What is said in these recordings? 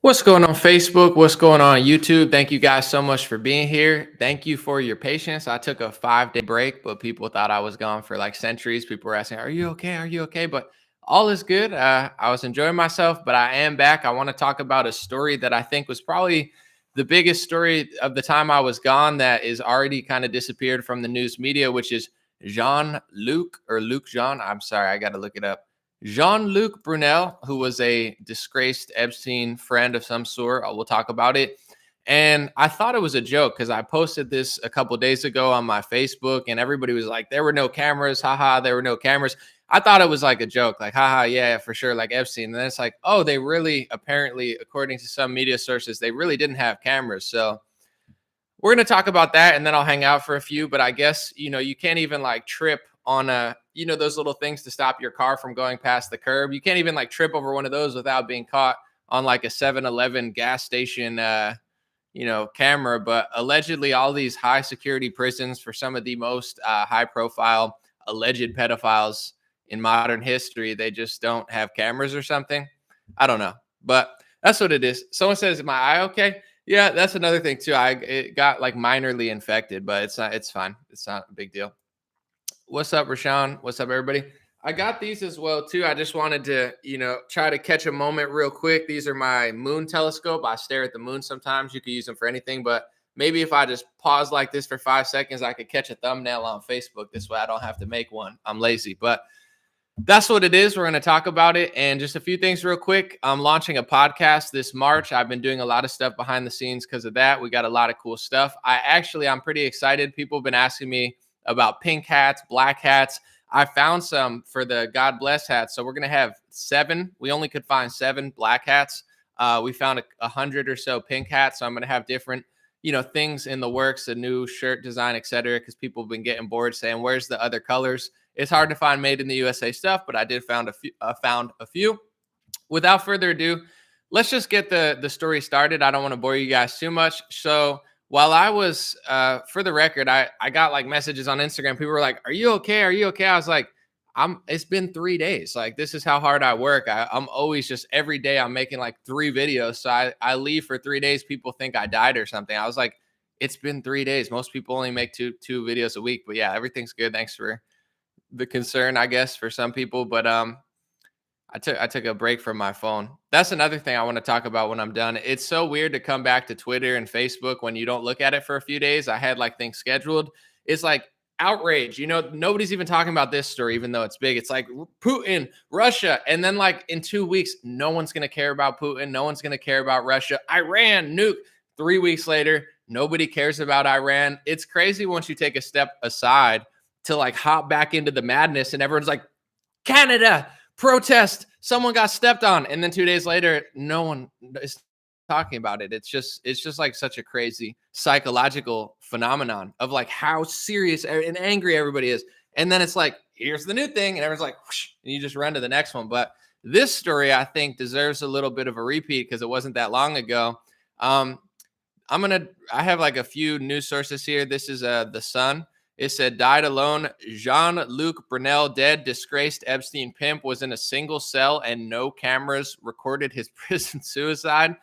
What's going on Facebook? What's going on YouTube? Thank you guys so much for being here. Thank you for your patience. I took a 5-day break, but people thought I was gone for like centuries. People were asking, "Are you okay? Are you okay?" But all is good. I was enjoying myself, but I am back. I want to talk about a story that I think was probably the biggest story of the time I was gone that is already kind of disappeared from the news media, which is Jean-Luc or Luc Jean. I'm sorry, I got to look it up. Jean-Luc Brunel, who was a disgraced Epstein friend of some sort. We'll talk about it. And I thought it was a joke because I posted this a couple days ago on my Facebook, and everybody was like, there were no cameras. Haha, there were no cameras. I thought it was like a joke, like, haha, yeah, for sure, like Epstein. And then it's like, oh, they really, apparently, according to some media sources, they really didn't have cameras. So we're going to talk about that and then I'll hang out for a few. But I guess, you can't even like trip on those little things to stop your car from going past the curb. You can't even like trip over one of those without being caught on like a 7-Eleven gas station, camera. But allegedly, all these high security prisons for some of the most high profile alleged pedophiles in modern history, they just don't have cameras or something. I don't know, but that's what it is. Someone says, "Is my eye okay?" Yeah, that's another thing too. It got like minorly infected, but it's not. It's fine. It's not a big deal. What's up, Rashawn? What's up, everybody? I got these as well too. I just wanted to, try to catch a moment real quick. These are my moon telescope. I stare at the moon sometimes. You could use them for anything, but maybe if I just pause like this for 5 seconds, I could catch a thumbnail on Facebook. This way, I don't have to make one. I'm lazy, but that's what it is. We're going to talk about it. And just a few things real quick. I'm launching a podcast this March. I've been doing a lot of stuff behind the scenes because of that. We got a lot of cool stuff. I'm pretty excited. People have been asking me about pink hats, black hats. I found some for the God Bless hats. So we're going to have 7. We only could find 7 black hats. We found 100 or so pink hats. So I'm going to have different, things in the works, a new shirt design, etc. Because people have been getting bored saying, where's the other colors? It's hard to find made in the USA stuff, but I did found a few. Without further ado, let's just get the story started. I don't want to bore you guys too much. So while I was, for the record, I got like messages on Instagram. People were like, "Are you okay? Are you okay?" I was like, It's been 3 days. Like this is how hard I work. I'm always just every day I'm making like 3 videos. So I leave for 3 days. People think I died or something. I was like, it's been 3 days. Most people only make two videos a week. But yeah, everything's good. Thanks for the concern, I guess, for some people. But I took a break from my phone. That's another thing I want to talk about when I'm done. It's so weird to come back to Twitter and Facebook when you don't look at it for a few days. I had like things scheduled. It's like outrage. Nobody's even talking about this story, even though it's big. It's like Putin, Russia. And then like in 2 weeks, no one's going to care about Putin. No one's going to care about Russia. Iran, nuke. 3 weeks later, nobody cares about Iran. It's crazy once you take a step aside to like hop back into the madness and everyone's like, Canada, protest, someone got stepped on. And then 2 days later, no one is talking about it. It's just like such a crazy psychological phenomenon of like how serious and angry everybody is. And then it's like, here's the new thing. And everyone's like, whoosh, and you just run to the next one. But this story, I think, deserves a little bit of a repeat because it wasn't that long ago. I have like a few news sources here. This is The Sun. It said, died alone. Jean-Luc Brunel, dead, disgraced Epstein pimp, was in a single cell and no cameras recorded his prison suicide.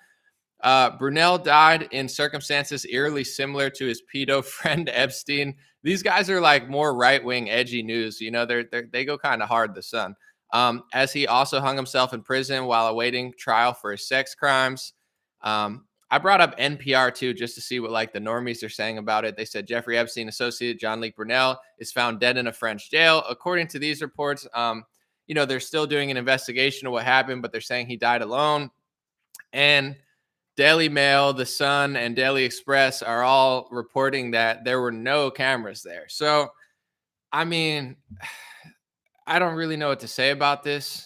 Brunel died in circumstances eerily similar to his pedo friend Epstein. These guys are like more right-wing, edgy news. They go kind of hard, The Sun. As he also hung himself in prison while awaiting trial for his sex crimes. I brought up NPR too, just to see what like the normies are saying about it. They said Jeffrey Epstein associate Jean-Luc Brunel is found dead in a French jail. According to these reports, they're still doing an investigation of what happened, but they're saying he died alone. And Daily Mail, The Sun, and Daily Express are all reporting that there were no cameras there. So, I mean, I don't really know what to say about this.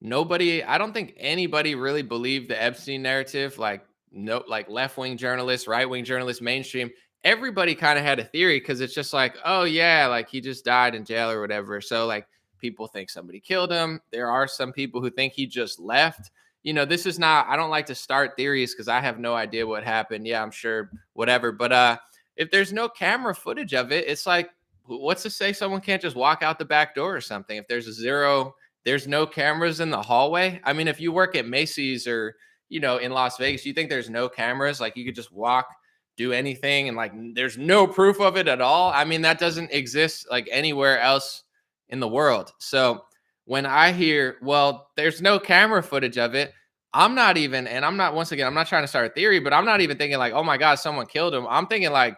I don't think anybody really believed the Epstein narrative, like no, like left-wing journalists, right-wing journalists, mainstream. Everybody kind of had a theory because it's just like, oh yeah, like he just died in jail or whatever. So like people think somebody killed him. There are some people who think he just left. This is not, I don't like to start theories because I have no idea what happened. Yeah, I'm sure whatever. But if there's no camera footage of it, it's like, what's to say someone can't just walk out the back door or something? If there's no cameras in the hallway. I mean, if you work at Macy's or, in Las Vegas, you think there's no cameras? Like you could just walk, do anything, and like there's no proof of it at all. I mean, that doesn't exist like anywhere else in the world. So when I hear, well, there's no camera footage of it, I'm not even, and I'm not, once again, I'm not trying to start a theory, but I'm not even thinking like, oh my God, someone killed him. I'm thinking like,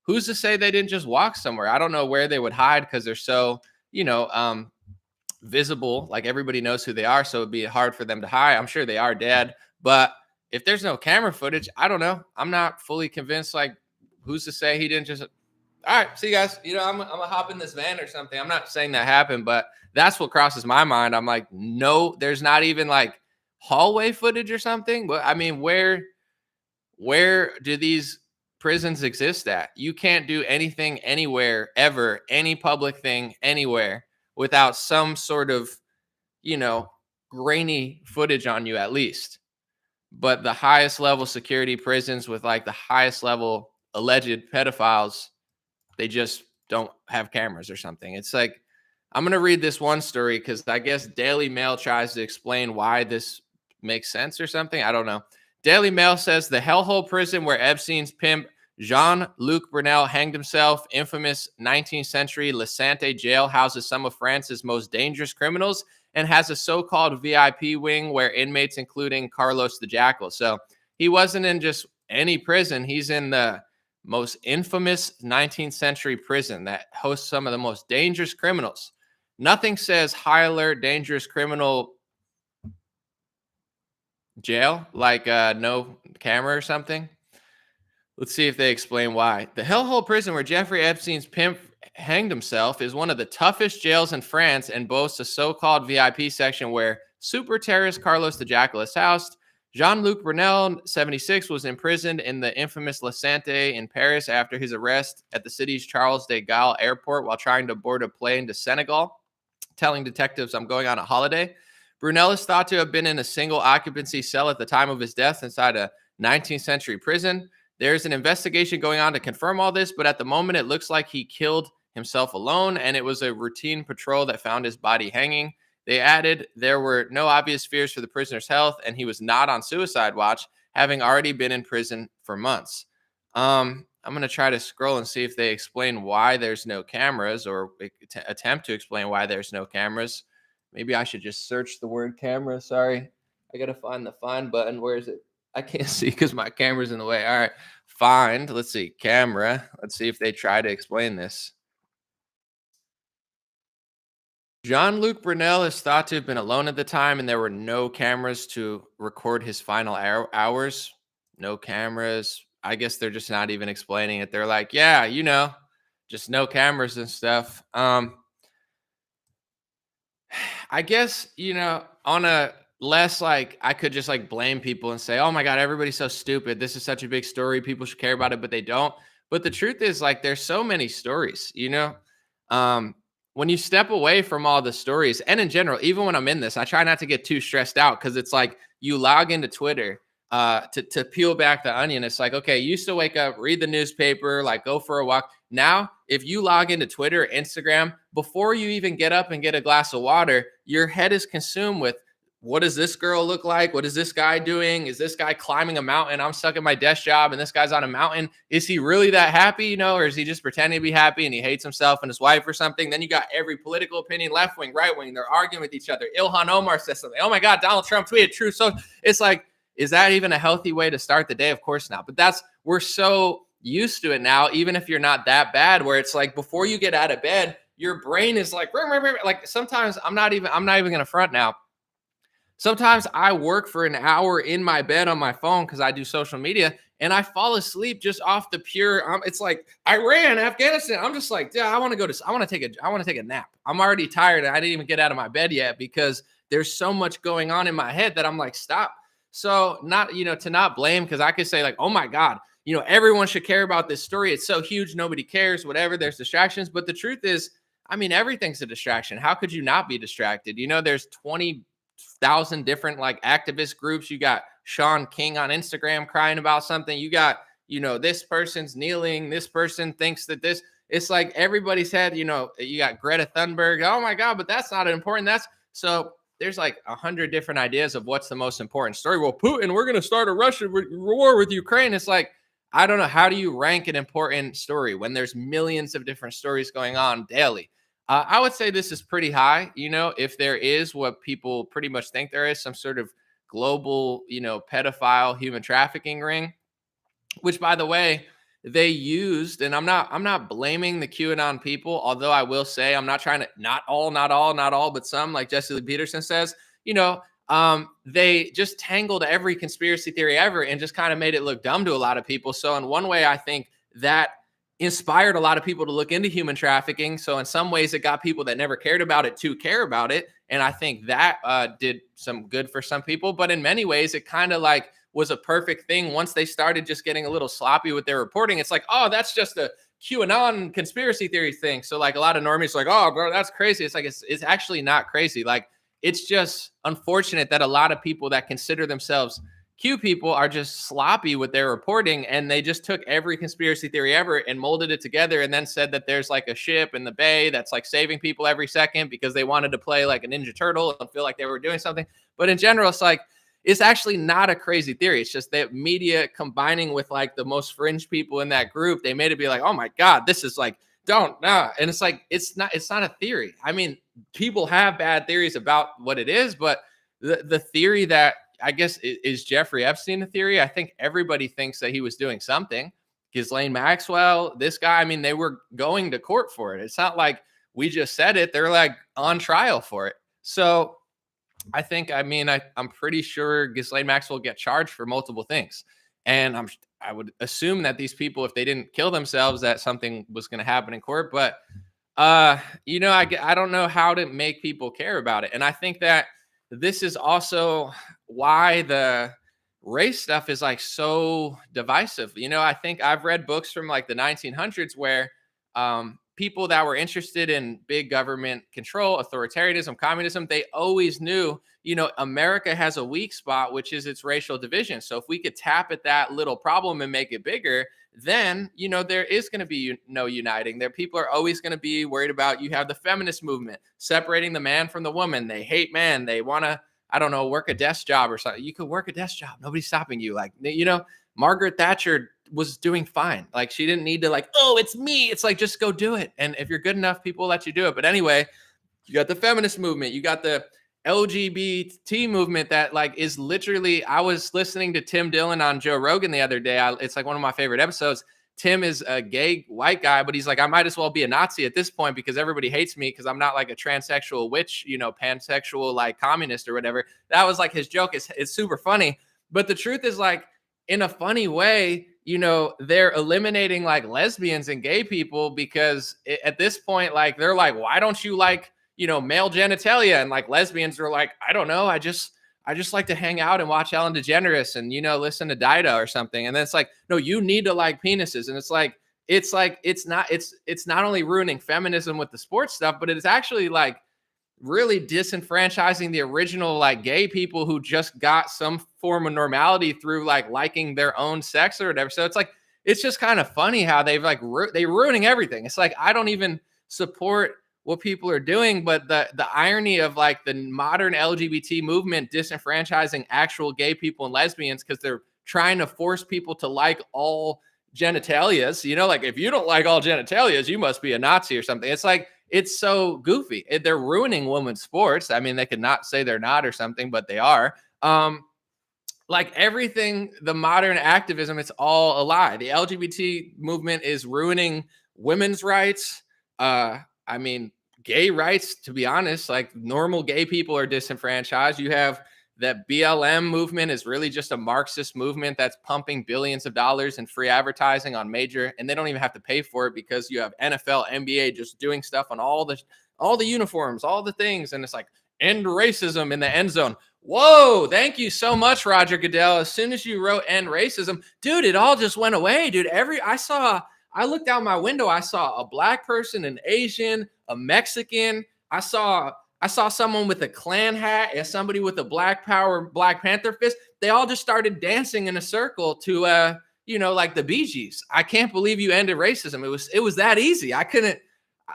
who's to say they didn't just walk somewhere? I don't know where they would hide because they're so, visible. Like everybody knows who they are. So it'd be hard for them to hide. I'm sure they are dead. But if there's no camera footage, I don't know. I'm not fully convinced. Like, who's to say he didn't just, all right, see you guys. I'm going to hop in this van or something. I'm not saying that happened, but that's what crosses my mind. I'm like, no, there's not even like hallway footage or something. But I mean, where do these prisons exist at? You can't do anything anywhere ever, any public thing anywhere without some sort of, you know, grainy footage on you at least. But the highest level security prisons with like the highest level alleged pedophiles, they just don't have cameras or something. It's like, I'm going to read this one story because I guess Daily Mail tries to explain why this makes sense or something. I don't know. Daily Mail says the hellhole prison where Epstein's pimp Jean-Luc Brunel hanged himself, infamous 19th century Le Sante jail, houses some of France's most dangerous criminals and has a so-called VIP wing where inmates including Carlos the Jackal. So he wasn't in just any prison. He's in the most infamous 19th century prison that hosts some of the most dangerous criminals. Nothing says high alert, dangerous criminal jail like no camera or something. Let's see if they explain why. The hellhole prison where Jeffrey Epstein's pimp hanged himself is one of the toughest jails in France and boasts a so-called VIP section where super terrorist Carlos the Jackal is housed. Jean-Luc Brunel, 76, was imprisoned in the infamous Le Sante in Paris after his arrest at the city's Charles de Gaulle airport while trying to board a plane to Senegal, telling detectives, "I'm going on a holiday." Brunel is thought to have been in a single occupancy cell at the time of his death inside a 19th century prison. There's an investigation going on to confirm all this, but at the moment, it looks like he killed himself alone, and it was a routine patrol that found his body hanging. They added there were no obvious fears for the prisoner's health, and he was not on suicide watch, having already been in prison for months. I'm going to try to scroll and see if they explain why there's no cameras or attempt to explain why there's no cameras. Maybe I should just search the word camera. Sorry. I got to find the find button. Where is it? I can't see because my camera's in the way. All right. Find. Let's see. Camera. Let's see if they try to explain this. Jean-Luc Brunel is thought to have been alone at the time, and there were no cameras to record his final hours. No cameras. I guess they're just not even explaining it. They're like, yeah, just no cameras and stuff. I guess, on a less like I could just like blame people and say, oh my God, everybody's so stupid. This is such a big story. People should care about it, but they don't. But the truth is, like, there's so many stories, Um, when you step away from all the stories, and in general, even when I'm in this, I try not to get too stressed out because it's like you log into Twitter to peel back the onion. It's like, okay, you used to wake up, read the newspaper, like go for a walk. Now, if you log into Twitter or Instagram, before you even get up and get a glass of water, your head is consumed with, what does this girl look like? What is this guy doing? Is this guy climbing a mountain? I'm stuck at my desk job and this guy's on a mountain. Is he really that happy, or is he just pretending to be happy and he hates himself and his wife or something? Then you got every political opinion, left wing, right wing, they're arguing with each other. Ilhan Omar says something. Oh my God, Donald Trump tweeted true. So it's like, is that even a healthy way to start the day? Of course not. But we're so used to it now, even if you're not that bad, where it's like before you get out of bed, your brain is like sometimes I'm not even going to front now. Sometimes I work for an hour in my bed on my phone because I do social media and I fall asleep just off the pure. It's like Iran, Afghanistan. I'm just like, yeah, I want to take a nap. I'm already tired. And I didn't even get out of my bed yet because there's so much going on in my head that I'm like, stop. So not, to not blame, because I could say like, oh my God, everyone should care about this story. It's so huge. Nobody cares, whatever. There's distractions. But the truth is, everything's a distraction. How could you not be distracted? There's 20,000 different like activist groups. You got Sean King on Instagram crying about something. You got, this person's kneeling. This person thinks that this, it's like everybody's had, you got Greta Thunberg. Oh my God, but that's not important. So there's like 100 different ideas of what's the most important story. Well, Putin, we're going to start a Russian war with Ukraine. It's like, I don't know. How do you rank an important story when there's millions of different stories going on daily? I would say this is pretty high. If there is what people pretty much think there is, some sort of global, pedophile human trafficking ring, which by the way, they used, and I'm not blaming the QAnon people, although I will say I'm not trying to, not all, but some, like Jesse Lee Peterson says, they just tangled every conspiracy theory ever and just kind of made it look dumb to a lot of people. So in one way, I think that inspired a lot of people to look into human trafficking. So in some ways, it got people that never cared about it to care about it. And I think that did some good for some people. But in many ways, it kind of like was a perfect thing once they started just getting a little sloppy with their reporting. It's like, oh, that's just a QAnon conspiracy theory thing. So like a lot of normies like, oh, bro, that's crazy. It's like, it's actually not crazy. Like, it's just unfortunate that a lot of people that consider themselves Q people are just sloppy with their reporting, and they just took every conspiracy theory ever and molded it together and then said that there's like a ship in the bay that's like saving people every second because they wanted to play like a Ninja Turtle and feel like they were doing something. But in general, it's like, it's actually not a crazy theory. It's just that media combining with like the most fringe people in that group, they made it be like, oh my God, this is like, don't, nah. And it's like, it's not a theory. I mean, people have bad theories about what it is, but the theory that I guess is Jeffrey Epstein a theory? I think everybody thinks that he was doing something. Ghislaine Maxwell, this guy, I mean, they were going to court for it. It's not like we just said it. They're like on trial for it. So I think, I'm pretty sure Ghislaine Maxwell get charged for multiple things. And I would assume that these people, if they didn't kill themselves, that something was going to happen in court. But, I don't know how to make people care about it. And I think that this is also why the race stuff is like so divisive. I think I've read books from like the 1900s where people that were interested in big government control, authoritarianism, communism, they always knew, America has a weak spot, which is its racial division. So if we could tap at that little problem and make it bigger, then, there is going to be no uniting. There, people are always going to be worried about, you have the feminist movement separating the man from the woman. They hate man. They want to, I don't know, work a desk job or something. You could work a desk job. Nobody's stopping you. Like, Margaret Thatcher was doing fine. Like, she didn't need to like, oh, it's me. It's like, just go do it. And if you're good enough, people will let you do it. But anyway, you got the feminist movement. You got the LGBT movement that like is literally, I was listening to Tim Dillon on Joe Rogan the other day. It's like one of my favorite episodes. Tim is a gay white guy, but he's like, I might as well be a Nazi at this point because everybody hates me because I'm not like a transsexual witch, pansexual, like communist or whatever. That was like his joke. It's super funny. But the truth is, like, in a funny way, they're eliminating like lesbians and gay people because at this point, like, they're like, why don't you like, male genitalia? And like lesbians are like, I don't know. I just like to hang out and watch Ellen DeGeneres and, listen to Dida or something. And then it's like, no, you need to like penises. And it's not only ruining feminism with the sports stuff, but it's actually like really disenfranchising the original like gay people who just got some form of normality through like liking their own sex or whatever. So it's like, it's just kind of funny how they've like, they're ruining everything. It's like, I don't even support what people are doing, but the irony of like the modern LGBT movement disenfranchising actual gay people and lesbians because they're trying to force people to like all genitalias, like if you don't like all genitalias, you must be a Nazi or something. It's like, it's so goofy. They're ruining women's sports. I mean, they could not say they're not or something, but they are. Like everything, the modern activism, it's all a lie. The LGBT movement is ruining women's rights. Gay rights, to be honest, like normal gay people are disenfranchised. You have that BLM movement is really just a Marxist movement that's pumping billions of dollars in free advertising on major, and they don't even have to pay for it because you have NFL, NBA just doing stuff on all the uniforms, all the things. And it's like, end racism in the end zone. Whoa, thank you so much, Roger Goodell. As soon as you wrote end racism, dude, it all just went away, dude. I looked out my window. I saw a black person, an Asian, a Mexican. I saw someone with a Klan hat and somebody with a Black Power, Black Panther fist. They all just started dancing in a circle to, like the Bee Gees. I can't believe you ended racism. It was that easy.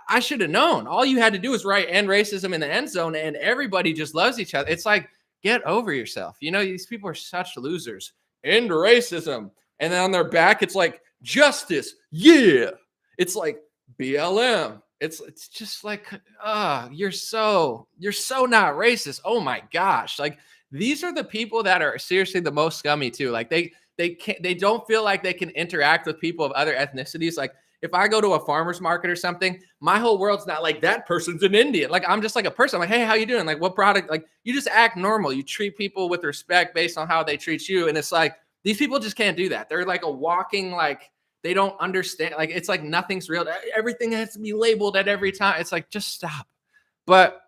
I should have known. All you had to do was write end racism in the end zone and everybody just loves each other. It's like, get over yourself. These people are such losers. End racism. And then on their back, it's like justice. Yeah. It's like BLM. It's just like, you're so not racist. Oh my gosh. Like, these are the people that are seriously the most scummy too. Like they don't feel like they can interact with people of other ethnicities. Like, if I go to a farmer's market or something, my whole world's not like, that person's an Indian. Like, I'm just like a person. I'm like, hey, how you doing? Like, what product? Like, you just act normal. You treat people with respect based on how they treat you. And it's like, these people just can't do that. They're like a walking, like, they don't understand. Like, it's like nothing's real. Everything has to be labeled at every time. It's like, just stop. But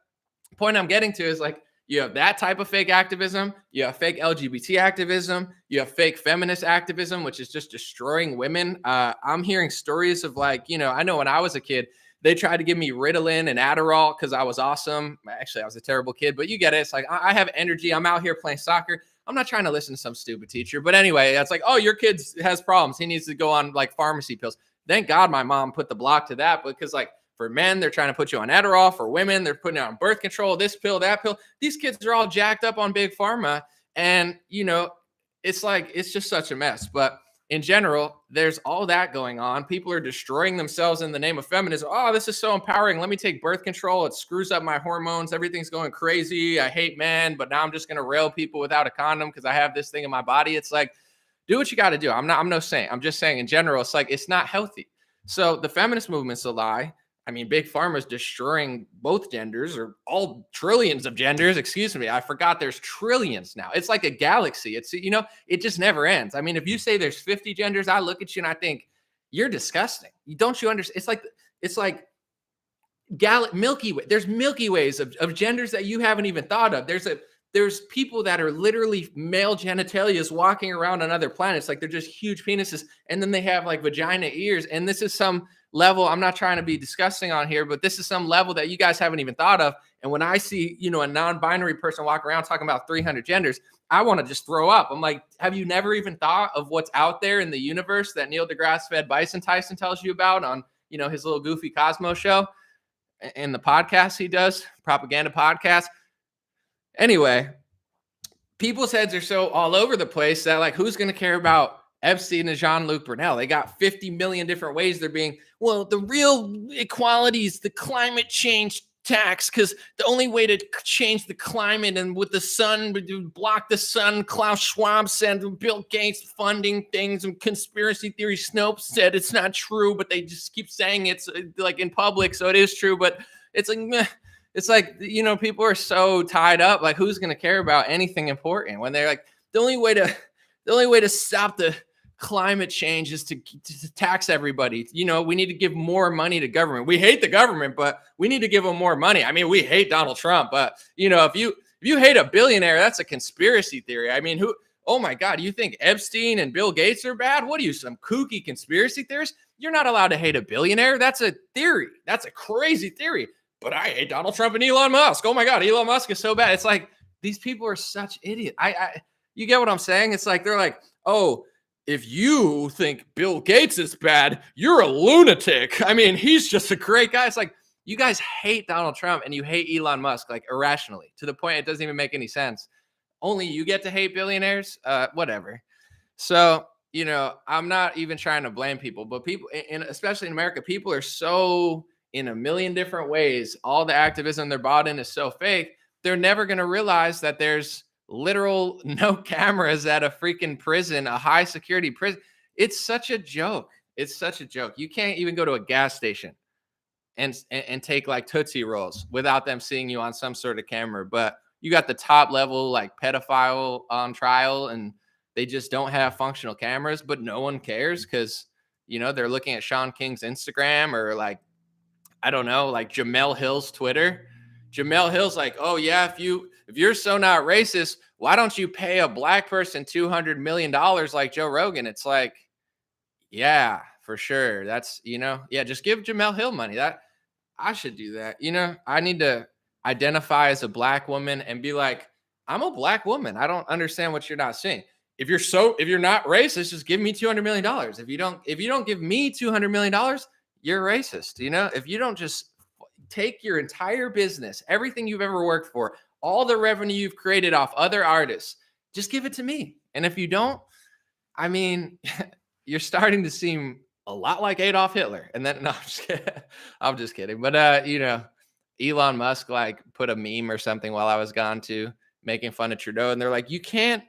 the point I'm getting to is, like, you have that type of fake activism. You have fake LGBT activism. You have fake feminist activism, which is just destroying women. I'm hearing stories of, like, I know when I was a kid, they tried to give me Ritalin and Adderall because I was awesome. Actually, I was a terrible kid, but you get it. It's like, I have energy. I'm out here playing soccer. I'm not trying to listen to some stupid teacher. But anyway, it's like, oh, your kid has problems. He needs to go on, like, pharmacy pills. Thank God my mom put the block to that, because, like, for men, they're trying to put you on Adderall. For women, they're putting you on birth control, this pill, that pill. These kids are all jacked up on big pharma. And, it's like, it's just such a mess. But in general, there's all that going on. People are destroying themselves in the name of feminism. Oh, this is so empowering. Let me take birth control. It screws up my hormones. Everything's going crazy. I hate men, but now I'm just going to rail people without a condom because I have this thing in my body. It's like, do what you got to do. I'm no saint. I'm just saying in general, it's like, it's not healthy. So the feminist movement's a lie. I mean, big pharma is destroying both genders, or all trillions of genders. Excuse me. I forgot there's trillions now. It's like a galaxy. It just never ends. I mean, if you say there's 50 genders, I look at you and I think you're disgusting. Don't you understand? It's like Milky Way. There's Milky Ways of genders that you haven't even thought of. There's people that are literally male genitalias walking around on other planets. Like, they're just huge penises. And then they have, like, vagina ears. And this is some level, I'm not trying to be disgusting on here, but this is some level that you guys haven't even thought of. And when I see, a non-binary person walk around talking about 300 genders, I want to just throw up. I'm like, have you never even thought of what's out there in the universe that Neil deGrasse Fed Bison Tyson tells you about on, his little goofy Cosmo show and the podcast he does, propaganda podcast? Anyway, people's heads are so all over the place that, like, who's going to care about Epstein and Jean-Luc Brunel? They got 50 million different ways they're being, well, the real equality is the climate change tax, because the only way to change the climate and with the sun, block the sun, Klaus Schwab said, Bill Gates funding things, and conspiracy theory Snopes said it's not true, but they just keep saying it's, like, in public, so it is true. But it's like, meh. It's like, people are so tied up. Like, who's going to care about anything important when they're like, the only way to stop the climate change is to tax everybody. We need to give more money to government. We hate the government, but we need to give them more money. I mean, we hate Donald Trump, but if you hate a billionaire, that's a conspiracy theory. I mean, oh my God, you think Epstein and Bill Gates are bad? What are you, some kooky conspiracy theorist? You're not allowed to hate a billionaire. That's a theory. That's a crazy theory. But I hate Donald Trump and Elon Musk. Oh my God, Elon Musk is so bad. It's like, these people are such idiots. You get what I'm saying? It's like, they're like, oh, if you think Bill Gates is bad, you're a lunatic. I mean, he's just a great guy. It's like, you guys hate Donald Trump and you hate Elon Musk, like, irrationally, to the point it doesn't even make any sense. Only you get to hate billionaires? Whatever. So, I'm not even trying to blame people, but people, and especially in America, people are so, in a million different ways, all the activism they're bought in is so fake, they're never going to realize that there's literal no cameras at a freaking prison, a high security prison. It's such a joke. It's such a joke. You can't even go to a gas station and take, like, Tootsie Rolls without them seeing you on some sort of camera. But you got the top level, like, pedophile on trial, and they just don't have functional cameras, but no one cares because, they're looking at Sean King's Instagram, or, like, I don't know, like Jamel Hill's Twitter. Jamel Hill's like, oh yeah, if you're so not racist, why don't you pay a black person $200 million like Joe Rogan? It's like, yeah, for sure. That's, yeah, just give Jamel Hill money. That I should do that. I need to identify as a black woman and be like, I'm a black woman. I don't understand what you're not seeing. If you're not racist, just give me $200 million. If you don't give me $200 million, you're a racist. If you don't just take your entire business, everything you've ever worked for, all the revenue you've created off other artists, just give it to me. And if you don't, I mean, you're starting to seem a lot like Adolf Hitler. And then, no, I'm just kidding. I'm just kidding. But, Elon Musk like put a meme or something while I was gone too, making fun of Trudeau. And they're like, you can't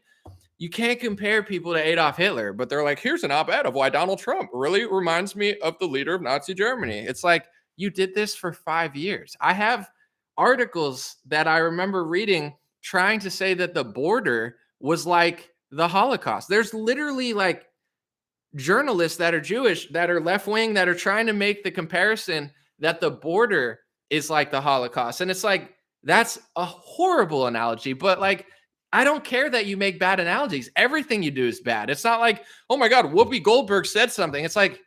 compare people to Adolf Hitler, but they're like, here's an op-ed of why Donald Trump really reminds me of the leader of Nazi Germany. It's like, you did this for 5 years. I have articles that I remember reading trying to say that the border was like the Holocaust. There's literally like journalists that are Jewish, that are left wing, that are trying to make the comparison that the border is like the Holocaust. And it's like, that's a horrible analogy, but like, I don't care that you make bad analogies. Everything you do is bad. It's not like, oh my God, Whoopi Goldberg said something. It's like,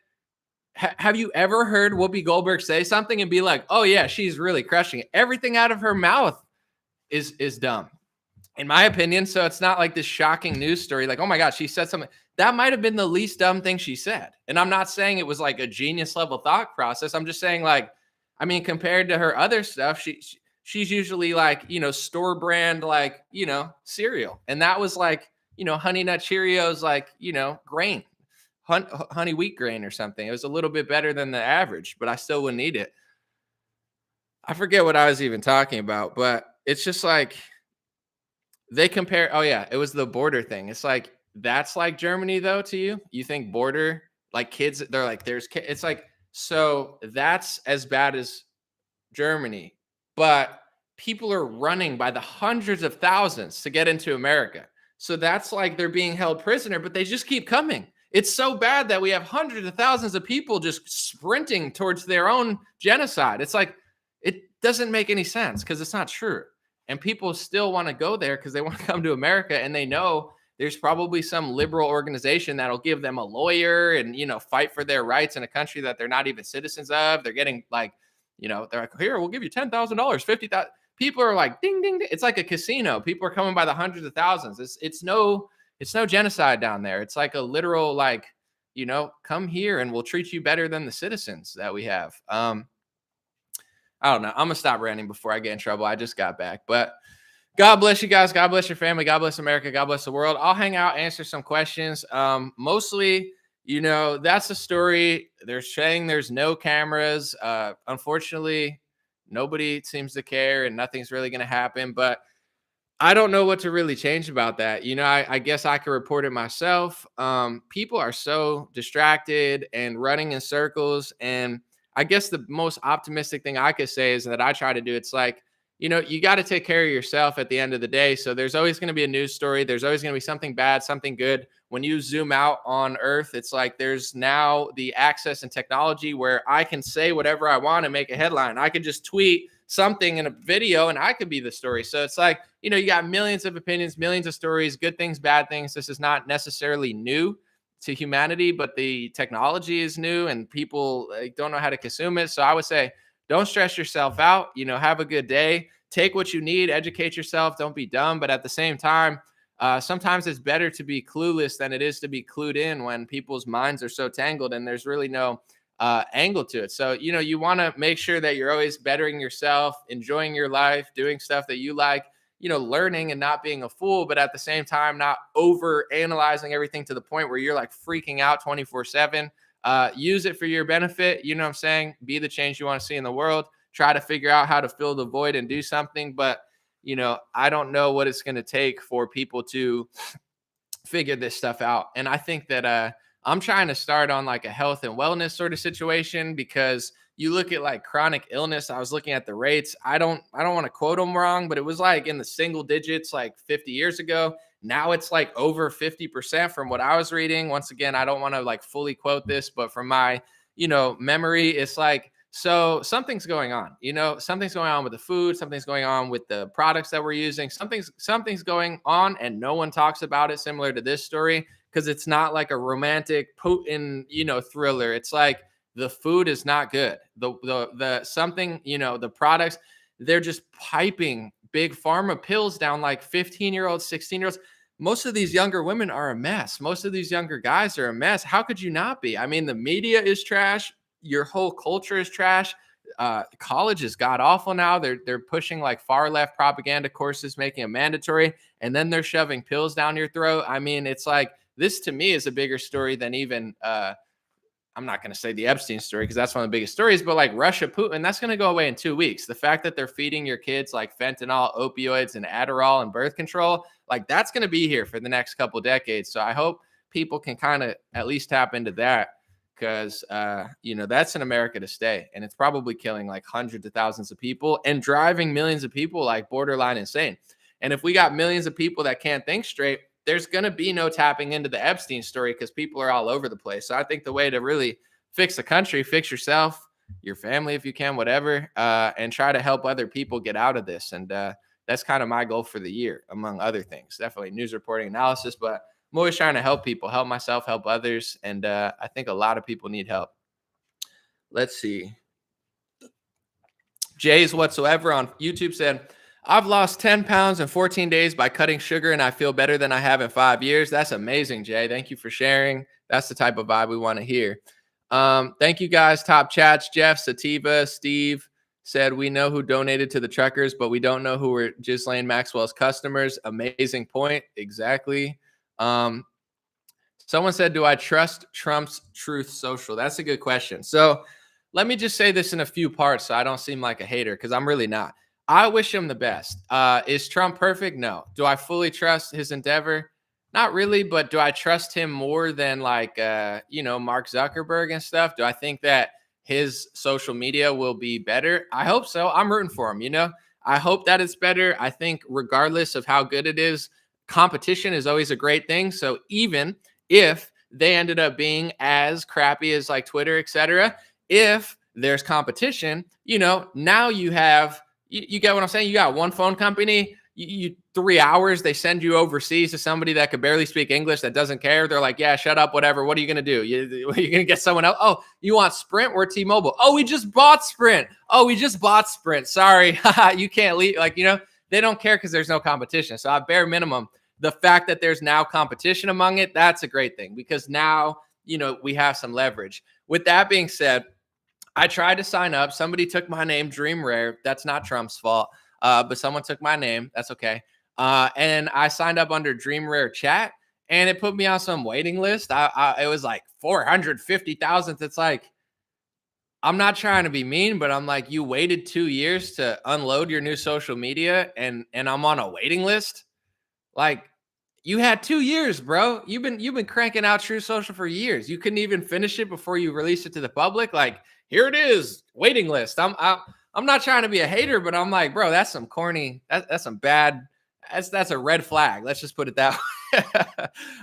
have you ever heard Whoopi Goldberg say something and be like, oh yeah, she's really crushing it? Everything out of her mouth is dumb, in my opinion. So it's not like this shocking news story, like, oh my God, she said something. That might have been the least dumb thing she said. And I'm not saying it was like a genius level thought process. I'm just saying, like, I mean, compared to her other stuff, she's usually like, store brand, like, cereal. And that was like, Honey Nut Cheerios, like, grain, honey wheat grain or something. It was a little bit better than the average, but I still wouldn't eat it. I forget what I was even talking about, but it's just like, they compare. Oh yeah, it was the border thing. It's like, that's like Germany though to you. You think border, like kids, they're like, it's like, so that's as bad as Germany, but people are running by the hundreds of thousands to get into America. So that's like they're being held prisoner, but they just keep coming. It's so bad that we have hundreds of thousands of people just sprinting towards their own genocide. It's like, it doesn't make any sense because it's not true. And people still want to go there because they want to come to America, and they know there's probably some liberal organization that'll give them a lawyer and, fight for their rights in a country that they're not even citizens of. They're getting like, they're like, here, we'll give you $10,000, 50,000. People are like, ding, ding, ding. It's like a casino. People are coming by the hundreds of thousands. It's no genocide down there. It's like a literal, like, come here and we'll treat you better than the citizens that we have. I don't know. I'm gonna stop ranting before I get in trouble. I just got back, but God bless you guys. God bless your family. God bless America. God bless the world. I'll hang out, answer some questions. Mostly, that's the story. They're saying there's no cameras. Unfortunately, nobody seems to care and nothing's really going to happen, but I don't know what to really change about that. I guess I could report it myself. People are so distracted and running in circles. And I guess the most optimistic thing I could say is that I try to do. It's like, you got to take care of yourself at the end of the day. So there's always going to be a news story. There's always going to be something bad, something good. When you zoom out on Earth, it's like there's now the access and technology where I can say whatever I want and make a headline. I could just tweet something in a video and I could be the story. So it's like, you got millions of opinions, millions of stories, good things, bad things. This is not necessarily new to humanity, but the technology is new and people don't know how to consume it. So I would say, don't stress yourself out. Have a good day. Take what you need. Educate yourself. Don't be dumb. But at the same time, sometimes it's better to be clueless than it is to be clued in when people's minds are so tangled and there's really no angle to it. So, you want to make sure that you're always bettering yourself, enjoying your life, doing stuff that you like, learning and not being a fool, but at the same time, not over analyzing everything to the point where you're like freaking out 24/7. Use it for your benefit. You know what I'm saying? Be the change you want to see in the world. Try to figure out how to fill the void and do something. But, I don't know what it's going to take for people to figure this stuff out. And I think that I'm trying to start on like a health and wellness sort of situation, because you look at like chronic illness. I was looking at the rates. I don't want to quote them wrong, but it was like in the single digits like 50 years ago. Now it's like over 50% from what I was reading. Once again, I don't want to like fully quote this, but from my, memory, it's like, so something's going on, something's going on with the food, something's going on with the products that we're using, something's going on and no one talks about it, similar to this story, because it's not like a romantic Putin, thriller. It's like the food is not good. The something, the products, they're just piping big pharma pills down like 15-year-olds, 16-year-olds. Most of these younger women are a mess. Most of these younger guys are a mess. How could you not be? I mean, the media is trash. your whole culture is trash. College is god awful now. They're pushing like far left propaganda courses, making it mandatory, and then they're shoving pills down your throat. I mean, it's like this to me is a bigger story than even I'm not going to say the Epstein story because that's one of the biggest stories, but like Russia, Putin, that's going to go away in 2 weeks. The fact that they're feeding your kids like fentanyl, opioids, and Adderall and birth control, like that's going to be here for the next couple of decades. So I hope people can kind of at least tap into that because, that's in America to stay. And it's probably killing like hundreds of thousands of people and driving millions of people like borderline insane. And if we got millions of people that can't think straight, there's going to be no tapping into the Epstein story because people are all over the place. So I think the way to really fix the country, fix yourself, your family, if you can, whatever, and try to help other people get out of this. And that's kind of my goal for the year, among other things. Definitely news reporting, analysis, but I'm always trying to help people, help myself, help others. And I think a lot of people need help. Let's see. Jay's Whatsoever on YouTube said, I've lost 10 pounds in 14 days by cutting sugar, and I feel better than I have in 5 years. That's amazing, Jay. Thank you for sharing. That's the type of vibe we want to hear. Thank you, guys. Top chats. Jeff, Sativa, Steve said, we know who donated to the truckers, but we don't know who were Ghislaine Maxwell's customers. Amazing point. Exactly. Someone said, do I trust Trump's Truth Social? That's a good question. So let me just say this in a few parts so I don't seem like a hater because I'm really not. I wish him the best. Is Trump perfect? No. Do I fully trust his endeavor? Not really, but do I trust him more than like, Mark Zuckerberg and stuff? Do I think that his social media will be better? I hope so. I'm rooting for him, I hope that it's better. I think regardless of how good it is, competition is always a great thing. So even if they ended up being as crappy as like Twitter, etc., if there's competition, now you have, you get what I'm saying? You got one phone company, you 3 hours, they send you overseas to somebody that could barely speak English, that doesn't care. They're like, yeah, shut up, whatever. What are you going to do? You're going to get someone else. Oh, you want Sprint? We're T-Mobile. Oh, we just bought Sprint. Sorry. You can't leave. They don't care because there's no competition. So at bare minimum, the fact that there's now competition among it, that's a great thing because now, we have some leverage. With that being said, I tried to sign up. Somebody took my name, Dream Rare. That's not Trump's fault. But someone took my name. That's okay. And I signed up under Dream Rare Chat, and it put me on some waiting list. It was like 450,000th. It's like, I'm not trying to be mean, but I'm like, you waited 2 years to unload your new social media, and I'm on a waiting list. Like, you had 2 years, bro. You've been cranking out True Social for years. You couldn't even finish it before you released it to the public. Like, here it is, waiting list. I'm not trying to be a hater, but I'm like, bro, that's some corny. That's some bad. That's a red flag. Let's just put it that way.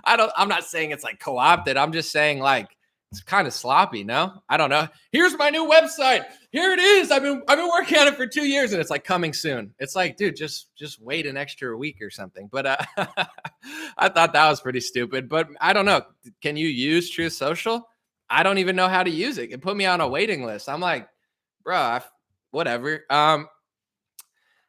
I'm not saying it's like co-opted. I'm just saying like it's kind of sloppy. No, I don't know. Here's my new website. Here it is. I've been working on it for 2 years, and it's like coming soon. It's like, dude, just wait an extra week or something. But I thought that was pretty stupid. But I don't know. Can you use Truth Social? I don't even know how to use it. It put me on a waiting list. I'm like, bro, whatever.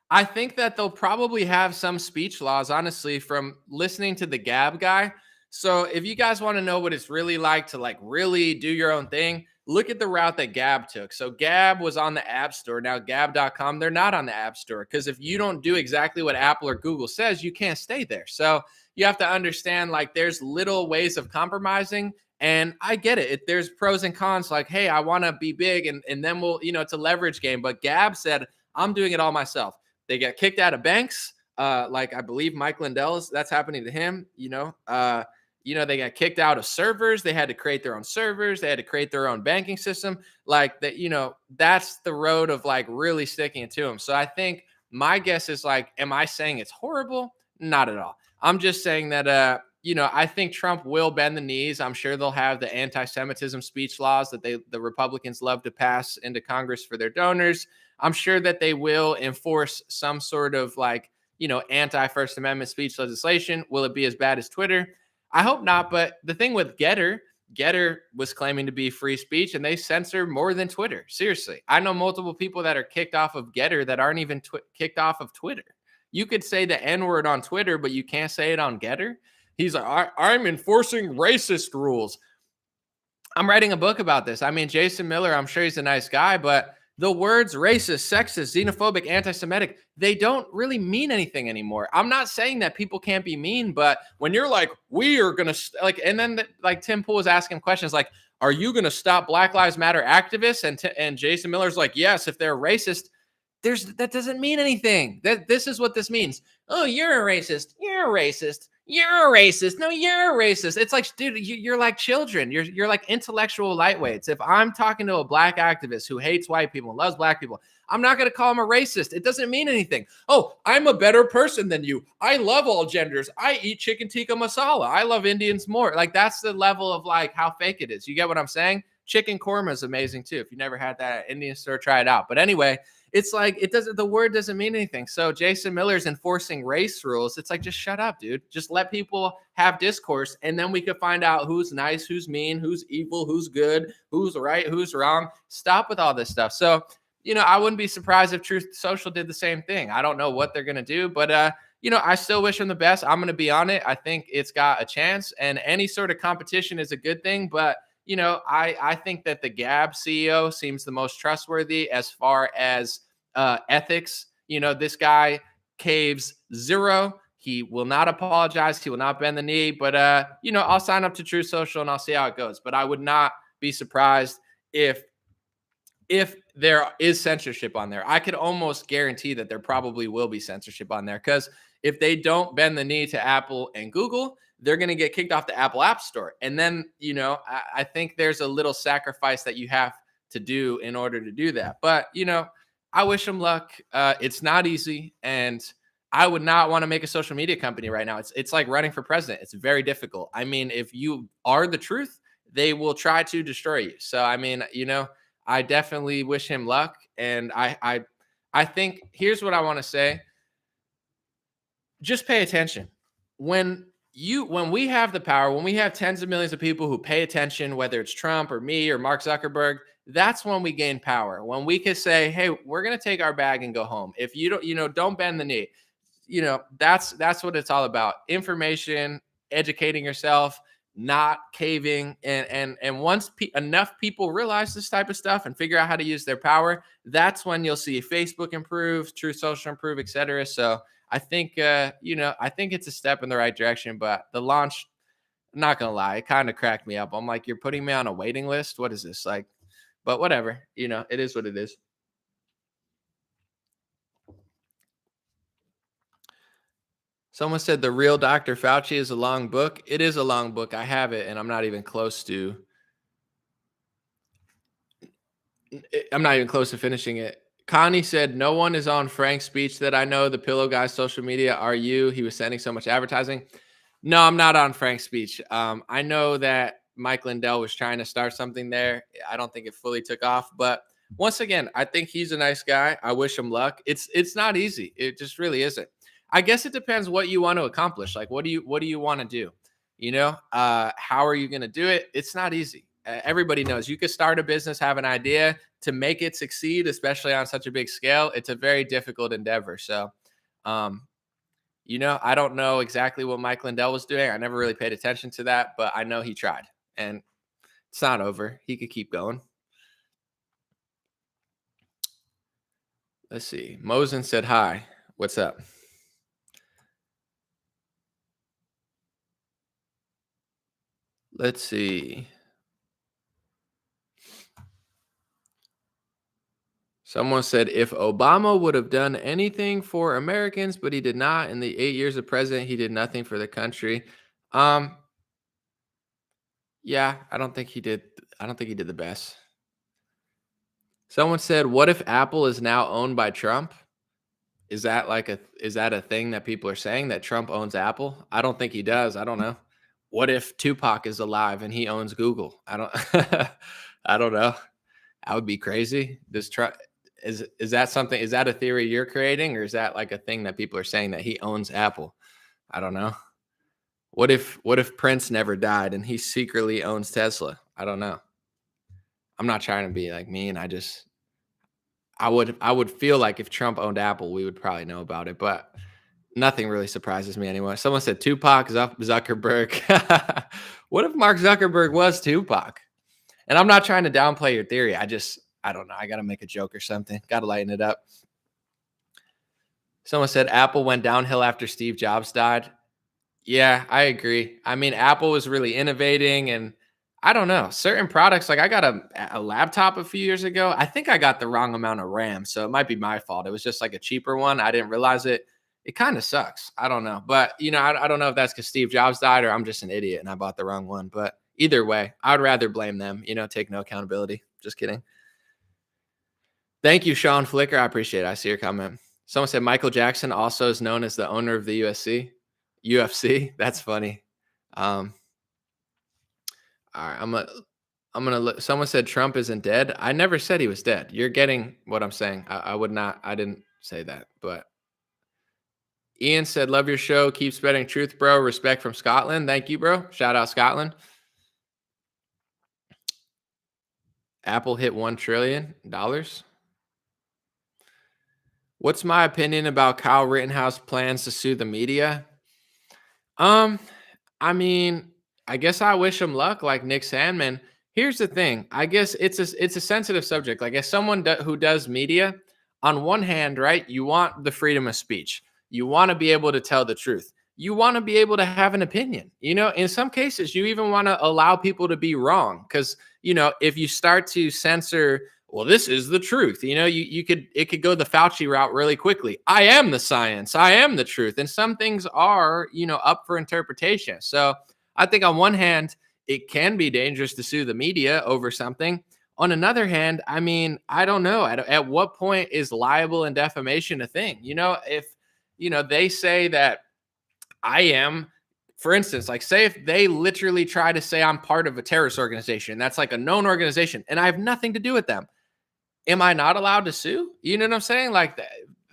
I think that they'll probably have some speech laws, honestly, from listening to the Gab guy. So if you guys want to know what it's really like to like really do your own thing, look at the route that Gab took. So Gab was on the App Store. Now Gab.com, they're not on the App Store because if you don't do exactly what Apple or Google says, you can't stay there. So you have to understand like there's little ways of compromising. And I get it. There's pros and cons like, hey, I want to be big and then we'll, it's a leverage game. But Gab said, I'm doing it all myself. They get kicked out of banks. Like I believe Mike Lindell's, that's happening to him, they got kicked out of servers. They had to create their own servers. They had to create their own banking system. Like that, that's the road of like really sticking it to them. So I think my guess is like, am I saying it's horrible? Not at all. I'm just saying that, I think Trump will bend the knees. I'm sure they'll have the anti-Semitism speech laws that the Republicans love to pass into Congress for their donors. I'm sure that they will enforce some sort of like, anti-First Amendment speech legislation. Will it be as bad as Twitter? I hope not. But the thing with Getter was claiming to be free speech and they censor more than Twitter. Seriously. I know multiple people that are kicked off of Getter that aren't even kicked off of Twitter. You could say the N-word on Twitter, but you can't say it on Getter. He's like, I'm enforcing racist rules. I'm writing a book about this. I mean, Jason Miller, I'm sure he's a nice guy, but the words racist, sexist, xenophobic, anti Semitic, they don't really mean anything anymore. I'm not saying that people can't be mean, but when you're like, we are going to, like, and then like Tim Pool was asking questions like, are you going to stop Black Lives Matter activists? And Jason Miller's like, yes, if they're racist. That doesn't mean anything. This is what this means. Oh, you're a racist. You're a racist. You're a racist. No, you're a racist. It's like, dude, you're like children. You're like intellectual lightweights. If I'm talking to a black activist who hates white people and loves black people, I'm not going to call him a racist. It doesn't mean anything. Oh, I'm a better person than you. I love all genders. I eat chicken tikka masala. I love Indians more. Like, that's the level of like how fake it is. You get what I'm saying? Chicken korma is amazing too. If you never had that at Indian store, try it out. But anyway, it's like the word doesn't mean anything. So Jason Miller's enforcing race rules. It's like, just shut up, dude. Just let people have discourse, and then we could find out who's nice, who's mean, who's evil, who's good, who's right, who's wrong. Stop with all this stuff. So, I wouldn't be surprised if Truth Social did the same thing. I don't know what they're gonna do, but I still wish them the best. I'm gonna be on it. I think it's got a chance, and any sort of competition is a good thing, but I think that the Gab CEO seems the most trustworthy as far as ethics. This guy caves zero. He will not apologize. He will not bend the knee. But I'll sign up to True Social and I'll see how it goes. But I would not be surprised if there is censorship on there. I could almost guarantee that there probably will be censorship on there, because if they don't bend the knee to Apple and Google, they're going to get kicked off the Apple App Store. And then, I think there's a little sacrifice that you have to do in order to do that. But, I wish them luck. It's not easy. And I would not want to make a social media company right now. It's like running for president. It's very difficult. I mean, if you are the truth, they will try to destroy you. So, I mean, I definitely wish him luck. And I think here's what I want to say. Just pay attention. When we have the power, when we have tens of millions of people who pay attention, whether it's Trump or me or Mark Zuckerberg, that's when we gain power. When we can say, hey, we're going to take our bag and go home. If you don't bend the knee. That's what it's all about. Information, educating yourself, not caving. And once enough people realize this type of stuff and figure out how to use their power, that's when you'll see Facebook improve, True Social improve, etc. So I think, I think it's a step in the right direction, but the launch, I'm not going to lie, it kind of cracked me up. I'm like, you're putting me on a waiting list. What is this like? But whatever, it is what it is. Someone said the real Dr. Fauci is a long book. It is a long book. I have it, and I'm not even close to finishing it. Connie said, no one is on Frank's speech that I know. The Pillow Guy's social media. Are you? He was sending so much advertising. No, I'm not on Frank's speech. I know that Mike Lindell was trying to start something there. I don't think it fully took off. But once again, I think he's a nice guy. I wish him luck. It's not easy. It just really isn't. I guess it depends what you want to accomplish. Like, what do you want to do? How are you going to do it? It's not easy. Everybody knows you could start a business, have an idea. To make it succeed, especially on such a big scale, it's a very difficult endeavor. So, I don't know exactly what Mike Lindell was doing. I never really paid attention to that, but I know he tried, and it's not over. He could keep going. Let's see. Mosen said, hi. What's up? Let's see. Someone said, if Obama would have done anything for Americans, but he did not in the 8 years of president, he did nothing for the country. Yeah, I don't think he did. I don't think he did the best. Someone said, what if Apple is now owned by Trump? Is that a thing that people are saying, that Trump owns Apple? I don't think he does. I don't know. What if Tupac is alive and he owns Google? I don't know. That would be crazy. Does Trump is that something? Is that a theory you're creating, or is that like a thing that people are saying, that he owns Apple? I don't know. What if Prince never died and he secretly owns Tesla? I don't know. I'm not trying to be like mean. I would feel like if Trump owned Apple, we would probably know about it, but nothing really surprises me anymore. Someone said Tupac Zuckerberg. What if Mark Zuckerberg was Tupac? And I'm not trying to downplay your theory. I don't know. I got to make a joke or something. Got to lighten it up. Someone said Apple went downhill after Steve Jobs died. Yeah, I agree. I mean, Apple was really innovating, and I don't know, certain products, like I got a laptop a few years ago. I think I got the wrong amount of RAM, so it might be my fault. It was just like a cheaper one. I didn't realize it. It kind of sucks. I don't know. But, I don't know if that's because Steve Jobs died or I'm just an idiot and I bought the wrong one. But either way, I'd rather blame them, take no accountability. Just kidding. Thank you, Sean Flicker. I appreciate it. I see your comment. Someone said Michael Jackson also is known as the owner of the UFC. That's funny. All right, I'm gonna look. Someone said Trump isn't dead. I never said he was dead. You're getting what I'm saying. I would not. I didn't say that. But Ian said, "Love your show. Keep spreading truth, bro. Respect from Scotland. Thank you, bro. Shout out Scotland." Apple hit $1 trillion. What's my opinion about Kyle Rittenhouse plans to sue the media? Um, I mean, I guess I wish him luck, like Nick Sandman. Here's the thing. I guess it's a sensitive subject. Like, as someone who does media, on one hand, right, you want the freedom of speech. You want to be able to tell the truth. You want to be able to have an opinion. In some cases, you even want to allow people to be wrong, because if you start to censor, well, this is the truth. It could go the Fauci route really quickly. I am the science. I am the truth. And some things are, up for interpretation. So I think on one hand, it can be dangerous to sue the media over something. On another hand, I mean, I don't know. At what point is libel and defamation a thing? If, they say that I am, for instance, like, say if they literally try to say I'm part of a terrorist organization, that's like a known organization, and I have nothing to do with them. Am I not allowed to sue? You know what I'm saying? Like,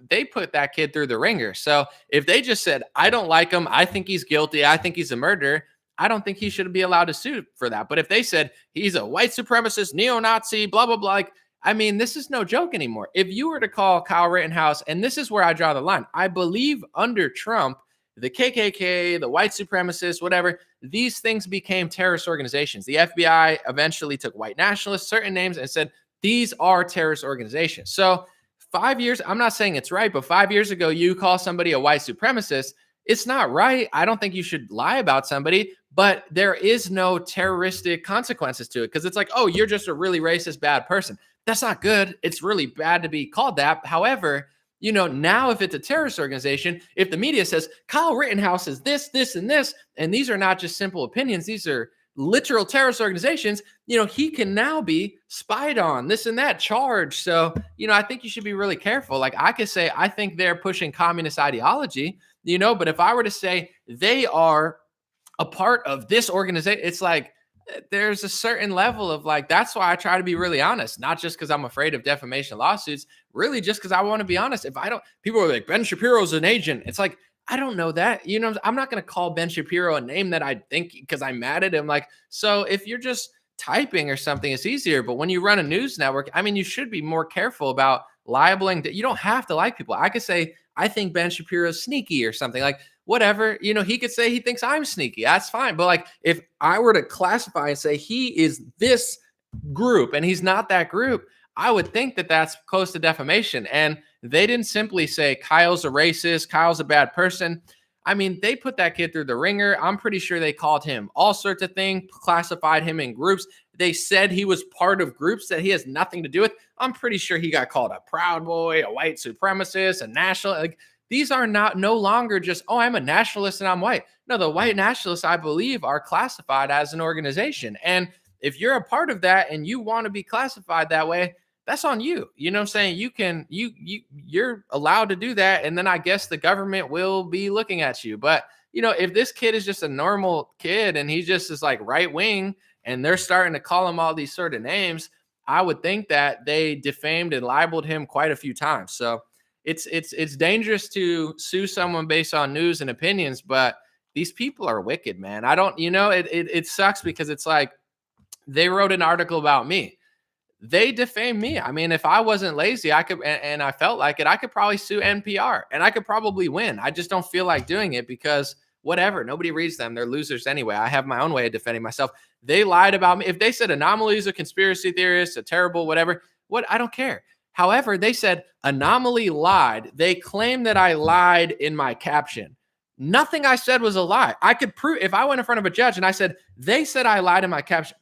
they put that kid through the ringer. So if they just said, I don't like him, I think he's guilty, I think he's a murderer, I don't think he should be allowed to sue for that. But if they said he's a white supremacist, neo-Nazi, blah, blah, blah, like, I mean, this is no joke anymore. If you were to call Kyle Rittenhouse, and this is where I draw the line, I believe under Trump, the KKK, the white supremacists, whatever, these things became terrorist organizations. The FBI eventually took white nationalists, certain names, and said, these are terrorist organizations. So 5 years, I'm not saying it's right, but 5 years ago, you call somebody a white supremacist, it's not right. I don't think you should lie about somebody, but there is no terroristic consequences to it, because it's like, oh, you're just a really racist, bad person. That's not good. It's really bad to be called that. However, now if it's a terrorist organization, if the media says Kyle Rittenhouse is this, this, and this, and these are not just simple opinions, these are literal terrorist organizations, he can now be spied on, this and that, charged. So, I think you should be really careful. Like, I could say, I think they're pushing communist ideology, but if I were to say they are a part of this organization, it's like, there's a certain level of, like, that's why I try to be really honest, not just because I'm afraid of defamation lawsuits, really just because I want to be honest. If I don't, people are like, Ben Shapiro's an agent. It's like, I don't know that. I'm not going to call Ben Shapiro a name that I think because I'm mad at him. Like, so if you're just typing or something, it's easier. But when you run a news network, I mean, you should be more careful about libeling. You don't have to like people. I could say, I think Ben Shapiro's sneaky or something, like, whatever. He could say he thinks I'm sneaky. That's fine. But like, if I were to classify and say he is this group and he's not that group, I would think that that's close to defamation. And they didn't simply say Kyle's a racist, Kyle's a bad person. I mean, they put that kid through the ringer. I'm pretty sure they called him all sorts of things, classified him in groups. They said he was part of groups that he has nothing to do with. I'm pretty sure he got called a Proud Boy, a white supremacist, a national. Like, these are no longer just, oh, I'm a nationalist and I'm white. No, the white nationalists, I believe, are classified as an organization. And if you're a part of that and you want to be classified that way, that's on you. You know what I'm saying? You're allowed to do that. And then I guess the government will be looking at you. But, if this kid is just a normal kid and he just is like right wing and they're starting to call him all these sort of names, I would think that they defamed and libeled him quite a few times. So it's dangerous to sue someone based on news and opinions, but these people are wicked, man. I don't, it sucks because it's like, they wrote an article about me. They defamed me. I mean, if I wasn't lazy, I could, and I felt like it, I could probably sue NPR and I could probably win. I just don't feel like doing it because whatever. Nobody reads them. They're losers anyway. I have my own way of defending myself. They lied about me. If they said Anomaly's a conspiracy theorist, a terrible whatever, what, I don't care. However, they said Anomaly lied. They claim that I lied in my caption. Nothing I said was a lie. I could prove, if I went in front of a judge and I said, they said I lied in my caption.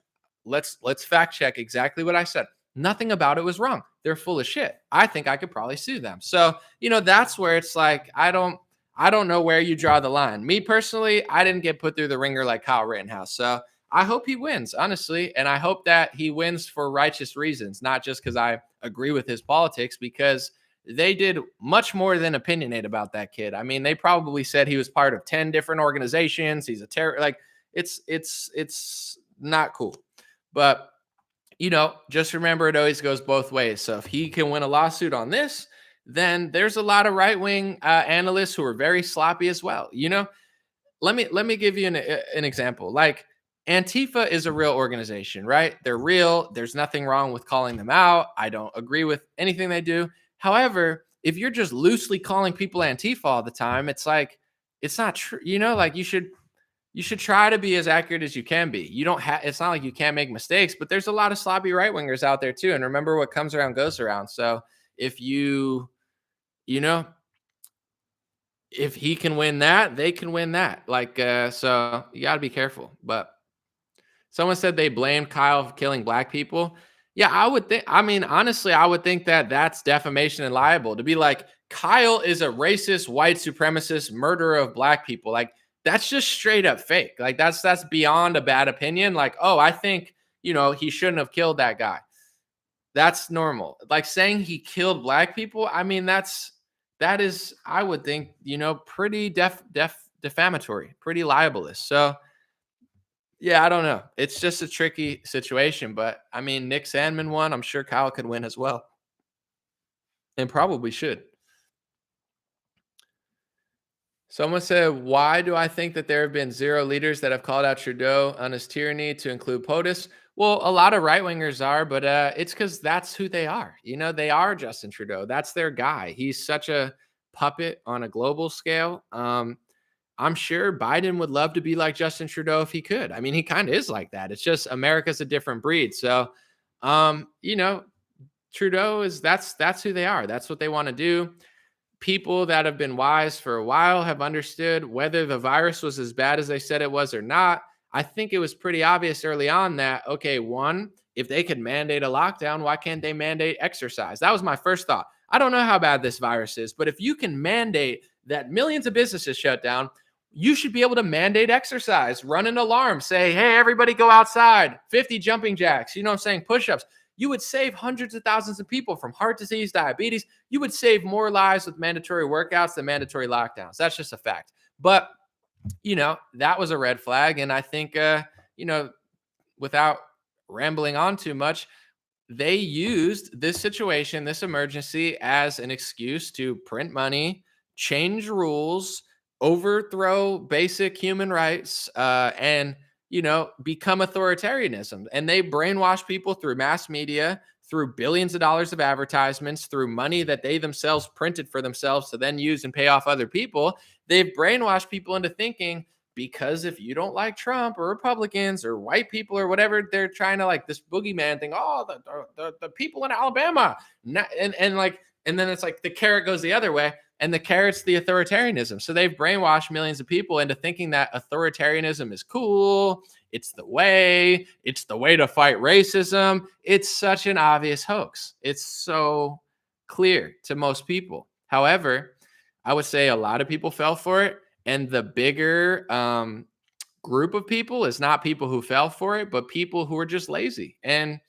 Let's fact check exactly what I said. Nothing about it was wrong. They're full of shit. I think I could probably sue them. So, that's where it's like, I don't know where you draw the line. Me personally, I didn't get put through the ringer like Kyle Rittenhouse. So I hope he wins, honestly. And I hope that he wins for righteous reasons, not just because I agree with his politics, because they did much more than opinionate about that kid. I mean, they probably said he was part of 10 different organizations. He's a terror. Like, it's not cool. But, just remember, it always goes both ways. So if he can win a lawsuit on this, then there's a lot of right-wing analysts who are very sloppy as well. Let me give you an example. Like, Antifa is a real organization, right? They're real. There's nothing wrong with calling them out. I don't agree with anything they do. However, if you're just loosely calling people Antifa all the time, it's like, it's not true. Like, you should try to be as accurate as you can be. You don't have, it's not like you can't make mistakes, but there's a lot of sloppy right wingers out there too. And remember, what comes around goes around. So if if he can win that, they can win that. Like, so you got to be careful. But someone said they blamed Kyle for killing black people. Yeah, I would think, I mean, honestly, I would think that that's defamation and liable to be like, Kyle is a racist, white supremacist murderer of black people. Like, that's just straight up fake. Like, that's beyond a bad opinion. Like, oh, I think, he shouldn't have killed that guy. That's normal. Like, saying he killed black people, I mean, that is, I would think, pretty defamatory, pretty libelous. So yeah, I don't know. It's just a tricky situation, but I mean, Nick Sandman won. I'm sure Kyle could win as well, and probably should. Someone said, why do I think that there have been zero leaders that have called out Trudeau on his tyranny, to include POTUS? Well, a lot of right wingers are, but it's because that's who they are. They are Justin Trudeau. That's their guy. He's such a puppet on a global scale. I'm sure Biden would love to be like Justin Trudeau if he could. I mean, he kind of is like that. It's just America's a different breed. So, Trudeau that's who they are. That's what they want to do. People that have been wise for a while have understood whether the virus was as bad as they said it was or not. I think it was pretty obvious early on that, okay, one, if they could mandate a lockdown, why can't they mandate exercise? That was my first thought. I don't know how bad this virus is, but if you can mandate that millions of businesses shut down, you should be able to mandate exercise, run an alarm, say, hey, everybody go outside, 50 jumping jacks, you know what I'm saying, push-ups. You would save hundreds of thousands of people from heart disease, diabetes. You would save more lives with mandatory workouts than mandatory lockdowns. That's just a fact. But, that was a red flag. And I think, without rambling on too much, they used this situation, this emergency, as an excuse to print money, change rules, overthrow basic human rights, and become authoritarianism. And they brainwash people through mass media, through billions of dollars of advertisements, through money that they themselves printed for themselves to then use and pay off other people. They've brainwashed people into thinking, because if you don't like Trump or Republicans or white people or whatever, they're trying to, like, this boogeyman thing. Oh, the people in Alabama. And then it's like the carrot goes the other way. And the carrot's the authoritarianism. So they've brainwashed millions of people into thinking that authoritarianism is cool. It's the way to fight racism. It's such an obvious hoax. It's so clear to most people. However, I would say a lot of people fell for it. And the bigger group of people is not people who fell for it, but people who are just lazy. And,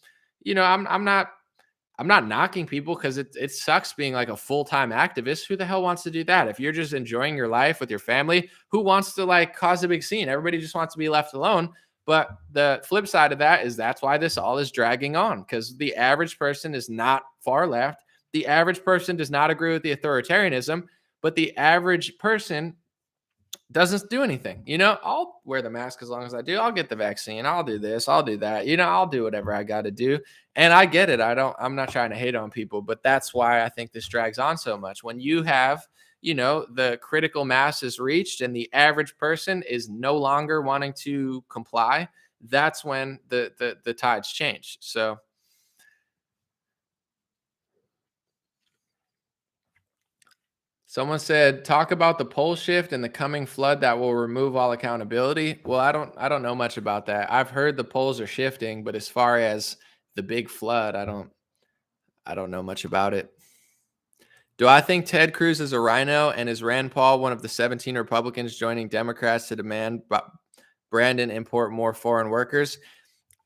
I'm not knocking people, because it sucks being like a full-time activist. Who the hell wants to do that? If you're just enjoying your life with your family, who wants to like cause a big scene? Everybody just wants to be left alone. But the flip side of that is that's why this all is dragging on, because the average person is not far left. The average person does not agree with the authoritarianism, but the average person doesn't do anything. I'll wear the mask as long as I do. I'll get the vaccine. I'll do this. I'll do that. I'll do whatever I got to do. And I get it. I'm not trying to hate on people, but that's why I think this drags on so much. When you have, the critical mass is reached and the average person is no longer wanting to comply, that's when the tides change. So someone said, talk about the pole shift and the coming flood that will remove all accountability. Well, I don't know much about that. I've heard the poles are shifting, but as far as the big flood, I don't know much about it. Do I think Ted Cruz is a rhino, and is Rand Paul one of the 17 Republicans joining Democrats to demand Brandon import more foreign workers?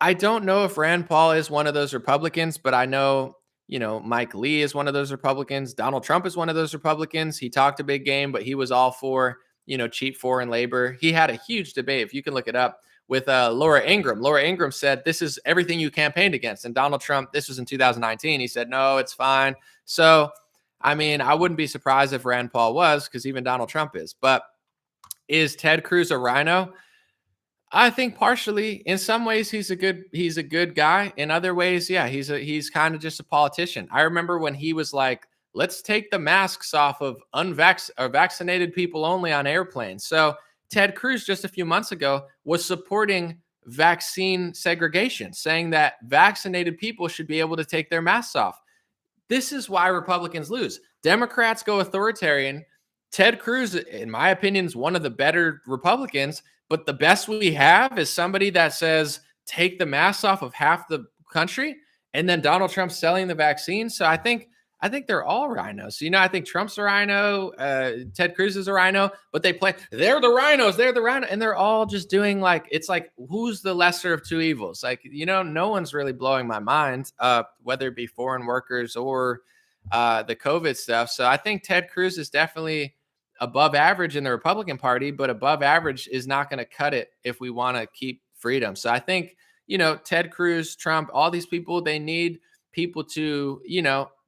I don't know if Rand Paul is one of those Republicans, but I know, Mike Lee is one of those Republicans. Donald Trump is one of those Republicans. He talked a big game, but he was all for, cheap foreign labor. He had a huge debate, if you can look it up, with Laura Ingraham. Laura Ingraham said, this is everything you campaigned against. And Donald Trump, this was in 2019. He said, no, it's fine. So, I mean, I wouldn't be surprised if Rand Paul was, because even Donald Trump is. But is Ted Cruz a rhino? I think partially. In some ways he's a good guy. In other ways, yeah, he's kind of just a politician. I remember when he was like, let's take the masks off of vaccinated people only on airplanes. So Ted Cruz just a few months ago was supporting vaccine segregation, saying that vaccinated people should be able to take their masks off. This is why Republicans lose. Democrats go authoritarian. Ted Cruz, in my opinion, is one of the better Republicans, but the best we have is somebody that says, take the masks off of half the country, and then Donald Trump selling the vaccine. So I think they're all rhinos. I think Trump's a rhino, Ted Cruz is a rhino, but they're the rhinos, and they're all just doing it's like, who's the lesser of two evils? Like, no one's really blowing my mind, whether it be foreign workers or the COVID stuff. So I think Ted Cruz is definitely above average in the Republican Party, but above average is not going to cut it if we want to keep freedom. So I think, Ted Cruz, Trump, all these people, they need people to,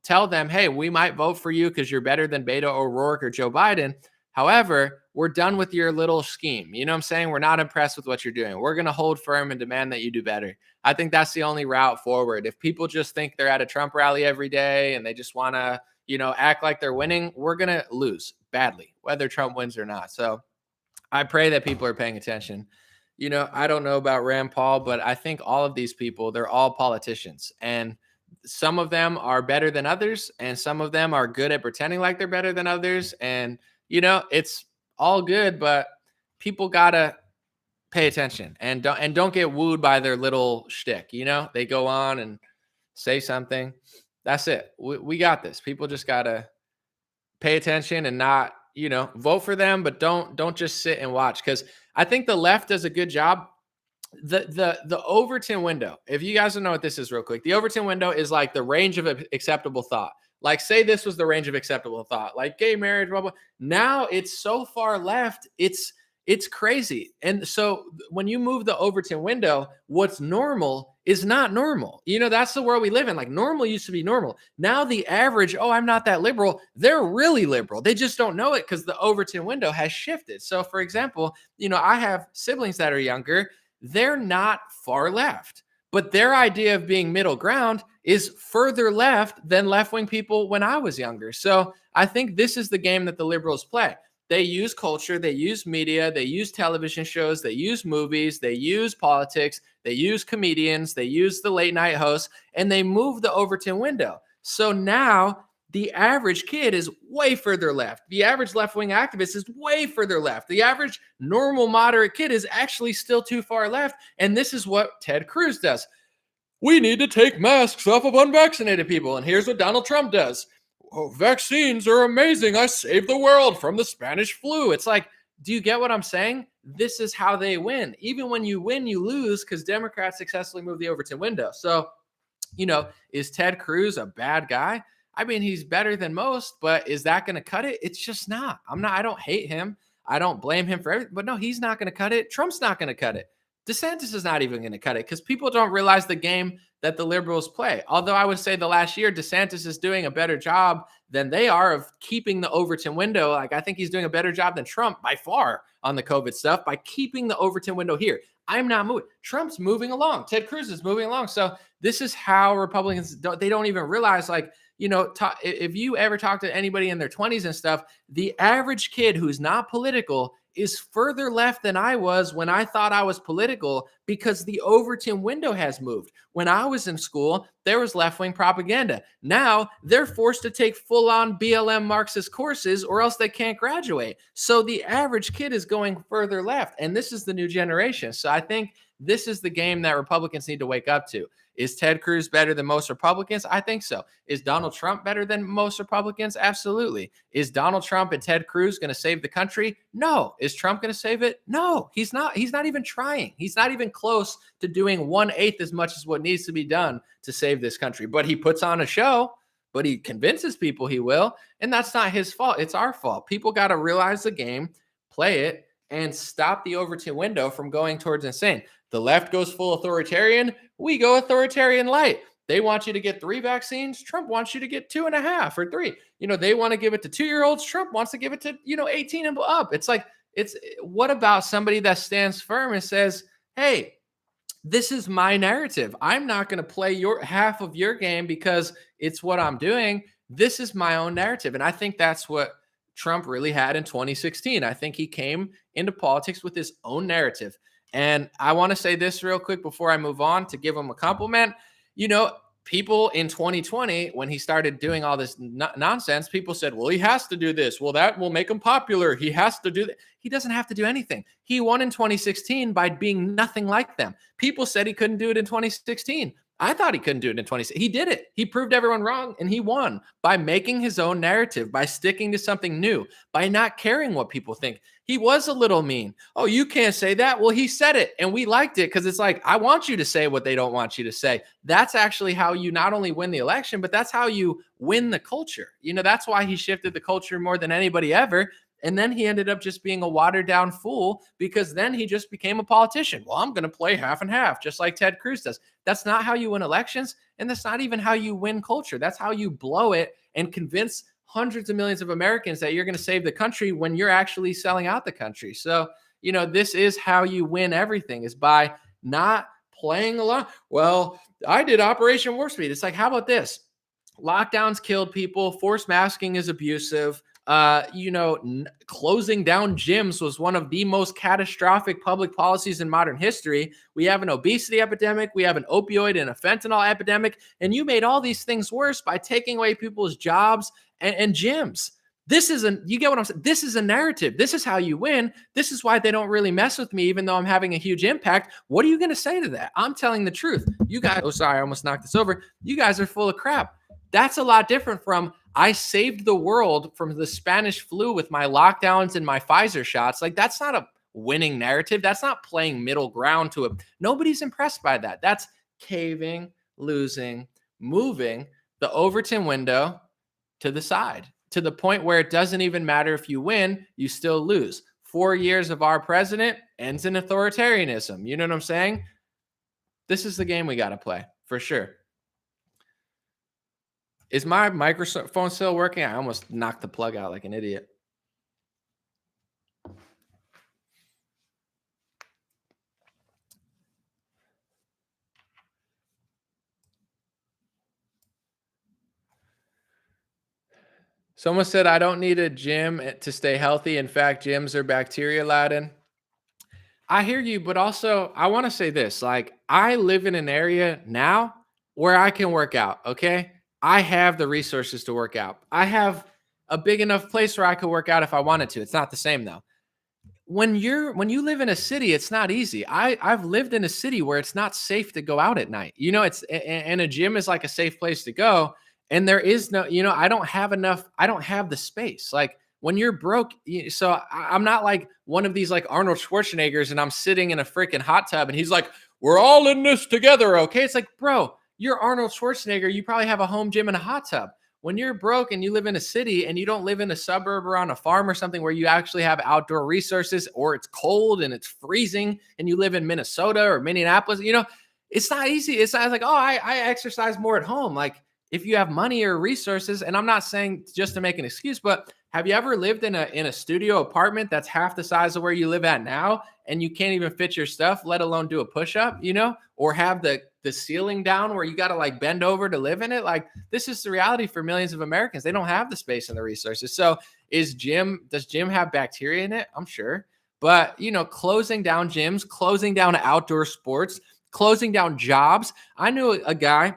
tell them, hey, we might vote for you because you're better than Beto O'Rourke or Joe Biden. However, we're done with your little scheme. You know what I'm saying? We're not impressed with what you're doing. We're going to hold firm and demand that you do better. I think that's the only route forward. If people just think they're at a Trump rally every day and they just want to, act like they're winning, we're going to lose badly, whether Trump wins or not. So I pray that people are paying attention. I don't know about Rand Paul, but I think all of these people, they're all politicians. And some of them are better than others, and some of them are good at pretending like they're better than others. And, it's all good, but people got to pay attention and don't get wooed by their little shtick. They go on and say something. That's it. We got this. People just got to pay attention and not, vote for them, but don't just sit and watch. Cause I think the left does a good job. The Overton window, if you guys don't know what this is real quick, the Overton window is like the range of acceptable thought. Like, say this was the range of acceptable thought, like gay marriage, blah, blah. Now it's so far left, it's crazy. And so when you move the Overton window, what's normal is not normal. That's the world we live in. Like, normal used to be normal. Now the average, oh, I'm not that liberal. They're really liberal. They just don't know it because the Overton window has shifted. So for example, I have siblings that are younger. They're not far left, but their idea of being middle ground is further left than left-wing people when I was younger. So I think this is the game that the liberals play. They use culture, they use media, they use television shows, they use movies, they use politics, they use comedians, they use the late night hosts, and they move the Overton window. So now the average kid is way further left. The average left-wing activist is way further left. The average normal moderate kid is actually still too far left. And this is what Ted Cruz does. We need to take masks off of unvaccinated people. And here's what Donald Trump does. Oh, vaccines are amazing. I saved the world from the Spanish flu. It's like, do you get what I'm saying? This is how they win. Even when you win, you lose because Democrats successfully move the Overton window. So, is Ted Cruz a bad guy? I mean, he's better than most, but is that going to cut it? It's just not. I don't hate him. I don't blame him for everything, but no, he's not going to cut it. Trump's not going to cut it. DeSantis is not even going to cut it because people don't realize the game that the liberals play. Although I would say the last year, DeSantis is doing a better job than they are of keeping the Overton window. Like, I think he's doing a better job than Trump by far on the COVID stuff by keeping the Overton window here. I'm not moving. Trump's moving along. Ted Cruz is moving along. So this is how Republicans, they don't even realize, like, if you ever talk to anybody in their 20s and stuff, the average kid who's not political is further left than I was when I thought I was political, because the Overton window has moved. When I was in school, there was left-wing propaganda. Now they're forced to take full-on BLM Marxist courses or else they can't graduate. So the average kid is going further left, and this is the new generation. So I think this is the game that Republicans need to wake up to. Is Ted Cruz better than most Republicans? I think so. Is Donald Trump better than most Republicans? Absolutely. Is Donald Trump and Ted Cruz going to save the country? No. Is Trump going to save it? No, he's not. He's not even trying. He's not even close to doing 1/8 as much as what needs to be done to save this country. But he puts on a show, but he convinces people he will. And that's not his fault. It's our fault. People got to realize the game, play it, and stop the Overton window from going towards insane. The left goes full authoritarian. We go authoritarian light. They want you to get 3 vaccines. Trump wants you to get 2.5 or 3. They want to give it to 2-year-olds. Trump wants to give it to, 18 and up. It's like, what about somebody that stands firm and says, hey, this is my narrative. I'm not going to play your half of your game because it's what I'm doing. This is my own narrative. And I think that's what Trump really had in 2016. I think he came into politics with his own narrative. And I want to say this real quick before I move on to give him a compliment. People in 2020, when he started doing all this nonsense, people said, well, he has to do this. Well, that will make him popular. He has to do that. He doesn't have to do anything. He won in 2016 by being nothing like them. People said he couldn't do it in 2016. I thought he couldn't do it in 2016. He did it. He proved everyone wrong, and he won by making his own narrative, by sticking to something new, by not caring what people think. He was a little mean. Oh, you can't say that. Well, he said it, and we liked it because it's like, I want you to say what they don't want you to say. That's actually how you not only win the election, but that's how you win the culture. That's why he shifted the culture more than anybody ever. And then he ended up just being a watered down fool, because then he just became a politician. Well, I'm going to play half and half, just like Ted Cruz does. That's not how you win elections. And that's not even how you win culture. That's how you blow it and convince hundreds of millions of Americans that you're going to save the country when you're actually selling out the country. So, this is how you win everything, is by not playing along. Well, I did Operation Warp Speed. It's like, how about this? Lockdowns killed people. Forced masking is abusive. Closing down gyms was one of the most catastrophic public policies in modern history. We have an obesity epidemic. We have an opioid and a fentanyl epidemic. And you made all these things worse by taking away people's jobs and gyms. You get what I'm saying? This is a narrative. This is how you win. This is why they don't really mess with me, even though I'm having a huge impact. What are you going to say to that? I'm telling the truth. You guys, sorry, I almost knocked this over. You guys are full of crap. That's a lot different from, I saved the world from the Spanish flu with my lockdowns and my Pfizer shots. Like, that's not a winning narrative. That's not playing middle ground to it. Nobody's impressed by that. That's caving, losing, moving the Overton window to the side, to the point where it doesn't even matter if you win, you still lose. 4 years of our president ends in authoritarianism. You know what I'm saying? This is the game we got to play, for sure. Is my microphone still working? I almost knocked the plug out like an idiot. Someone said, I don't need a gym to stay healthy. In fact, gyms are bacteria laden. I hear you, but also I want to say this. Like, I live in an area now where I can work out, okay? I have the resources to work out. I have a big enough place where I could work out if I wanted to. It's not the same though. When you live in a city, it's not easy. I've lived in a city where it's not safe to go out at night. And a gym is like a safe place to go. And there is no, I don't have the space. Like, when you're broke, so I'm not like one of these like Arnold Schwarzeneggers and I'm sitting in a freaking hot tub and he's like, we're all in this together, okay? It's like, bro, you're Arnold Schwarzenegger. You probably have a home gym and a hot tub. When you're broke and you live in a city and you don't live in a suburb or on a farm or something where you actually have outdoor resources, or it's cold and it's freezing and you live in Minnesota or Minneapolis, it's not easy. It's not like, oh, I exercise more at home. Like, if you have money or resources, and I'm not saying just to make an excuse, but Have you ever lived in a studio apartment that's half the size of where you live at now, and you can't even fit your stuff, let alone do a push-up, or have the ceiling down where you got to like bend over to live in it? Like, this is the reality for millions of Americans. They don't have the space and the resources. So does gym have bacteria in it? I'm sure. But closing down gyms, closing down outdoor sports, closing down jobs. I knew a guy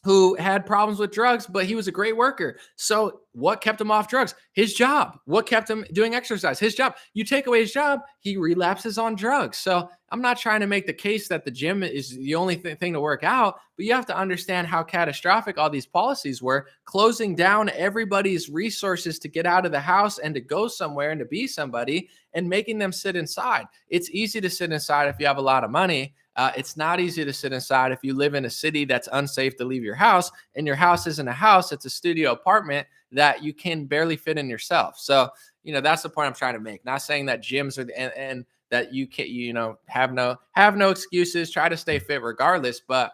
who had problems with drugs, but he was a great worker. So what kept him off drugs? His job. What kept him doing exercise? His job. You take away his job, he relapses on drugs. So I'm not trying to make the case that the gym is the only thing to work out, but you have to understand how catastrophic all these policies were, closing down everybody's resources to get out of the house and to go somewhere and to be somebody, and making them sit inside. It's easy to sit inside if you have a lot of money. It's not easy to sit inside if you live in a city that's unsafe to leave your house, and your house isn't a house, it's a studio apartment that you can barely fit in yourself. So, that's the point I'm trying to make. Not saying that gyms are and that you can, have no excuses, try to stay fit regardless. But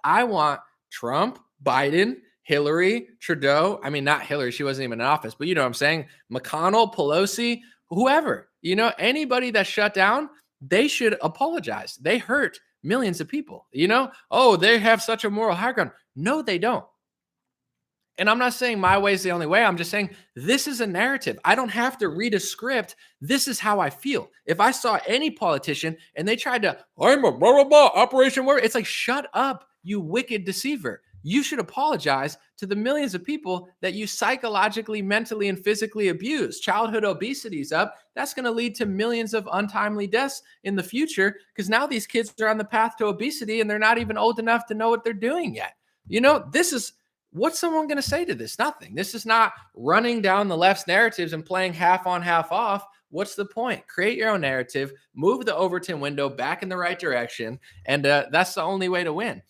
I want Trump, Biden, Hillary, Trudeau. I mean, not Hillary, she wasn't even in office, but you know what I'm saying? McConnell, Pelosi, whoever, anybody that shut down, they should apologize. They hurt millions of people, Oh, they have such a moral high ground. No, they don't. And I'm not saying my way is the only way. I'm just saying this is a narrative. I don't have to read a script. This is how I feel. If I saw any politician and they tried to, I'm a blah, blah, blah, Operation Warrior, it's like, shut up, you wicked deceiver. You should apologize to the millions of people that you psychologically, mentally, and physically abuse. Childhood obesity is up. That's going to lead to millions of untimely deaths in the future, because now these kids are on the path to obesity and they're not even old enough to know what they're doing yet. This is, what's someone going to say to this? Nothing. This is not running down the left's narratives and playing half on, half off. What's the point? Create your own narrative, move the Overton window back in the right direction, and that's the only way to win.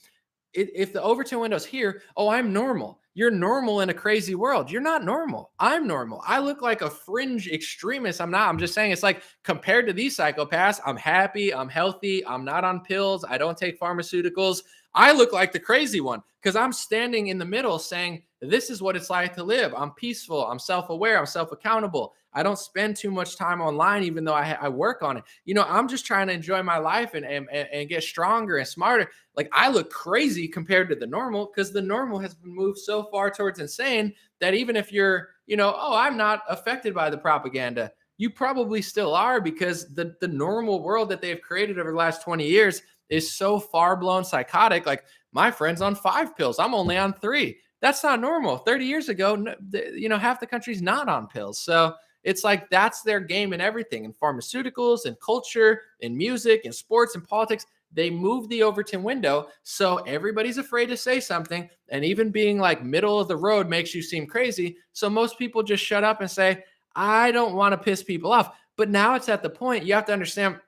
If the Overton window's here, oh, I'm normal. You're normal in a crazy world. You're not normal. I'm normal. I look like a fringe extremist. I'm not. I'm just saying, it's like, compared to these psychopaths, I'm happy. I'm healthy. I'm not on pills. I don't take pharmaceuticals. I look like the crazy one because I'm standing in the middle saying, this is what it's like to live. I'm peaceful. I'm self-aware. I'm self-accountable. I don't spend too much time online, even though I work on it. I'm just trying to enjoy my life and get stronger and smarter. Like, I look crazy compared to the normal, because the normal has been moved so far towards insane that even if you're, oh, I'm not affected by the propaganda, you probably still are, because the normal world that they've created over the last 20 years is so far blown psychotic. Like, my friend's on 5 pills. I'm only on 3. That's not normal. 30 years ago, half the country's not on pills. So it's like, that's their game in everything, in pharmaceuticals and culture and music and sports and politics. They moved the Overton window, so everybody's afraid to say something. And even being like middle of the road makes you seem crazy. So most people just shut up and say, I don't want to piss people off. But now it's at the point, you have to understand,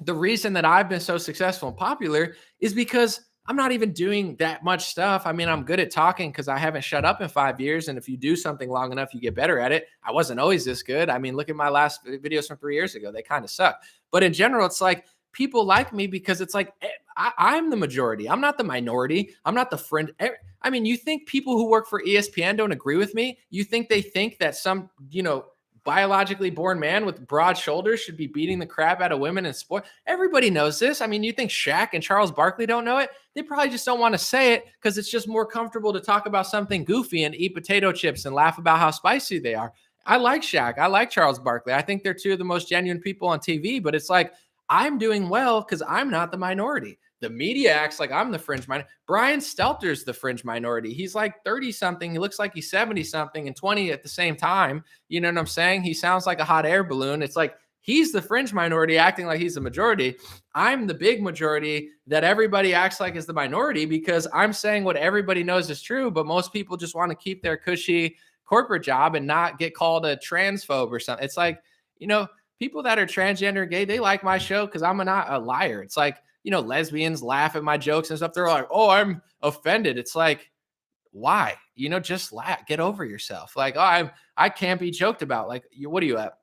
the reason that I've been so successful and popular is because I'm not even doing that much stuff. I mean, I'm good at talking because I haven't shut up in 5 years. And if you do something long enough, you get better at it. I wasn't always this good. I mean, look at my last videos from 3 years ago. They kind of suck. But in general, it's like, people like me because it's like, I'm the majority. I'm not the minority. I'm not the friend. I mean, you think people who work for ESPN don't agree with me? You think they think that some, biologically born man with broad shoulders should be beating the crap out of women in sport? Everybody knows this. I mean, you think Shaq and Charles Barkley don't know it? They probably just don't want to say it because it's just more comfortable to talk about something goofy and eat potato chips and laugh about how spicy they are. I like Shaq. I like Charles Barkley. I think they're two of the most genuine people on TV, but it's like, I'm doing well because I'm not the minority. The media acts like I'm the fringe minority. Brian Stelter's the fringe minority. He's like 30 something. He looks like he's 70 something and 20 at the same time. You know what I'm saying? He sounds like a hot air balloon. It's like, he's the fringe minority acting like he's the majority. I'm the big majority that everybody acts like is the minority, because I'm saying what everybody knows is true, but most people just want to keep their cushy corporate job and not get called a transphobe or something. It's like, people that are transgender, gay, they like my show because I'm not a liar. It's like, lesbians laugh at my jokes and stuff. They're like, oh, I'm offended. It's like, why? Just laugh. Get over yourself. Like, oh, I can't be joked about. Like, what are you at?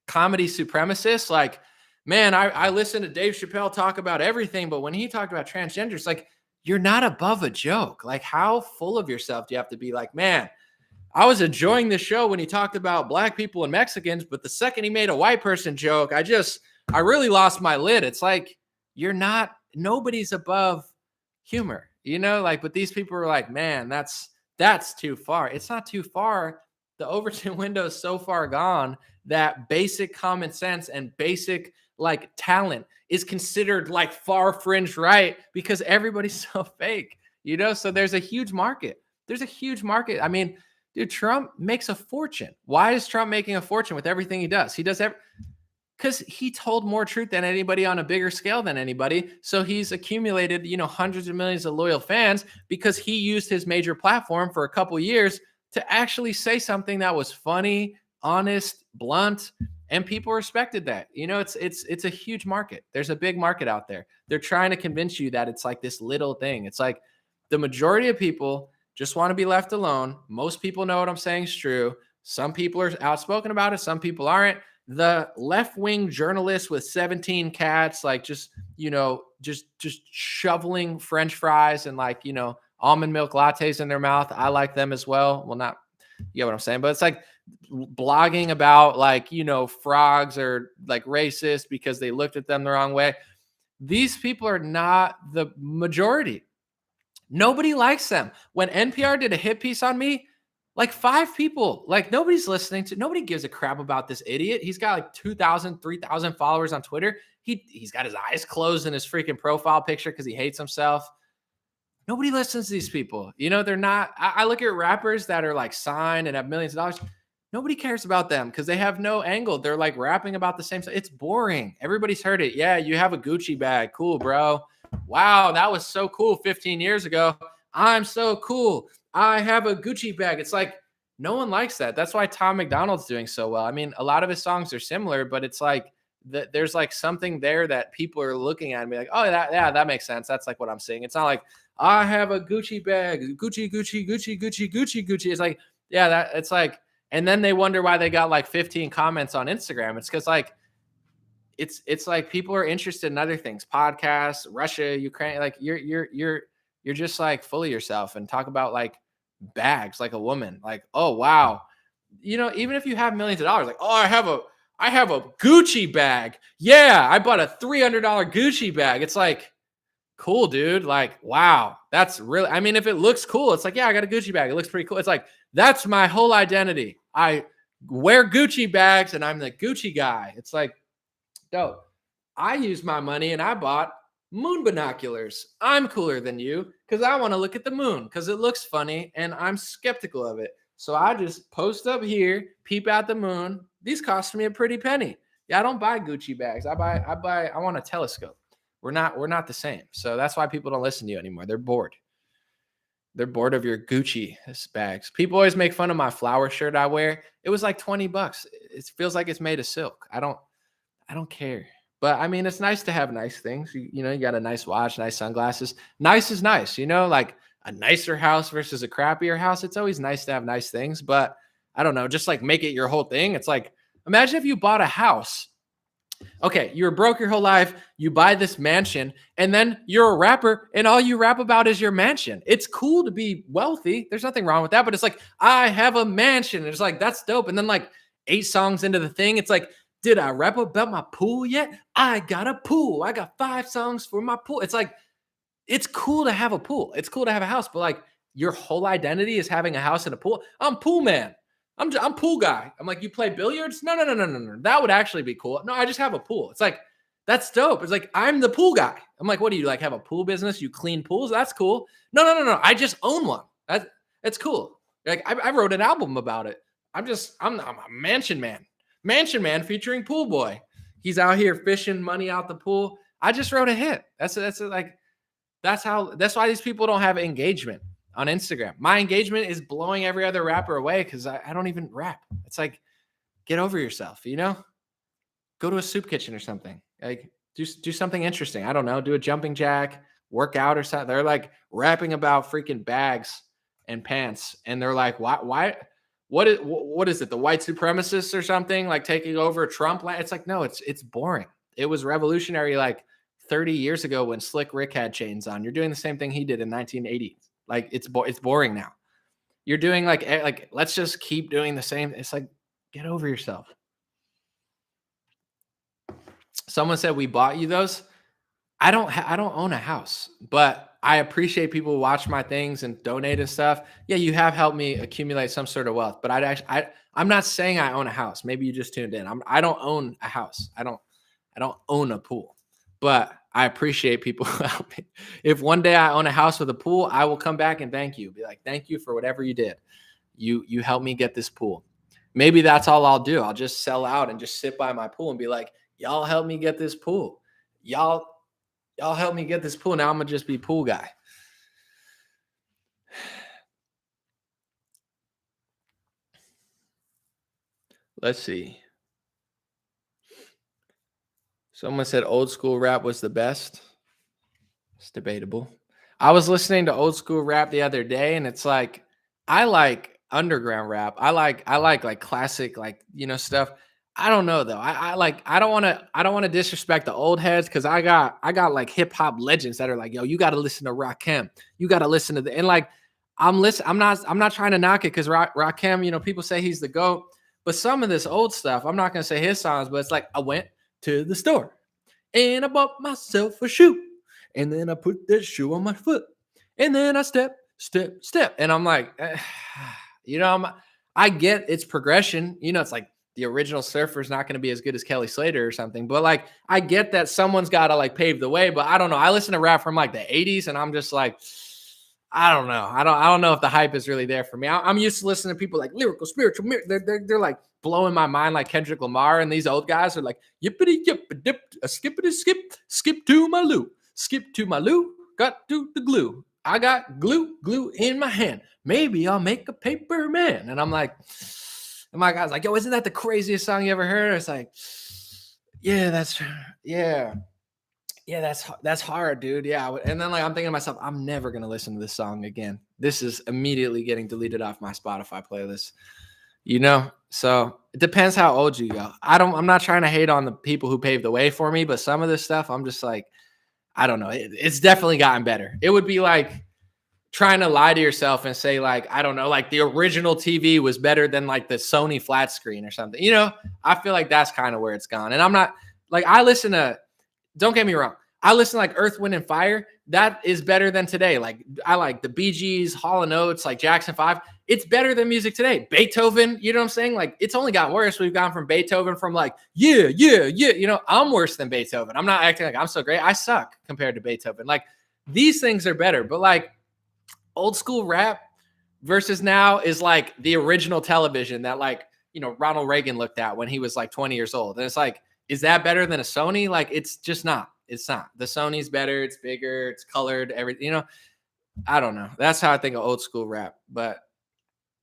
Comedy supremacist? Like, man, I listen to Dave Chappelle talk about everything, but when he talked about transgenders, like, you're not above a joke. Like, how full of yourself do you have to be? Like, man, I was enjoying the show when he talked about black people and Mexicans, but the second he made a white person joke, I really lost my lid. It's like, nobody's above humor, like, but these people are like, man, that's too far. It's not too far. The Overton window is so far gone that basic common sense and basic like talent is considered like far fringe right because everybody's so fake, so there's a huge market. There's a huge market. I mean, dude, Trump makes a fortune. Why is Trump making a fortune with everything he does? He does because he told more truth than anybody on a bigger scale than anybody. So he's accumulated, hundreds of millions of loyal fans because he used his major platform for a couple years to actually say something that was funny, honest, blunt, and people respected that. It's a huge market. There's a big market out there. They're trying to convince you that it's like this little thing. It's like the majority of people just want to be left alone. Most people know what I'm saying is true. Some people are outspoken about it. Some people aren't. The left-wing journalists with 17 cats, like just shoveling French fries and like, almond milk lattes in their mouth. I like them as well. Well, not, you get what I'm saying, but it's like blogging about like, frogs are like racist because they looked at them the wrong way. These people are not the majority. Nobody likes them. When NPR did a hit piece on me, like 5 people, like nobody gives a crap about this idiot. He's got like 2,000, 3,000 followers on Twitter. He's got his eyes closed in his freaking profile picture because he hates himself. Nobody listens to these people. They're not. I look at rappers that are like signed and have millions of dollars. Nobody cares about them because they have no angle. They're like rapping about the same stuff. It's boring. Everybody's heard it. Yeah, you have a Gucci bag. Cool, bro. Wow, that was so cool 15 years ago. I'm so cool. I have a Gucci bag. It's like no one likes that. That's why Tom McDonald's doing so well. I mean, a lot of his songs are similar, but it's like there's like something there that people are looking at and be like, oh, that makes sense. That's like what I'm saying. It's not like I have a Gucci bag, Gucci, Gucci, Gucci, Gucci, Gucci, Gucci. It's like, yeah, it's like, and then they wonder why they got like 15 comments on Instagram. It's because like it's like people are interested in other things, podcasts, Russia, Ukraine. Like you're just like full of yourself and talk about like bags like a woman. Like, oh wow, even if you have millions of dollars, like, oh, I have a Gucci bag. Yeah, I bought a $300 Gucci bag. It's like, cool, dude. Like, wow, that's really, I mean, if it looks cool, it's like, yeah, I got a Gucci bag. It looks pretty cool. It's like, that's my whole identity. I wear Gucci bags and I'm the Gucci guy. It's like, dope. I used my money and I bought moon binoculars. I'm cooler than you because I want to look at the moon because it looks funny and I'm skeptical of it. So I just post up here, peep out the moon. These cost me a pretty penny. Yeah, I don't buy Gucci bags. I want a telescope. We're not the same. So that's why people don't listen to you anymore. They're bored. They're bored of your Gucci bags. People always make fun of my flower shirt I wear. It was like $20. It feels like it's made of silk. I don't care. But I mean, it's nice to have nice things. You got a nice watch, nice sunglasses. Nice is nice, like a nicer house versus a crappier house. It's always nice to have nice things, but I don't know, just like make it your whole thing. It's like, imagine if you bought a house. Okay, you were broke your whole life. You buy this mansion, and then you're a rapper, and all you rap about is your mansion. It's cool to be wealthy. There's nothing wrong with that, but it's like, I have a mansion. It's like, that's dope. And then like 8 songs into the thing, it's like, did I rap about my pool yet? I got a pool. I got 5 songs for my pool. It's like, it's cool to have a pool. It's cool to have a house, but like your whole identity is having a house and a pool. I'm pool man. I'm pool guy. I'm like, you play billiards? No. That would actually be cool. No, I just have a pool. It's like, that's dope. It's like, I'm the pool guy. I'm like, what do you like have a pool business? You clean pools? That's cool. No. I just own one. It's cool. Like I wrote an album about it. I'm a mansion man. Mansion Man featuring Pool Boy. He's out here fishing money out the pool. I just wrote a hit. That's why these people don't have engagement on Instagram. My engagement is blowing every other rapper away because I don't even rap. It's like, get over yourself, Go to a soup kitchen or something. Like do something interesting. I don't know. Do a jumping jack, work out or something. They're like rapping about freaking bags and pants. And they're like, why? What is it? The white supremacists or something like taking over Trump? It's like, no, it's boring. It was revolutionary like 30 years ago when Slick Rick had chains on. You're doing the same thing he did in 1980. Like it's boring now. You're doing like let's just keep doing the same. It's like, get over yourself. Someone said we bought you those. I don't own a house, but I appreciate people who watch my things and donate and stuff. Yeah, you have helped me accumulate some sort of wealth, but I'm not saying I own a house. Maybe you just tuned in. I don't own a house. I don't own a pool, but I appreciate people who help me. If one day I own a house with a pool, I will come back and thank you. Be like, thank you for whatever you did. You helped me get this pool. Maybe that's all I'll do. I'll just sell out and just sit by my pool and be like, y'all help me get this pool. Y'all Y'all help me get this pool. Now I'm gonna just be pool guy. Let's see. Someone said old school rap was the best. It's debatable. I was listening to old school rap the other day, and it's like I like underground rap. I like classic stuff. I don't know though. I don't want to disrespect the old heads because I got like hip hop legends that are like, yo, you got to listen to Rakim. You got to listen to the and like I'm not trying to knock it because Rakim, people say he's the GOAT, but some of this old stuff, I'm not gonna say his songs, but it's like I went to the store and I bought myself a shoe. And then I put that shoe on my foot. And then I step. And I'm like, you know, I get it's progression. It's like the original surfer is not going to be as good as Kelly Slater or something. But like, I get that someone's got to like pave the way. But I don't know. I listen to rap from like the 80s and I'm just like, I don't know. I don't know if the hype is really there for me. I'm used to listening to people like lyrical, spiritual. They're like blowing my mind like Kendrick Lamar, and these old guys are like yippity yip dip, a skippity skip to my loo, skip to my loo, got to the glue. I got glue in my hand. Maybe I'll make a paper man. And I'm like, and my guy's like, yo, isn't that the craziest song you ever heard? It's like, yeah, yeah. Yeah, that's hard, dude. Yeah, and then like I'm thinking to myself, I'm never gonna listen to this song again. This is immediately getting deleted off my Spotify playlist. So it depends how old you go. I'm not trying to hate on the people who paved the way for me, but some of this stuff, I'm just like, I don't know. It's definitely gotten better. It would be like trying to lie to yourself and say like, I don't know, like the original TV was better than like the Sony flat screen or something. I feel like that's kind of where it's gone. And I'm not like don't get me wrong. I listen to like Earth, Wind, and Fire. That is better than today. Like I like the Bee Gees, Hall & Oates, like Jackson 5. It's better than music today. Beethoven, you know what I'm saying? Like it's only gotten worse. We've gone from Beethoven from like, yeah. I'm worse than Beethoven. I'm not acting like I'm so great. I suck compared to Beethoven. Like these things are better. But like old school rap versus now is like the original television that like, Ronald Reagan looked at when he was like 20 years old. And it's like, is that better than a Sony? Like, it's just not. It's not. The Sony's better. It's bigger. It's colored. Everything. I don't know. That's how I think of old school rap. But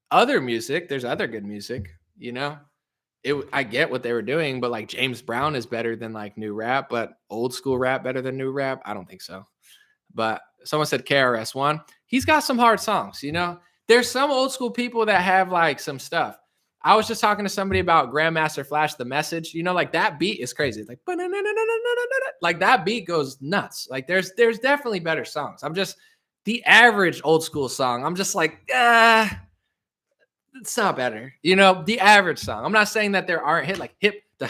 other music, there's other good music. I get what they were doing, but like James Brown is better than like new rap. But old school rap better than new rap? I don't think so. But someone said KRS-One. He's got some hard songs. There's some old school people that have like some stuff. I was just talking to somebody about Grandmaster Flash, The Message. Like that beat is crazy. It's like that beat goes nuts. Like there's definitely better songs. I'm just the average old school song. I'm just like, it's not better. The average song. I'm not saying that there aren't like hip to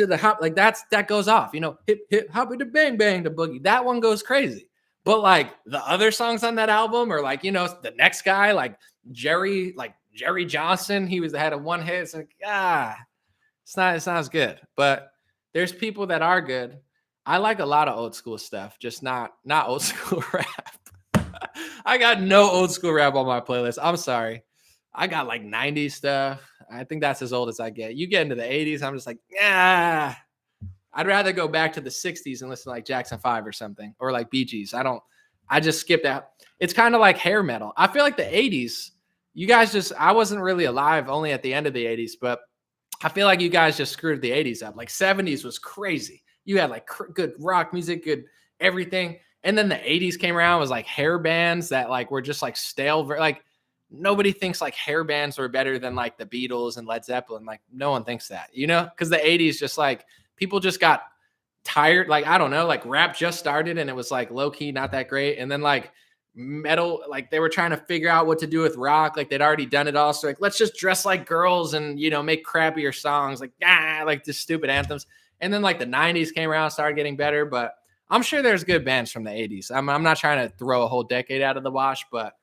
the hop. Like that goes off. Hip hop with the bang bang the boogie. That one goes crazy. But like the other songs on that album, or like the next guy, like Jerry Johnson, he was the head of one hit. It's like, it's not as good. But there's people that are good. I like a lot of old school stuff, just not old school rap. I got no old school rap on my playlist. I'm sorry. I got like 90s stuff. I think that's as old as I get. You get into the 80s, I'm just like, I'd rather go back to the 60s and listen to like Jackson 5 or something, or like Bee Gees. I just skipped that. It's kind of like hair metal. I feel like the 80s, you guys I wasn't really alive only at the end of the 80s, but I feel like you guys just screwed the 80s up. Like 70s was crazy. You had like good rock music, good everything. And then the 80s came around, was like hair bands that like were just like stale. Like nobody thinks like hair bands were better than like the Beatles and Led Zeppelin. Like no one thinks that, because the 80s just like people just got tired. Like, I don't know, like rap just started and it was like low key, not that great. And then like metal, like they were trying to figure out what to do with rock, like they'd already done it all, so like let's just dress like girls and make crappier songs, like just stupid anthems. And then like the 90s came around, started getting better, but I'm sure there's good bands from the 80s. I'm not trying to throw a whole decade out of the wash, but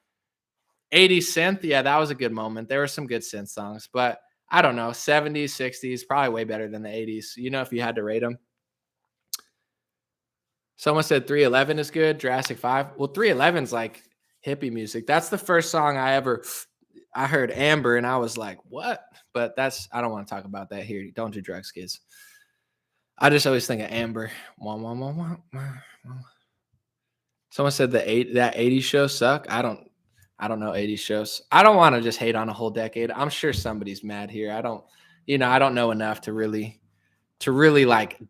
80s synth, yeah, that was a good moment. There were some good synth songs, but I don't know, 70s, 60s, probably way better than the 80s, if you had to rate them. Someone said 311 is good, Jurassic 5. Well, 311's like hippie music. That's the first song I heard Amber and I was like, what? But I don't want to talk about that here. Don't do drugs, kids. I just always think of Amber. Someone said that 80s shows suck. I don't know 80s shows. I don't want to just hate on a whole decade. I'm sure somebody's mad here. I don't know enough to really like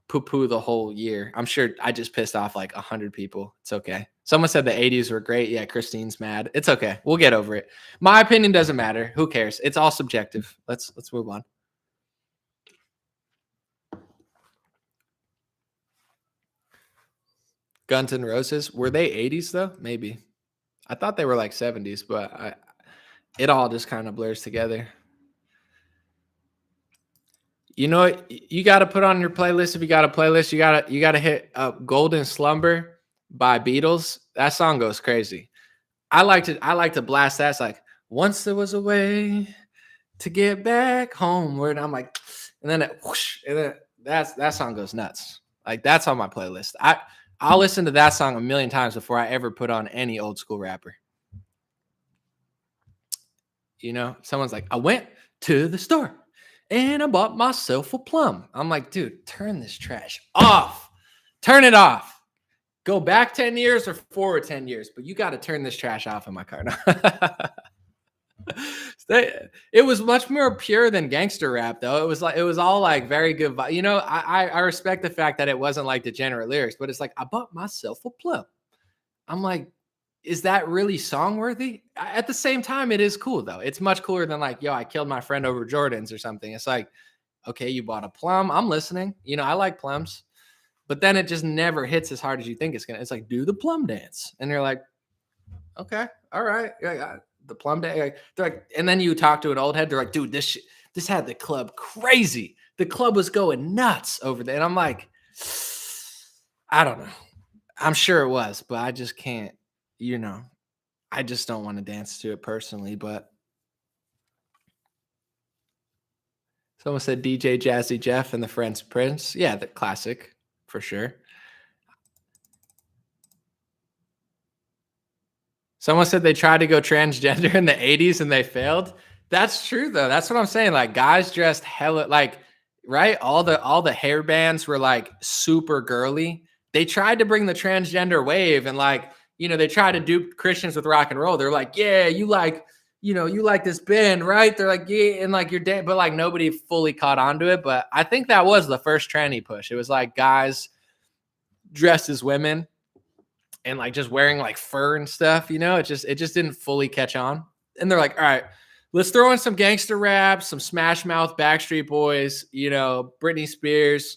poo-poo the whole year. I'm sure I just pissed off like 100 people. It's okay. Someone said the 80s were great. Yeah, Christine's mad. It's okay. We'll get over it. My opinion doesn't matter. Who cares? It's all subjective. Let's move on. Guns N' Roses, were they 80s though? Maybe. I thought they were like 70s, but it all just kind of blurs together. You know what you got to put on your playlist? If you got a playlist, you got to hit Golden Slumber by Beatles. That song goes crazy. I like to blast that. It's like, once there was a way to get back home, where I'm like, and then whoosh, and then that song goes nuts. Like that's on my playlist. I'll listen to that song a million times before I ever put on any old school rapper. Someone's like, I went to the store and I bought myself a plum. I'm like, dude, turn this trash off. Turn it off. Go back 10 years or forward 10 years, but you got to turn this trash off in my car. It was much more pure than gangster rap, though. It was all like very good. I respect the fact that it wasn't like degenerate lyrics, but it's like, I bought myself a plum. I'm like, is that really song worthy? At the same time, it is cool though. It's much cooler than like, yo, I killed my friend over Jordans or something. It's like, okay, you bought a plum. I'm listening. I like plums, but then it just never hits as hard as you think it's gonna. It's like, do the plum dance, and you're like, okay, all right, the plum dance. They're like, and then you talk to an old head. They're like, dude, this had the club crazy. The club was going nuts over there, and I'm like, I don't know. I'm sure it was, but I just can't. I just don't want to dance to it personally, but someone said DJ Jazzy Jeff and the French Prince. Yeah, the classic for sure. Someone said they tried to go transgender in the 80s and they failed. That's true though. That's what I'm saying. Like guys dressed hella like, right? All the hair bands were like super girly. They tried to bring the transgender wave and like, they try to dupe Christians with rock and roll. They're like, yeah, you like this band, right? They're like, yeah, and like you're dead, but like nobody fully caught on to it. But I think that was the first tranny push. It was like guys dressed as women and like just wearing like fur and stuff, it just didn't fully catch on. And they're like, all right, let's throw in some gangster rap, some Smash Mouth, Backstreet Boys, Britney Spears,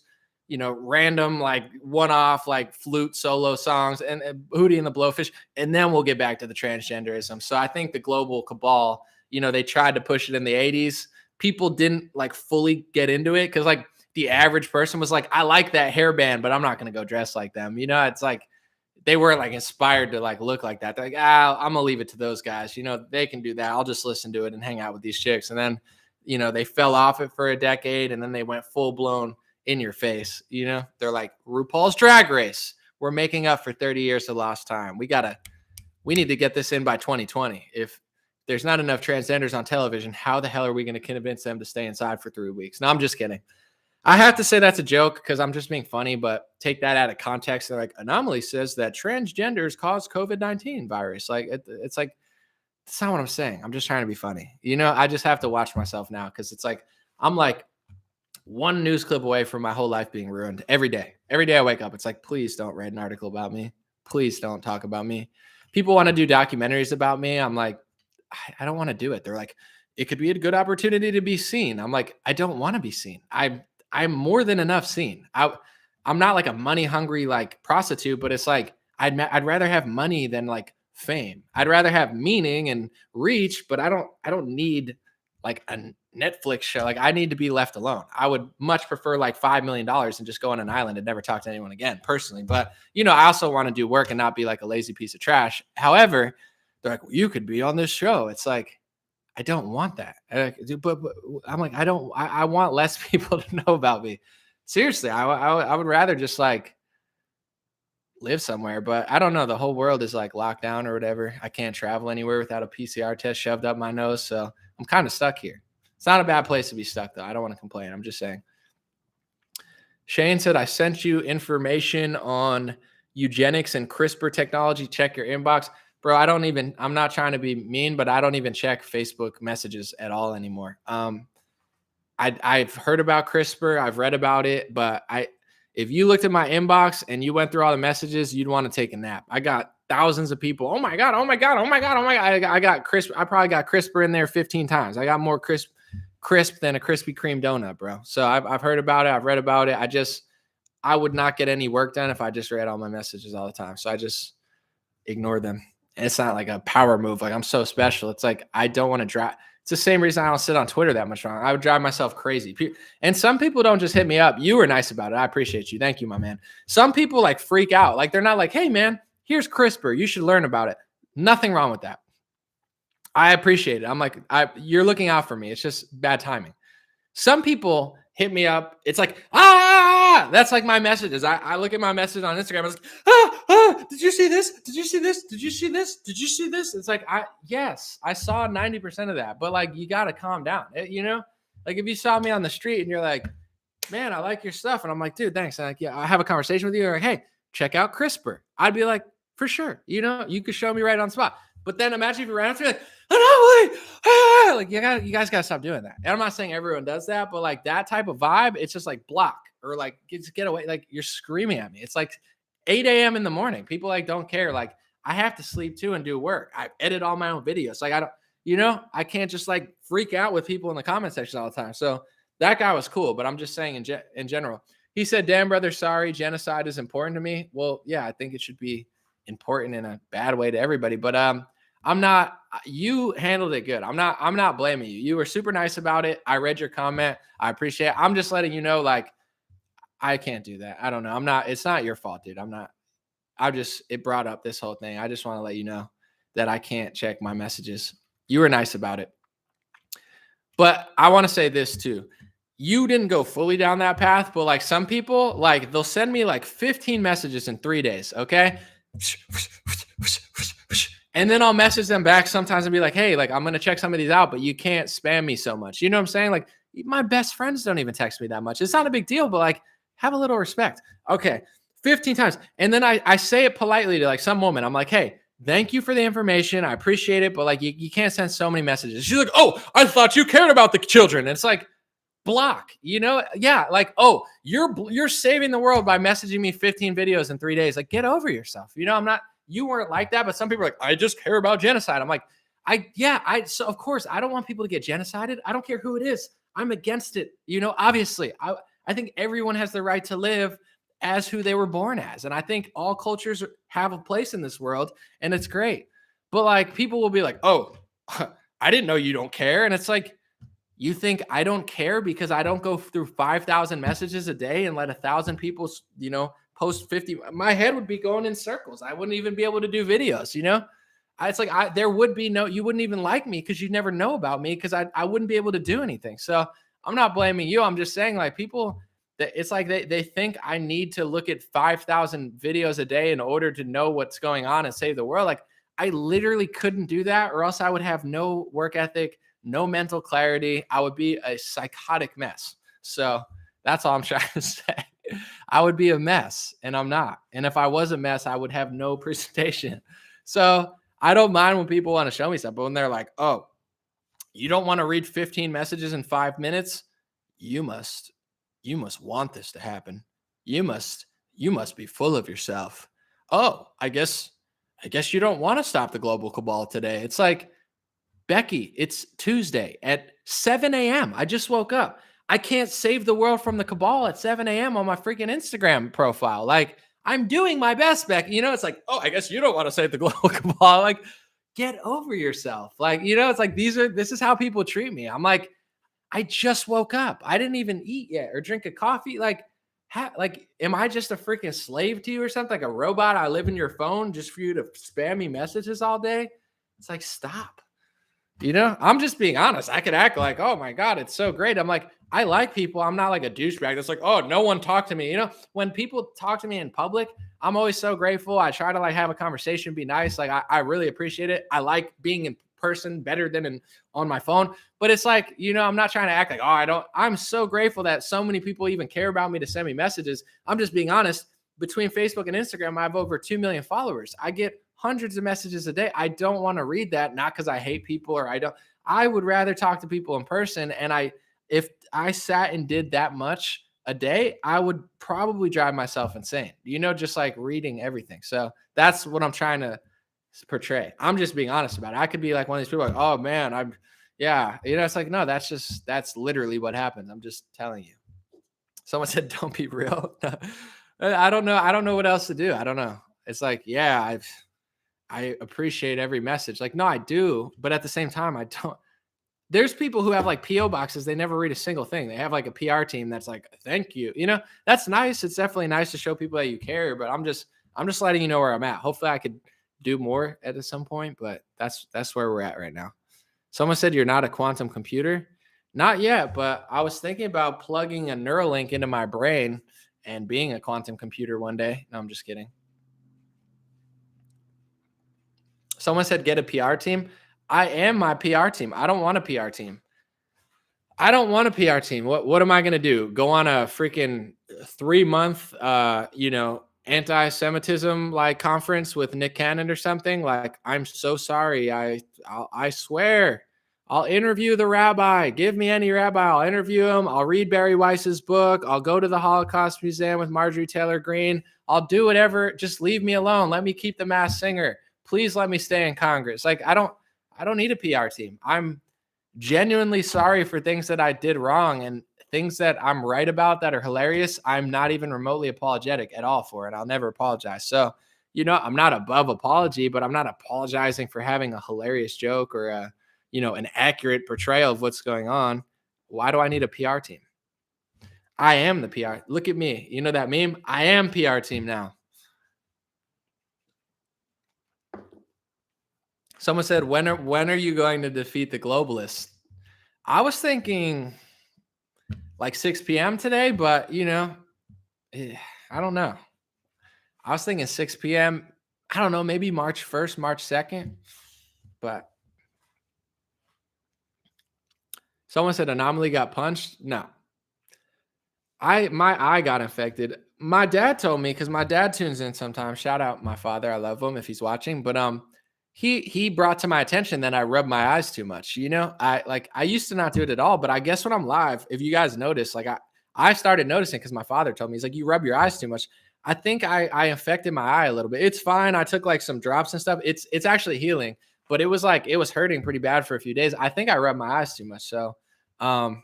random like one-off like flute solo songs and Hootie and the Blowfish, and then we'll get back to the transgenderism. So I think the global cabal, they tried to push it in the 80s. People didn't like fully get into it because like the average person was like, I like that hairband, but I'm not going to go dress like them. It's like they weren't like inspired to like look like that. They're like, I'm gonna leave it to those guys. They can do that. I'll just listen to it and hang out with these chicks. And then, they fell off it for a decade and then they went full blown in your face. They're like RuPaul's Drag Race. We're making up for 30 years of lost time. We need to get this in by 2020. If there's not enough transgenders on television, how the hell are we going to convince them to stay inside for 3 weeks? No, I'm just kidding. I have to say that's a joke because I'm just being funny, but take that out of context. They're like, Anomaly says that transgenders cause COVID-19 virus. Like, it's like, that's not what I'm saying. I'm just trying to be funny. I just have to watch myself now because it's like, I'm like one news clip away from my whole life being ruined every day. Every day I wake up, it's like, please don't write an article about me. Please don't talk about me. People want to do documentaries about me. I'm like, I don't want to do it. They're like, it could be a good opportunity to be seen. I'm like, I don't want to be seen. I'm more than enough seen. I'm not like a money hungry like prostitute, but it's like I'd rather have money than like fame. I'd rather have meaning and reach, but I don't need like a Netflix show. Like I need to be left alone. I would much prefer like $5 million and just go on an island and never talk to anyone again personally. But I also want to do work and not be like a lazy piece of trash. However, they're like, well, you could be on this show. It's like, I don't want that. But I'm like, I want less people to know about me. Seriously, I would rather just like live somewhere, but I don't know. The whole world is like locked down or whatever. I can't travel anywhere without a PCR test shoved up my nose. So I'm kind of stuck here. It's not a bad place to be stuck, though. I don't want to complain. I'm just saying. Shane said, I sent you information on eugenics and CRISPR technology. Check your inbox. Bro, I'm not trying to be mean, but I don't even check Facebook messages at all anymore. I've heard about CRISPR. I've read about it, but if you looked at my inbox and you went through all the messages, you'd want to take a nap. I got thousands of people. Oh my God. Oh my God. Oh my God. Oh my God. I got CRISPR. I probably got CRISPR in there 15 times. I got more crisp than a Krispy Kreme donut, bro. So I've heard about it. I've read about it. I would not get any work done if I just read all my messages all the time. So I just ignore them. And it's not like a power move. Like I'm so special. It's like, I don't want to drive. It's the same reason I don't sit on Twitter that much longer. I would drive myself crazy. And some people don't just hit me up. You were nice about it. I appreciate you. Thank you, my man. Some people like freak out. Like they're not like, hey man, here's CRISPR. You should learn about it. Nothing wrong with that. I appreciate it. I'm like, you're looking out for me. It's just bad timing. Some people hit me up. It's like, that's like my messages. I look at my message on Instagram. I was like, did you see this? Did you see this? Did you see this? Did you see this? It's like, yes, I saw 90% of that, but like, you got to calm down. Like if you saw me on the street and you're like, man, I like your stuff. And I'm like, dude, thanks. And like, yeah, I have a conversation with you. You're like, hey, check out CRISPR. I'd be like, for sure. You could show me right on spot. But then imagine if you ran after me like, like you guys gotta stop doing that. And I'm not saying everyone does that, but like that type of vibe, it's just like block or like just get away. Like you're screaming at me. It's like 8 a.m. in the morning. People like don't care. Like I have to sleep too and do work. I edit all my own videos. Like I can't just like freak out with people in the comment section all the time. So that guy was cool, but I'm just saying in general. He said, damn brother, sorry, genocide is important to me. Well, yeah, I think it should be important in a bad way to everybody, but you handled it good. I'm not blaming you. You were super nice about it. I read your comment. I appreciate it. I'm just letting you know, like, I can't do that. I don't know. It's not your fault, dude. It brought up this whole thing. I just want to let you know that I can't check my messages. You were nice about it. But I want to say this too. You didn't go fully down that path, but like some people, like they'll send me like 15 messages in 3 days. Okay. And then I'll message them back sometimes and be like, hey, like I'm going to check some of these out, but you can't spam me so much. You know what I'm saying? Like my best friends don't even text me that much. It's not a big deal, but like have a little respect. Okay. 15 times. And then I say it politely to like some woman. I'm like, hey, thank you for the information. I appreciate it. But like, you can't send so many messages. She's like, oh, I thought you cared about the children. And it's like, block, yeah. Like, oh, you're saving the world by messaging me 15 videos in 3 days. Like, get over yourself. You weren't like that, but some people are like, I just care about genocide. I'm like, so of course I don't want people to get genocided. I don't care who it is. I'm against it. Obviously I think everyone has the right to live as who they were born as. And I think all cultures have a place in this world and it's great. But like people will be like, oh, I didn't know you don't care. And it's like, you think I don't care because I don't go through 5,000 messages a day and let 1,000 people, post 50. My head would be going in circles. I wouldn't even be able to do videos, It's like there would be you wouldn't even like me because you'd never know about me because I wouldn't be able to do anything. So I'm not blaming you. I'm just saying like people, it's like they think I need to look at 5,000 videos a day in order to know what's going on and save the world. Like I literally couldn't do that or else I would have no work ethic, no mental clarity. I would be a psychotic mess. So that's all I'm trying to say. I would be a mess and I'm not. And if I was a mess, I would have no presentation. So I don't mind when people want to show me something, but when they're like, oh, you don't want to read 15 messages in 5 minutes. You must want this to happen. You must be full of yourself. Oh, I guess you don't want to stop the global cabal today. It's like, Becky, it's Tuesday at 7 a.m. I just woke up. I can't save the world from the cabal at 7 a.m. on my freaking Instagram profile. Like, I'm doing my best, Beck. It's like, oh, I guess you don't want to save the global cabal. Like, get over yourself. Like, it's like this is how people treat me. I'm like, I just woke up. I didn't even eat yet or drink a coffee. Like, am I just a freaking slave to you or something? Like a robot? I live in your phone just for you to spam me messages all day. It's like, stop. I'm just being honest. I could act like, oh my God, it's so great. I'm like, I like people. I'm not like a douchebag that's like, oh, no one talked to me. When people talk to me in public, I'm always so grateful. I try to like have a conversation, be nice. Like, I really appreciate it. I like being in person better than on my phone. But it's like, I'm not trying to act like, oh, I don't. I'm so grateful that so many people even care about me to send me messages. I'm just being honest. Between Facebook and Instagram, I have over 2 million followers. I get hundreds of messages a day. I don't want to read that, not because I hate people or I would rather talk to people in person. And if I sat and did that much a day, I would probably drive myself insane, just like reading everything. So that's what I'm trying to portray. I'm just being honest about it. I could be like one of these people like, oh man, yeah. It's like, no, that's literally what happens. I'm just telling you. Someone said, don't be real. I don't know. I don't know what else to do. I don't know. It's like, yeah, I appreciate every message. Like, no, I do. But at the same time, I don't. There's people who have like PO boxes. They never read a single thing. They have like a PR team that's like, thank you. That's nice. It's definitely nice to show people that you care, but I'm just letting you know where I'm at. Hopefully I could do more at some point, but that's where we're at right now. Someone said you're not a quantum computer. Not yet, but I was thinking about plugging a Neuralink into my brain and being a quantum computer one day. No, I'm just kidding. Someone said get a PR team. I am my PR team. I don't want a PR team. I don't want a PR team. What am I going to do? Go on a freaking 3-month, anti-Semitism like conference with Nick Cannon or something? Like, I'm so sorry. I swear I'll interview the rabbi. Give me any rabbi. I'll interview him. I'll read Barry Weiss's book. I'll go to the Holocaust Museum with Marjorie Taylor Greene. I'll do whatever. Just leave me alone. Let me keep the Masked Singer. Please let me stay in Congress. Like, I don't need a PR team. I'm genuinely sorry for things that I did wrong and things that I'm right about that are hilarious. I'm not even remotely apologetic at all for it. I'll never apologize. So, I'm not above apology, but I'm not apologizing for having a hilarious joke or an accurate portrayal of what's going on. Why do I need a PR team? I am the PR. Look at me. You know that meme? I am PR team now. Someone said, when are you going to defeat the globalists? I was thinking like 6 p.m. today, but I don't know. I was thinking 6 p.m. I don't know, maybe March 1st, March 2nd. But someone said Anomaly got punched. No. My eye got infected. My dad told me, because my dad tunes in sometimes. Shout out my father. I love him if he's watching. But he brought to my attention that I rub my eyes too much. I used to not do it at all, but I guess when I'm live, if you guys notice, like I started noticing because my father told me, he's like, you rub your eyes too much. I think I infected my eye a little bit. It's fine. I took like some drops and stuff. It's actually healing, but it was hurting pretty bad for a few days. I think I rubbed my eyes too much. So I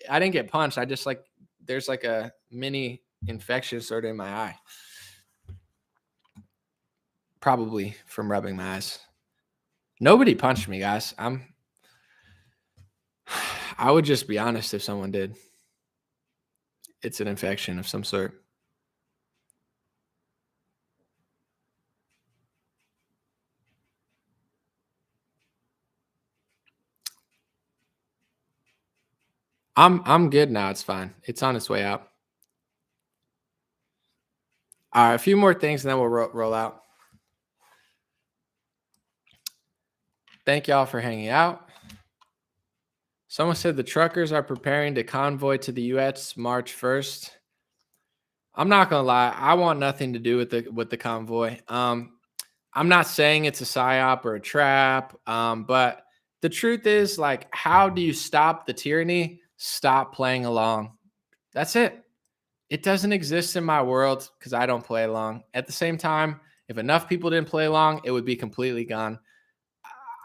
didn't get punched. I just there's like a mini infection sort of in my eye. Probably from rubbing my eyes. Nobody punched me, guys. I would just be honest if someone did. It's an infection of some sort. I'm good now. It's fine. It's on its way out. All right, a few more things and then we'll roll out. Thank y'all for hanging out. Someone said the truckers are preparing to convoy to the U.S. March 1st. I'm not gonna lie. I want nothing to do with the convoy. I'm not saying it's a psyop or a trap, but the truth is, like, how do you stop the tyranny? Stop playing along. That's it. It doesn't exist in my world because I don't play along. At the same time, if enough people didn't play along, it would be completely gone.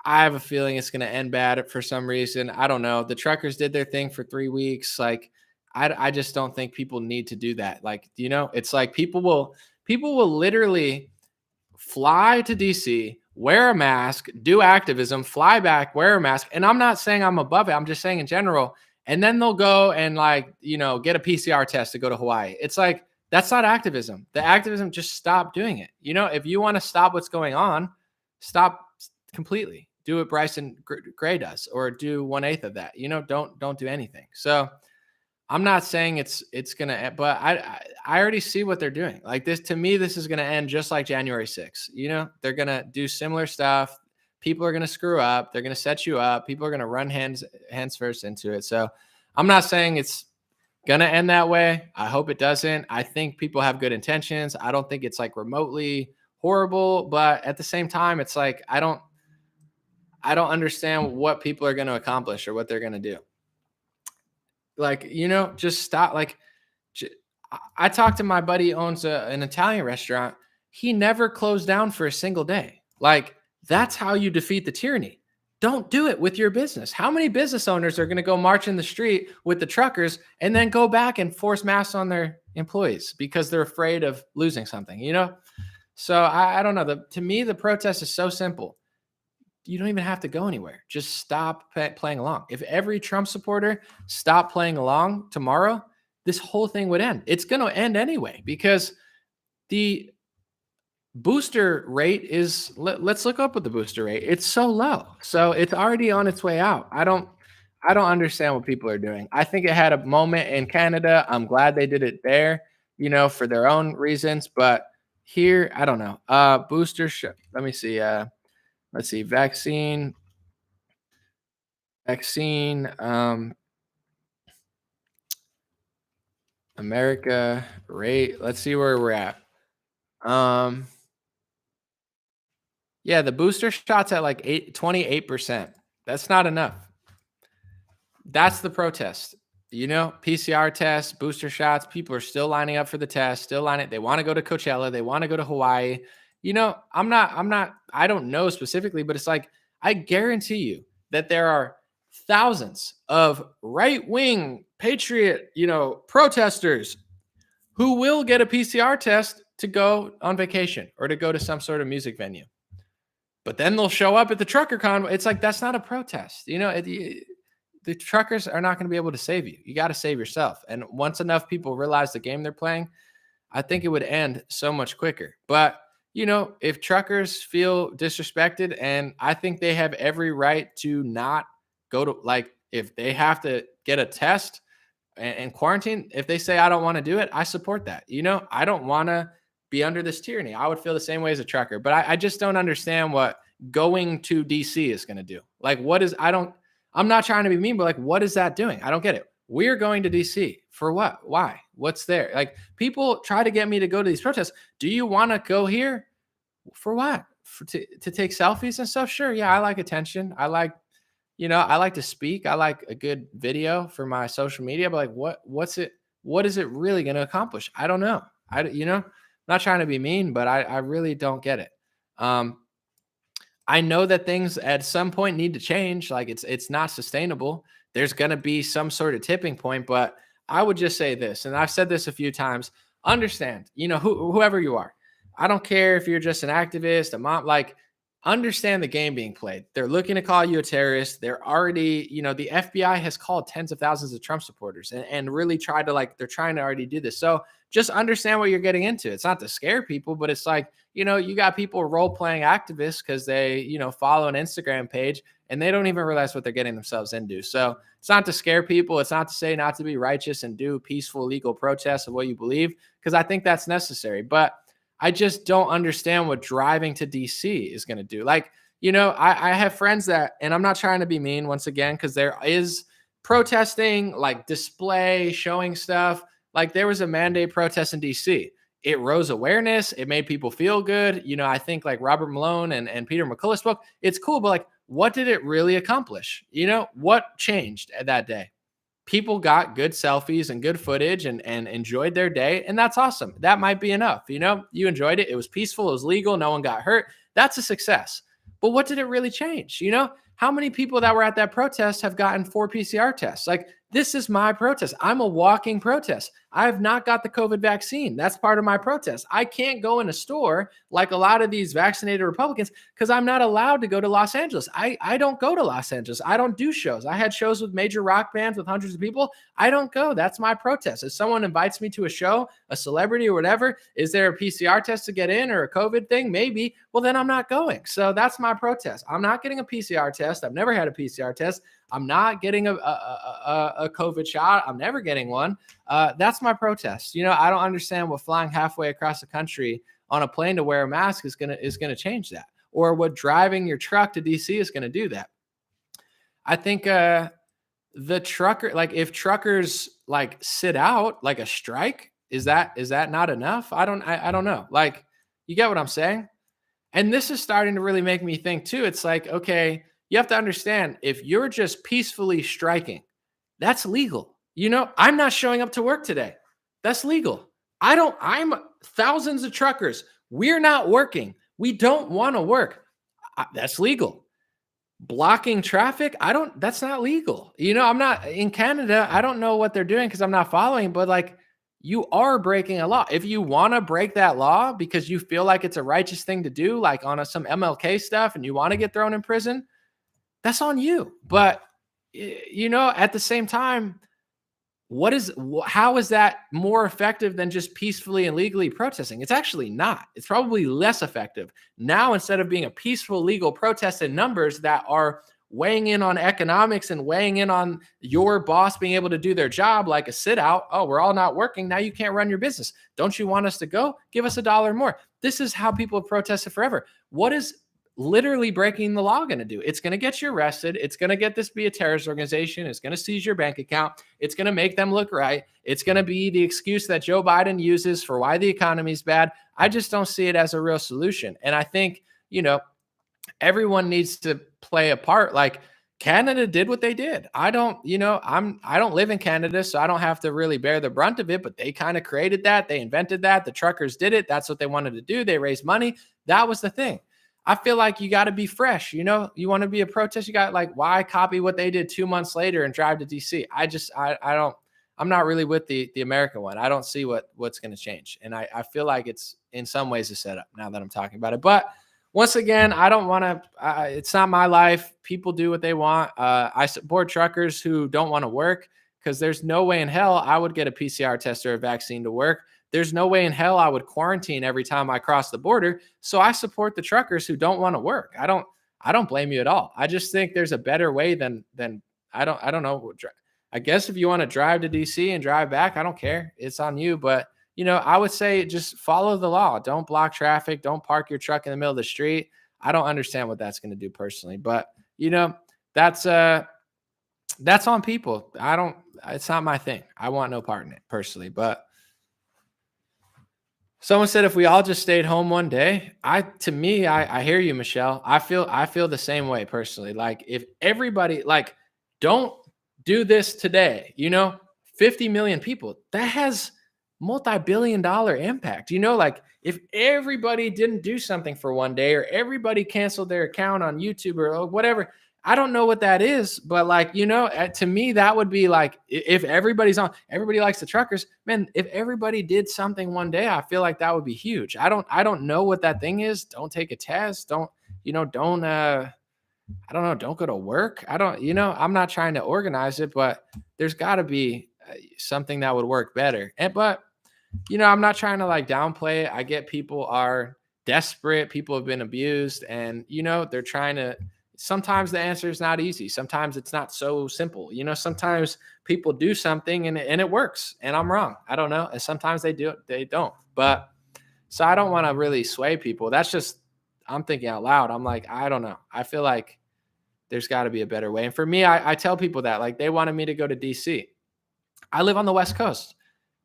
I have a feeling it's going to end bad for some reason. I don't know. The truckers did their thing for 3 weeks. Like, I just don't think people need to do that. Like, it's like people will People will literally fly to DC, wear a mask, do activism, fly back, wear a mask. And I'm not saying I'm above it. I'm just saying in general. And then they'll go and like, get a PCR test to go to Hawaii. It's like, that's not activism. The activism, just stop doing it. If you want to stop what's going on, stop completely. Do what Bryson Gray does, or do 1/8 of that. Don't do anything. So I'm not saying it's gonna, but I already see what they're doing. Like this, to me, this is gonna end just like January 6th. They're gonna do similar stuff. People are gonna screw up. They're gonna set you up. People are gonna run hands first into it. So I'm not saying it's gonna end that way. I hope it doesn't. I think people have good intentions. I don't think it's like remotely horrible, but at the same time, it's like I don't understand what people are gonna accomplish or what they're gonna do. Like, just stop. Like, I talked to my buddy who owns an Italian restaurant. He never closed down for a single day. Like, that's how you defeat the tyranny. Don't do it with your business. How many business owners are going to go march in the street with the truckers and then go back and force masks on their employees because they're afraid of losing something? So I don't know. To me, the protest is so simple. You don't even have to go anywhere. Just stop playing along. If every Trump supporter stopped playing along tomorrow, this whole thing would end. It's going to end anyway because the booster rate is, let's look up what the booster rate. It's so low. So it's already on its way out. I don't understand what people are doing. I think it had a moment in Canada. I'm glad they did it there, for their own reasons, but here, I don't know. Booster let me see. Let's see, vaccine, America rate. Let's see where we're at. Yeah, the booster shots at like 28%. That's not enough. That's the protest. PCR tests, booster shots. People are still lining up for the test, still lining. They want to go to Coachella. They want to go to Hawaii. I don't know specifically, but it's like, I guarantee you that there are thousands of right-wing patriot, protesters who will get a PCR test to go on vacation or to go to some sort of music venue. But then they'll show up at the trucker convoy. It's like, that's not a protest. The truckers are not going to be able to save you. You got to save yourself. And once enough people realize the game they're playing, I think it would end so much quicker. But, if truckers feel disrespected, and I think they have every right to not go to, like, if they have to get a test and quarantine, if they say, I don't want to do it, I support that. I don't want to be under this tyranny. I would feel the same way as a trucker, but I just don't understand what going to DC is going to do. Like, I'm not trying to be mean, but like, what is that doing? I don't get it. We're going to DC for what? Why? What's there? Like, people try to get me to go to these protests. Do you want to go here for what? To take selfies and stuff? Sure. Yeah. I like attention. I like to speak. I like a good video for my social media, but like, what is it really going to accomplish? I don't know. Not trying to be mean, but I really don't get it. I know that things at some point need to change. Like, it's not sustainable. There's going to be some sort of tipping point, but I would just say this, and I've said this a few times, understand, whoever you are. I don't care if you're just an activist, a mom, like, understand the game being played. They're looking to call you a terrorist. They're already, the FBI has called tens of thousands of Trump supporters and really tried to, they're trying to already do this. So just understand what you're getting into. It's not to scare people, but it's like, you got people role playing activists because they, follow an Instagram page and they don't even realize what they're getting themselves into. So it's not to scare people. It's not to say not to be righteous and do peaceful legal protests of what you believe, because I think that's necessary. But I just don't understand what driving to DC is going to do. Like, I have friends that, and I'm not trying to be mean once again, because there is protesting, like display, showing stuff. Like, there was a mandate protest in DC. It rose awareness. It made people feel good. I think like Robert Malone and Peter McCullough's book, it's cool, but like, what did it really accomplish? What changed at that day? People got good selfies and good footage and enjoyed their day. And that's awesome. That might be enough. You enjoyed it. It was peaceful. It was legal. No one got hurt. That's a success. But what did it really change? How many people that were at that protest have gotten 4 PCR tests? Like, This is my protest. I'm a walking protest. I have not got the COVID vaccine. That's part of my protest. I can't go in a store like a lot of these vaccinated Republicans because I'm not allowed to go to Los Angeles. I don't go to Los Angeles. I don't do shows. I had shows with major rock bands with hundreds of people. I don't go. That's my protest. If someone invites me to a show, a celebrity or whatever, is there a PCR test to get in or a COVID thing? Maybe. Well, then I'm not going. So that's my protest. I'm not getting a PCR test. I've never had a PCR test. I'm not getting a COVID shot. I'm never getting one. That's my protest. I don't understand what flying halfway across the country on a plane to wear a mask is gonna change that, or what driving your truck to DC is gonna do that. I think the trucker, like if truckers like sit out like a strike, is that not enough? I don't know. Like, you get what I'm saying? And this is starting to really make me think too. It's like, okay, you have to understand, if you're just peacefully striking, that's legal. I'm not showing up to work today. That's legal. I'm thousands of truckers. We're not working. We don't want to work. That's legal. Blocking traffic, that's not legal. I'm not in Canada. I don't know what they're doing because I'm not following, but like, you are breaking a law. If you want to break that law because you feel like it's a righteous thing to do, like on some MLK stuff, and you want to get thrown in prison, that's on you. But at the same time, how is that more effective than just peacefully and legally protesting? It's actually not. It's probably less effective. Now, instead of being a peaceful legal protest in numbers that are weighing in on economics and weighing in on your boss being able to do their job, like a sit out. Oh, we're all not working. Now you can't run your business. Don't you want us to go? Give us $1 more. This is how people have protested forever. What is literally breaking the law going to do? It's going to get you arrested. It's going to get this to be a terrorist organization. It's going to seize your bank account. It's going to make them look right. It's going to be the excuse that Joe Biden uses for why the economy is bad. I just don't see it as a real solution. And I think, everyone needs to play a part. Like, Canada did what they did. I don't live in Canada, so I don't have to really bear the brunt of it, but they kind of created that. They invented that. The truckers did it. That's what they wanted to do. They raised money. That was the thing. I feel like you got to be fresh. You want to be a protest. You got, like, why copy what they did 2 months later and drive to DC? I'm not really with the American one. I don't see what's going to change. And I feel like it's in some ways a setup now that I'm talking about it. But once again, I don't want to, it's not my life. People do what they want. I support truckers who don't want to work, because there's no way in hell I would get a PCR test or a vaccine to work. There's no way in hell I would quarantine every time I cross the border. So I support the truckers who don't want to work. I don't blame you at all. I just think there's a better way than I don't know. I guess if you want to drive to DC and drive back, I don't care. It's on you. But I would say just follow the law. Don't block traffic. Don't park your truck in the middle of the street. I don't understand what that's going to do personally, but that's on people. It's not my thing. I want no part in it personally. But someone said, if we all just stayed home one day, I hear you, Michelle. I feel the same way personally. Like, if everybody, like, don't do this today, 50 million people, that has multi-billion-dollar impact. Like, if everybody didn't do something for one day, or everybody canceled their account on YouTube or whatever, I don't know what that is, but like, to me, that would be like, if everybody likes the truckers, man, if everybody did something one day, I feel like that would be huge. I don't know what that thing is. Don't take a test. Don't go to work. I'm not trying to organize it, but there's got to be something that would work better. But I'm not trying to like downplay it. I get people are desperate. People have been abused, and they're trying to. Sometimes the answer is not easy. Sometimes it's not so simple. Sometimes people do something and it works, and I'm wrong. I don't know. And sometimes they do it, they don't. But so I don't want to really sway people. That's just, I'm thinking out loud. I'm like, I don't know. I feel like there's got to be a better way. And for me, I tell people that, like, they wanted me to go to DC. I live on the West Coast.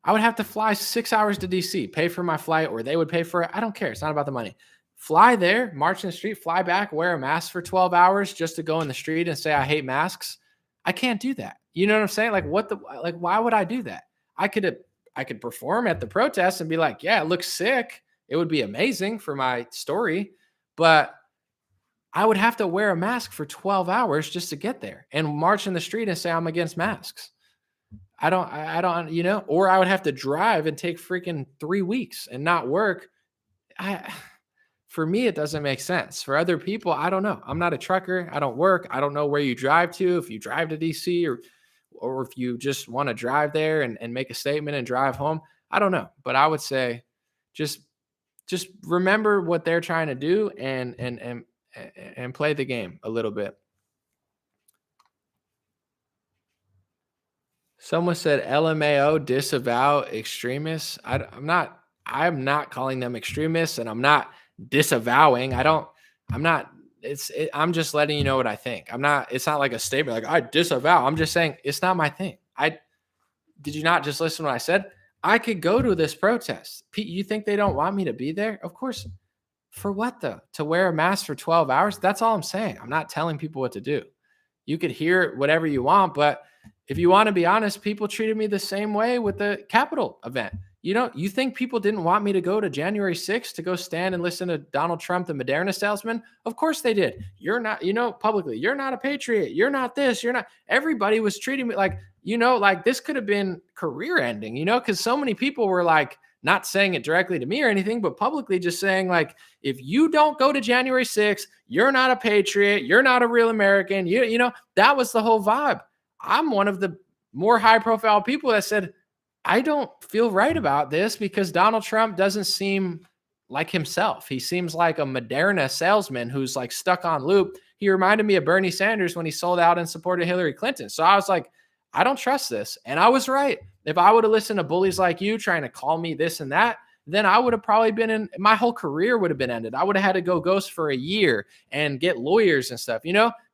I would have to fly 6 hours to DC, pay for my flight, or they would pay for it. I don't care. It's not about the money. Fly there, march in the street, fly back, wear a mask for 12 hours just to go in the street and say, I hate masks. I can't do that. You know what I'm saying? Like, why would I do that? I could perform at the protest and be like, yeah, it looks sick. It would be amazing for my story, but I would have to wear a mask for 12 hours just to get there and march in the street and say I'm against masks. I don't, or I would have to drive and take freaking 3 weeks and not work. I, for me, it doesn't make sense. For other people, I don't know. I'm not a trucker. I don't work. I don't know where you drive to. If you drive to DC, or if you just want to drive there and make a statement and drive home, I don't know. But I would say just just remember what they're trying to do and play the game a little bit. Someone said LMAO disavow extremists. I'm not calling them extremists, and I'm not disavowing. I'm not, I'm just letting you know what I think. It's not like a statement like I disavow. I'm just saying it's not my thing. Did you not just listen to what I said? I could go to this protest. Pete, you think they don't want me to be there? Of course. For what though? To wear a mask for 12 hours? That's all I'm saying. I'm not telling people what to do. You could hear whatever you want, but if you want to be honest, people treated me the same way with the Capitol event. You think people didn't want me to go to January 6th to go stand and listen to Donald Trump, the Moderna salesman? Of course they did. You're not, publicly, you're not a patriot. You're not this. You're not. Everybody was treating me like, like this could have been career ending, because so many people were like, not saying it directly to me or anything, but publicly just saying like, if you don't go to January 6th, you're not a patriot. You're not a real American. That was the whole vibe. I'm one of the more high profile people that said, I don't feel right about this because Donald Trump doesn't seem like himself. He seems like a Moderna salesman who's like stuck on loop. He reminded me of Bernie Sanders when he sold out and supported Hillary Clinton. So I was like, I don't trust this. And I was right. If I would have listened to bullies like you trying to call me this and that, then I would have probably my whole career would have been ended. I would have had to go ghost for a year and get lawyers and stuff,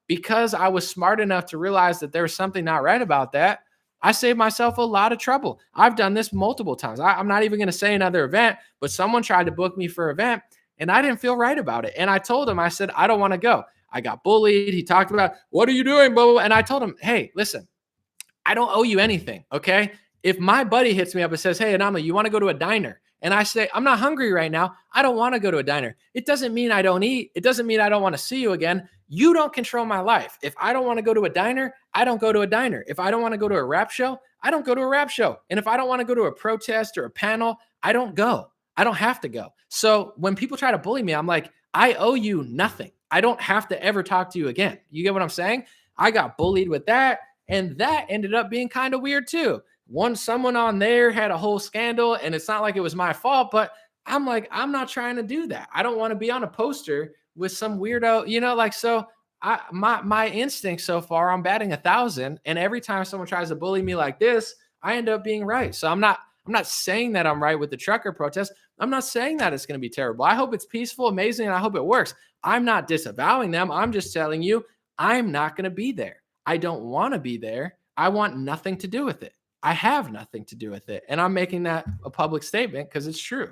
because I was smart enough to realize that there was something not right about that. I saved myself a lot of trouble. I've done this multiple times. I'm not even going to say another event, but someone tried to book me for an event and I didn't feel right about it. And I told him, I said, I don't want to go. I got bullied. He talked about, what are you doing? Blah, blah, blah. And I told him, hey, listen, I don't owe you anything. Okay. If my buddy hits me up and says, hey, Anamla, you want to go to a diner? And I say, I'm not hungry right now. I don't want to go to a diner. It doesn't mean I don't eat. It doesn't mean I don't want to see you again. You don't control my life. If I don't want to go to a diner, I don't go to a diner. If I don't want to go to a rap show, I don't go to a rap show. And if I don't want to go to a protest or a panel, I don't go. I don't have to go. So when people try to bully me, I'm like, I owe you nothing. I don't have to ever talk to you again. You get what I'm saying? I got bullied with that. And that ended up being kind of weird too. Someone on there had a whole scandal, and it's not like it was my fault, but I'm like, I'm not trying to do that. I don't want to be on a poster with some weirdo, so my instinct so far, I'm batting 1,000. And every time someone tries to bully me like this, I end up being right. So I'm not saying that I'm right with the trucker protest. I'm not saying that it's going to be terrible. I hope it's peaceful, amazing, and I hope it works. I'm not disavowing them. I'm just telling you, I'm not going to be there. I don't want to be there. I want nothing to do with it. I have nothing to do with it. And I'm making that a public statement because it's true.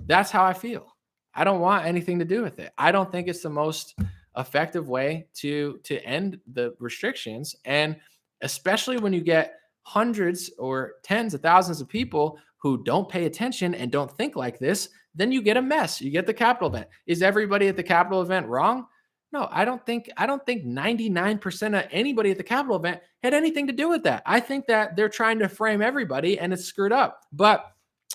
That's how I feel. I don't want anything to do with it. I don't think it's the most effective way to end the restrictions. And especially when you get hundreds or tens of thousands of people who don't pay attention and don't think like this, then you get a mess. You get the Capitol event. Is everybody at the Capitol event wrong? No, I don't think 99% of anybody at the Capitol event had anything to do with that. I think that they're trying to frame everybody and it's screwed up. But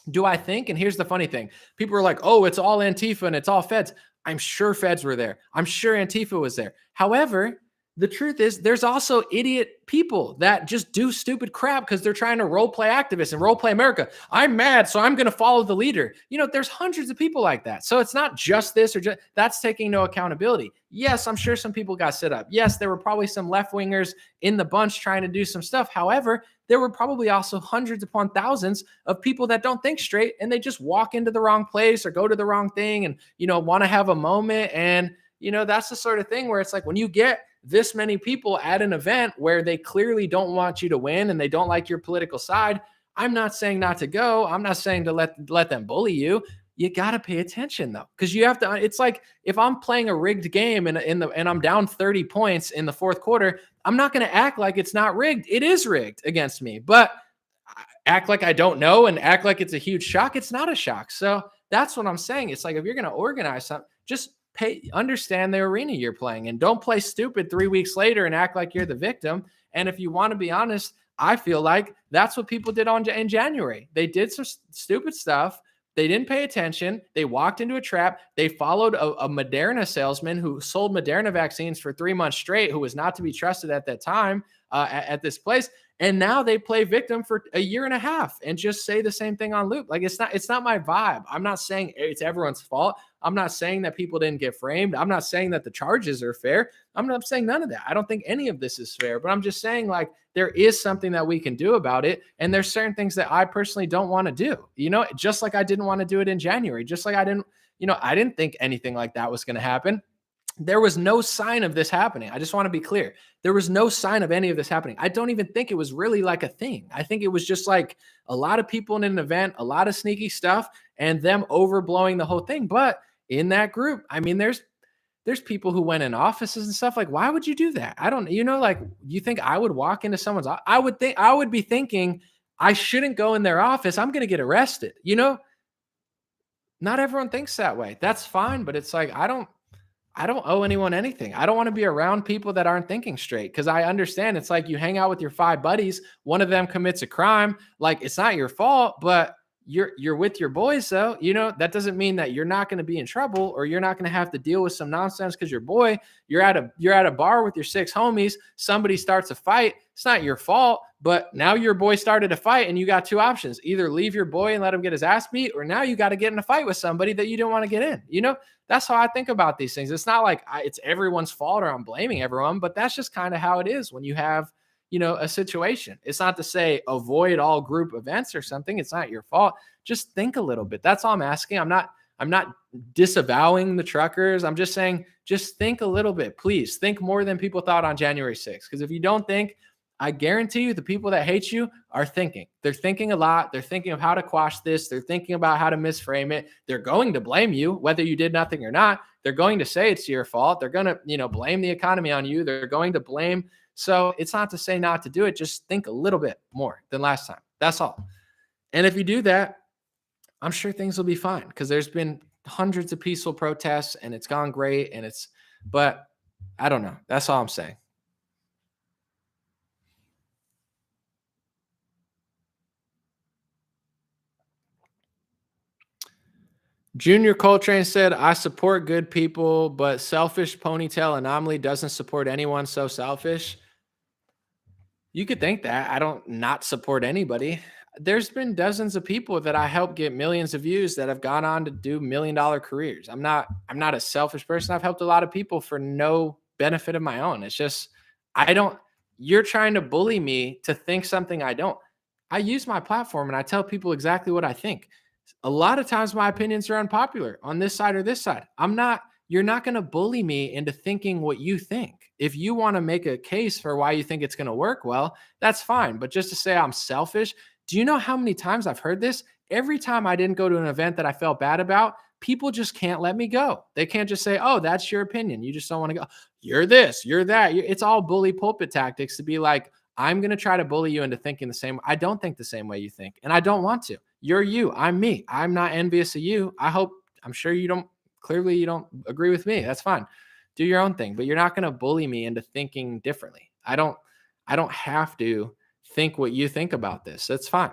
do I think, and here's the funny thing, people are like, oh, it's all Antifa and it's all feds. I'm sure feds were there. I'm sure Antifa was there. However, the truth is there's also idiot people that just do stupid crap because they're trying to role play activists and role play America. I'm mad, so I'm going to follow the leader. There's hundreds of people like that. So it's not just this or just that's taking no accountability. Yes, I'm sure some people got set up. Yes, there were probably some left-wingers in the bunch trying to do some stuff. However, there were probably also hundreds upon thousands of people that don't think straight and they just walk into the wrong place or go to the wrong thing and, want to have a moment. And, that's the sort of thing where it's like when you get this many people at an event where they clearly don't want you to win and they don't like your political side, I'm not saying not to go. I'm not saying to let them bully you. You got to pay attention though, because you have to. It's like if I'm playing a rigged game and I'm down 30 points in the fourth quarter, I'm not going to act like it's not rigged. It is rigged against me, but act like I don't know and act like it's a huge shock. It's not a shock. So that's what I'm saying. It's like if you're going to organize something, just understand the arena you're playing and don't play stupid 3 weeks later and act like you're the victim. And if you want to be honest, I feel like That's what people did in January. They did some stupid stuff. They didn't pay attention. They walked into a trap. They followed a Moderna salesman who sold Moderna vaccines for 3 months straight, who was not to be trusted at that time at this place. And now they play victim for a year and a half and just say the same thing on loop. Like it's not my vibe. I'm not saying it's everyone's fault. I'm not saying that people didn't get framed. I'm not saying that the charges are fair. I'm not saying none of that. I don't think any of this is fair, but I'm just saying like there is something that we can do about it. And there's certain things that I personally don't want to do, just like I didn't want to do it in January, just like I didn't think anything like that was going to happen. There was no sign of this happening. I just want to be clear. There was no sign of any of this happening. I don't even think it was really like a thing. I think it was just like a lot of people in an event, a lot of sneaky stuff, and them overblowing the whole thing. But in that group, I mean, there's people who went in offices and stuff. Like, why would you do that? I don't, like, you think I would walk into someone's I would be thinking I shouldn't go in their office. I'm going to get arrested. Not everyone thinks that way. That's fine. But it's like, I don't owe anyone anything. I don't want to be around people that aren't thinking straight because I understand it's like you hang out with your 5 buddies. One of them commits a crime. Like it's not your fault, but you're with your boys though. That doesn't mean that you're not going to be in trouble or you're not going to have to deal with some nonsense because your boy, you're at a bar with your 6 homies. Somebody starts a fight. It's not your fault, but now your boy started a fight and you got 2 options. Either leave your boy and let him get his ass beat, or now you got to get in a fight with somebody that you don't want to get in. That's how I think about these things. It's not like it's everyone's fault or I'm blaming everyone, but that's just kind of how it is when you have, a situation. It's not to say avoid all group events or something. It's not your fault. Just think a little bit. That's all I'm asking. I'm not disavowing the truckers. I'm just saying, just think a little bit. Please think more than people thought on January 6th. Because if you don't think, I guarantee you the people that hate you are thinking. They're thinking a lot. They're thinking of how to quash this. They're thinking about how to misframe it. They're going to blame you, whether you did nothing or not. They're going to say it's your fault. They're going to, blame the economy on you. They're going to blame. So it's not to say not to do it. Just think a little bit more than last time. That's all. And if you do that, I'm sure things will be fine because there's been hundreds of peaceful protests and it's gone great. But I don't know. That's all I'm saying. Junior Coltrane said, I support good people, but selfish ponytail anomaly doesn't support anyone so selfish. You could think that. I don't not support anybody. There's been dozens of people that I helped get millions of views that have gone on to do $1 million careers. I'm not a selfish person. I've helped a lot of people for no benefit of my own. It's just I don't you're trying to bully me to think something I don't. I use my platform and I tell people exactly what I think. A lot of times my opinions are unpopular on this side or this side. You're not going to bully me into thinking what you think. If you want to make a case for why you think it's going to work well, that's fine. But just to say I'm selfish, do you know how many times I've heard this? Every time I didn't go to an event that I felt bad about, people just can't let me go. They can't just say, oh, that's your opinion. You just don't want to go. You're this, you're that. It's all bully pulpit tactics to be like, I'm going to try to bully you into thinking the same. I don't think the same way you think, and I don't want to. You're you. I'm me. I'm not envious of you. I'm sure you don't, clearly you don't agree with me. That's fine. Do your own thing, but you're not going to bully me into thinking differently. I don't have to think what you think about this. That's fine.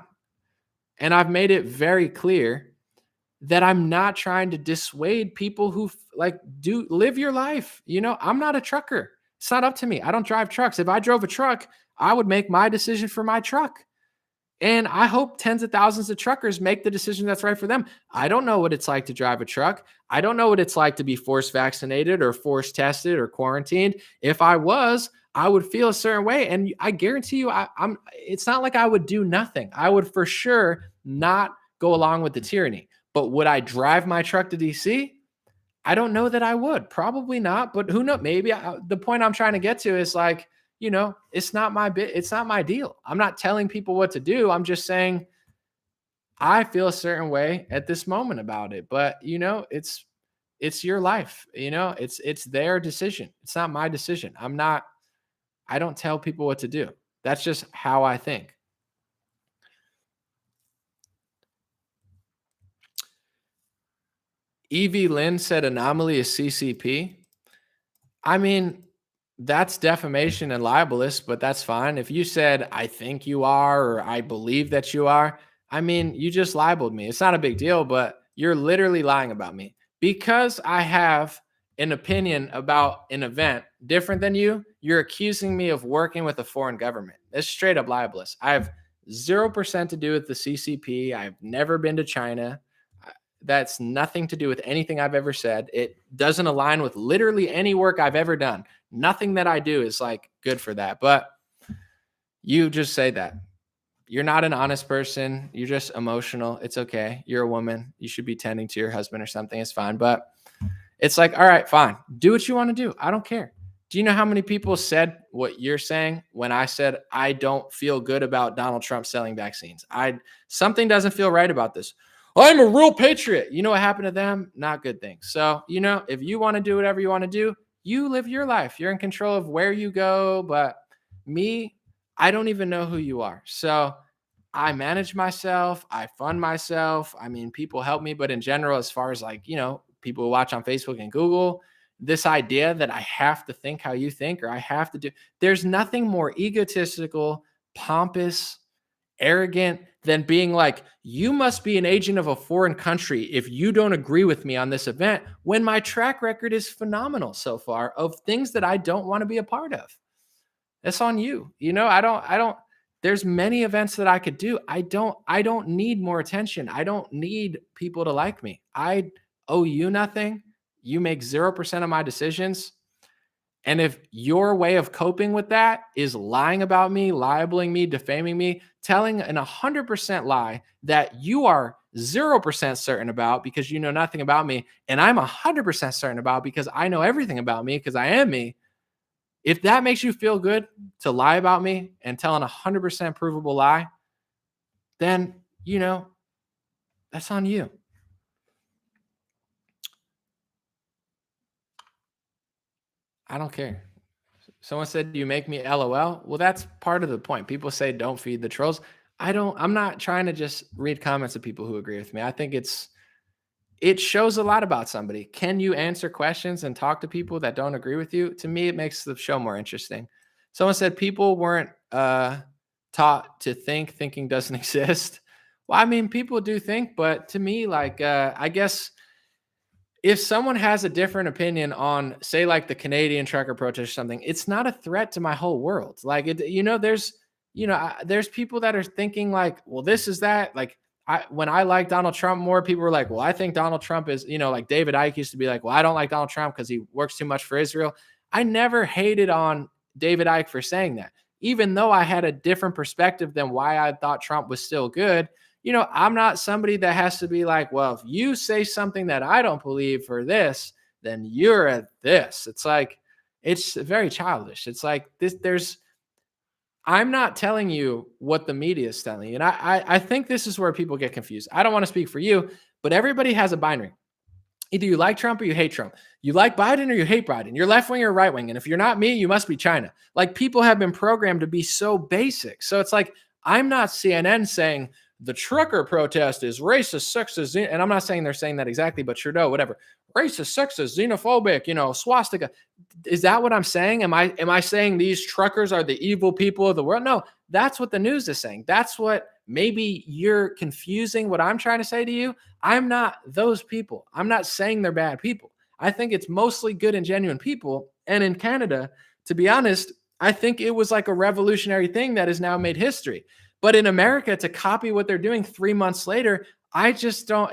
And I've made it very clear that I'm not trying to dissuade people who do live your life. I'm not a trucker. It's not up to me. I don't drive trucks. If I drove a truck, I would make my decision for my truck. And I hope tens of thousands of truckers make the decision that's right for them. I don't know what it's like to drive a truck. I don't know what it's like to be force vaccinated or force tested or quarantined. If I was, I would feel a certain way. And I guarantee you, it's not like I would do nothing. I would for sure not go along with the tyranny. But would I drive my truck to DC? I don't know that I would. Probably not. But who knows? Maybe the point I'm trying to get to is like, it's not my bit. It's not my deal. I'm not telling people what to do. I'm just saying I feel a certain way at this moment about it. But it's your life. It's their decision. It's not my decision. I don't tell people what to do. That's just how I think. Evie Lynn said anomaly is CCP. I mean, That's defamation and libelous, but that's fine. If you said, I think you are, or I believe that you are, I mean, you just libeled me. It's not a big deal, but you're literally lying about me. Because I have an opinion about an event different than you, you're accusing me of working with a foreign government. It's straight up libelous. I have 0% to do with the CCP. I've never been to China. That's nothing to do with anything I've ever said. It doesn't align with literally any work I've ever done. Nothing that I do is like good for that. But you just say that. You're not an honest person. You're just emotional. It's okay. You're a woman. You should be tending to your husband or something. It's fine. But it's like, all right, fine. Do what you want to do. I don't care. Do you know how many people said what you're saying when I said I don't feel good about Donald Trump selling vaccines? I Something doesn't feel right about this. I'm a real patriot. You know what happened to them? Not good things. So, if you want to do whatever you want to do, you live your life. You're in control of where you go. But me, I don't even know who you are. So I manage myself. I fund myself. I mean, people help me. But in general, as far as like, people who watch on Facebook and Google, this idea that I have to think how you think or I have to do, there's nothing more egotistical, pompous, arrogant than being like, you must be an agent of a foreign country if you don't agree with me on this event when my track record is phenomenal so far of things that I don't want to be a part of. That's on you. I don't there's many events that I could do. I don't need more attention. I don't need people to like me. I owe you nothing. You make 0% of my decisions. And if your way of coping with that is lying about me, libeling me, defaming me, telling an 100% lie that you are 0% certain about because you know nothing about me, and I'm 100% certain about because I know everything about me because I am me, if that makes you feel good to lie about me and tell an 100% provable lie, then, that's on you. I don't care. Someone said, "You make me LOL." Well, that's part of the point. People say, "Don't feed the trolls." I'm not trying to just read comments of people who agree with me. I think it shows a lot about somebody. Can you answer questions and talk to people that don't agree with you? To me, it makes the show more interesting. Someone said people weren't taught to think, thinking doesn't exist. Well, I mean, people do think, but to me, like, I guess if someone has a different opinion on, say, like the Canadian trucker protest or something, it's not a threat to my whole world. Like, there's people that are thinking like, well, this is that. Like, when I like Donald Trump more, people were like, well, I think Donald Trump is, like David Icke used to be like, well, I don't like Donald Trump because he works too much for Israel. I never hated on David Icke for saying that, even though I had a different perspective than why I thought Trump was still good. I'm not somebody that has to be like, well, if you say something that I don't believe for this, then you're at this. It's like, it's very childish. It's like I'm not telling you what the media is telling you. And I think this is where people get confused. I don't want to speak for you, but everybody has a binary. Either you like Trump or you hate Trump. You like Biden or you hate Biden. You're left wing or right wing. And if you're not me, you must be China. Like, people have been programmed to be so basic. So it's like, I'm not CNN saying the trucker protest is racist, sexist, and I'm not saying they're saying that exactly, but Trudeau, whatever, racist, sexist, xenophobic, swastika. Is that what I'm saying? Am I saying these truckers are the evil people of the world? No, that's what the news is saying. That's what maybe you're confusing what I'm trying to say to you. I'm not those people. I'm not saying they're bad people. I think it's mostly good and genuine people. And in Canada, to be honest, I think it was like a revolutionary thing that has now made history. But in America, to copy what they're doing 3 months later, I just don't,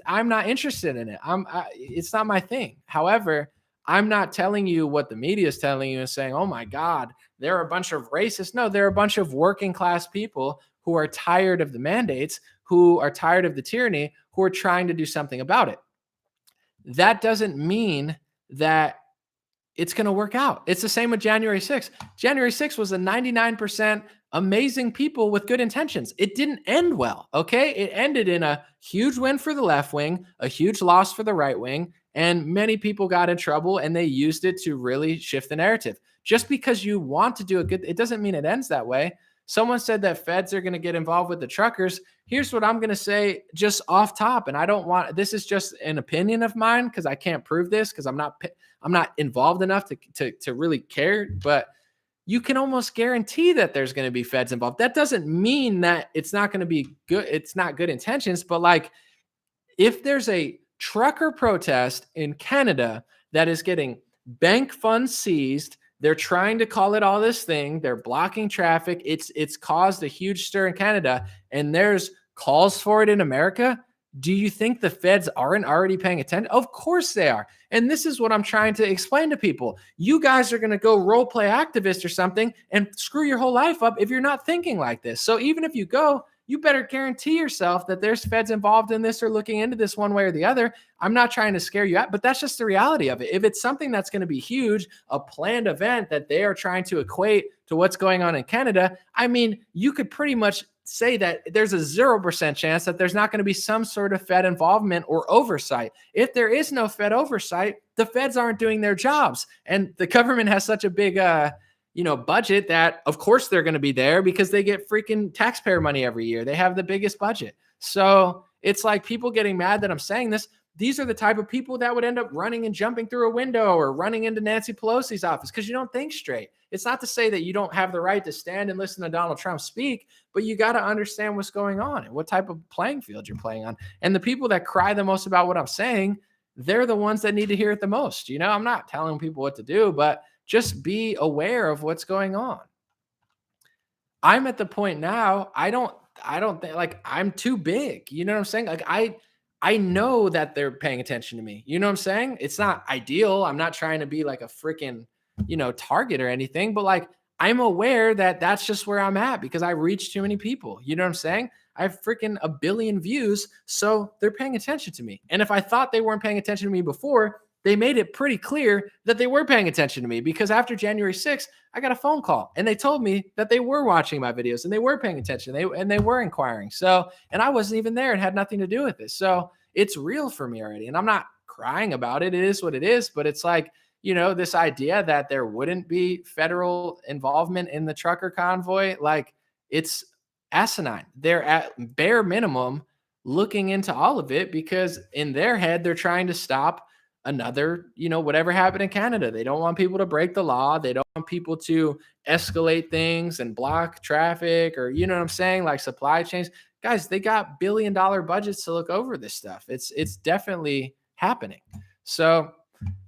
I'm not interested in it. It's not my thing. However, I'm not telling you what the media is telling you and saying, oh my God, they're a bunch of racists. No, they're a bunch of working class people who are tired of the mandates, who are tired of the tyranny, who are trying to do something about it. That doesn't mean that it's going to work out. It's the same with January 6th. January 6th was a 99% amazing people with good intentions. It didn't end well, okay? It ended in a huge win for the left wing, a huge loss for the right wing, and many people got in trouble and they used it to really shift the narrative. Just because you want to do a good, it doesn't mean it ends that way. Someone said that feds are going to get involved with the truckers. Here's what I'm going to say just off top. And I don't want, this is just an opinion of mine because I can't prove this because I'm I'm not involved enough to really care, but you can almost guarantee that there's going to be feds involved. That doesn't mean that it's not going to be good. It's not good intentions, but like if there's a trucker protest in Canada that is getting bank funds seized, they're trying to call it all this thing, they're blocking traffic, it's caused a huge stir in Canada, and there's calls for it in America. Do you think the feds aren't already paying attention? Of course they are. And this is what I'm trying to explain to people. You guys are going to go role play activist or something and screw your whole life up if you're not thinking like this. So even if you go, you better guarantee yourself that there's feds involved in this or looking into this one way or the other. I'm not trying to scare you out, but that's just the reality of it. If it's something that's going to be huge, a planned event that they are trying to equate to what's going on in Canada, I mean, you could pretty much say that there's a 0% chance that there's not going to be some sort of Fed involvement or oversight. If there is no Fed oversight, the feds aren't doing their jobs. And the government has such a big budget that of course they're going to be there because they get freaking taxpayer money every year. They have the biggest budget. So it's like people getting mad that I'm saying this. These are the type of people that would end up running and jumping through a window or running into Nancy Pelosi's office because you don't think straight. It's not to say that you don't have the right to stand and listen to Donald Trump speak, but you got to understand what's going on and what type of playing field you're playing on. And the people that cry the most about what I'm saying, they're the ones that need to hear it the most. I'm not telling people what to do, but just be aware of what's going on. I'm at the point now, I don't think like I'm too big. You know what I'm saying? Like I know that they're paying attention to me. You know what I'm saying? It's not ideal. I'm not trying to be like a freaking, target or anything, but like I'm aware that that's just where I'm at because I reach too many people. You know what I'm saying? I have freaking a billion views, so they're paying attention to me. And if I thought they weren't paying attention to me before, they made it pretty clear that they were paying attention to me because after January 6th, I got a phone call and they told me that they were watching my videos and they were paying attention. They were inquiring. So, and I wasn't even there and had nothing to do with this. So it's real for me already. And I'm not crying about it. It is what it is. But it's like, this idea that there wouldn't be federal involvement in the trucker convoy, like it's asinine. They're at bare minimum looking into all of it because in their head, they're trying to stop another, whatever happened in Canada. They don't want people to break the law. They don't want people to escalate things and block traffic or, you know what I'm saying? Like supply chains. Guys, they got billion-dollar budgets to look over this stuff. It's definitely happening. So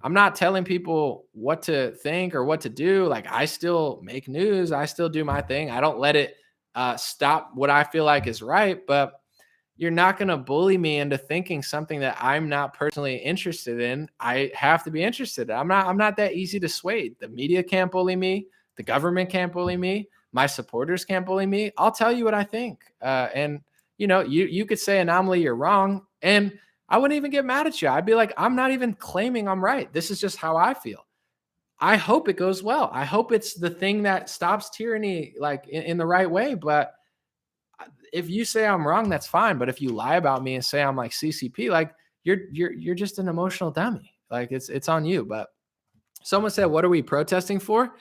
I'm not telling people what to think or what to do. Like I still make news. I still do my thing. I don't let it stop what I feel like is right, but you're not going to bully me into thinking something that I'm not personally interested in. I have to be interested. I'm not that easy to sway. The media can't bully me. The government can't bully me. My supporters can't bully me. I'll tell you what I think. And you could say Anomaly, you're wrong. And I wouldn't even get mad at you. I'd be like, I'm not even claiming I'm right. This is just how I feel. I hope it goes well. I hope it's the thing that stops tyranny like in the right way. But if you say I'm wrong, that's fine. But if you lie about me and say I'm like CCP, like you're just an emotional dummy. Like it's on you. But someone said, what are we protesting for?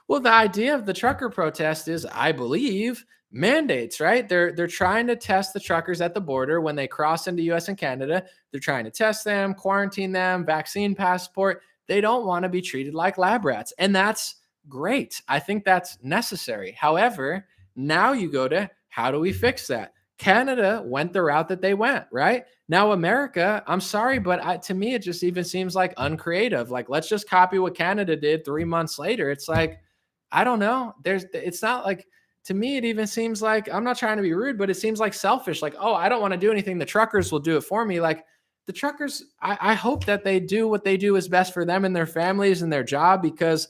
Well, the idea of the trucker protest is, I believe, mandates, right? They're trying to test the truckers at the border when they cross into US and Canada. They're trying to test them, quarantine them, vaccine passport. They don't want to be treated like lab rats. And that's great. I think that's necessary. However, now you go to, how do we fix that? Canada went the route that they went, right? Now, America, I'm sorry, but to me, it just even seems like uncreative. Like, let's just copy what Canada did 3 months later. It's like, I don't know. It's not like, to me, it even seems like, I'm not trying to be rude, but it seems like selfish. Like, oh, I don't want to do anything. The truckers will do it for me. Like, the truckers, I hope that they do what they do is best for them and their families and their job, because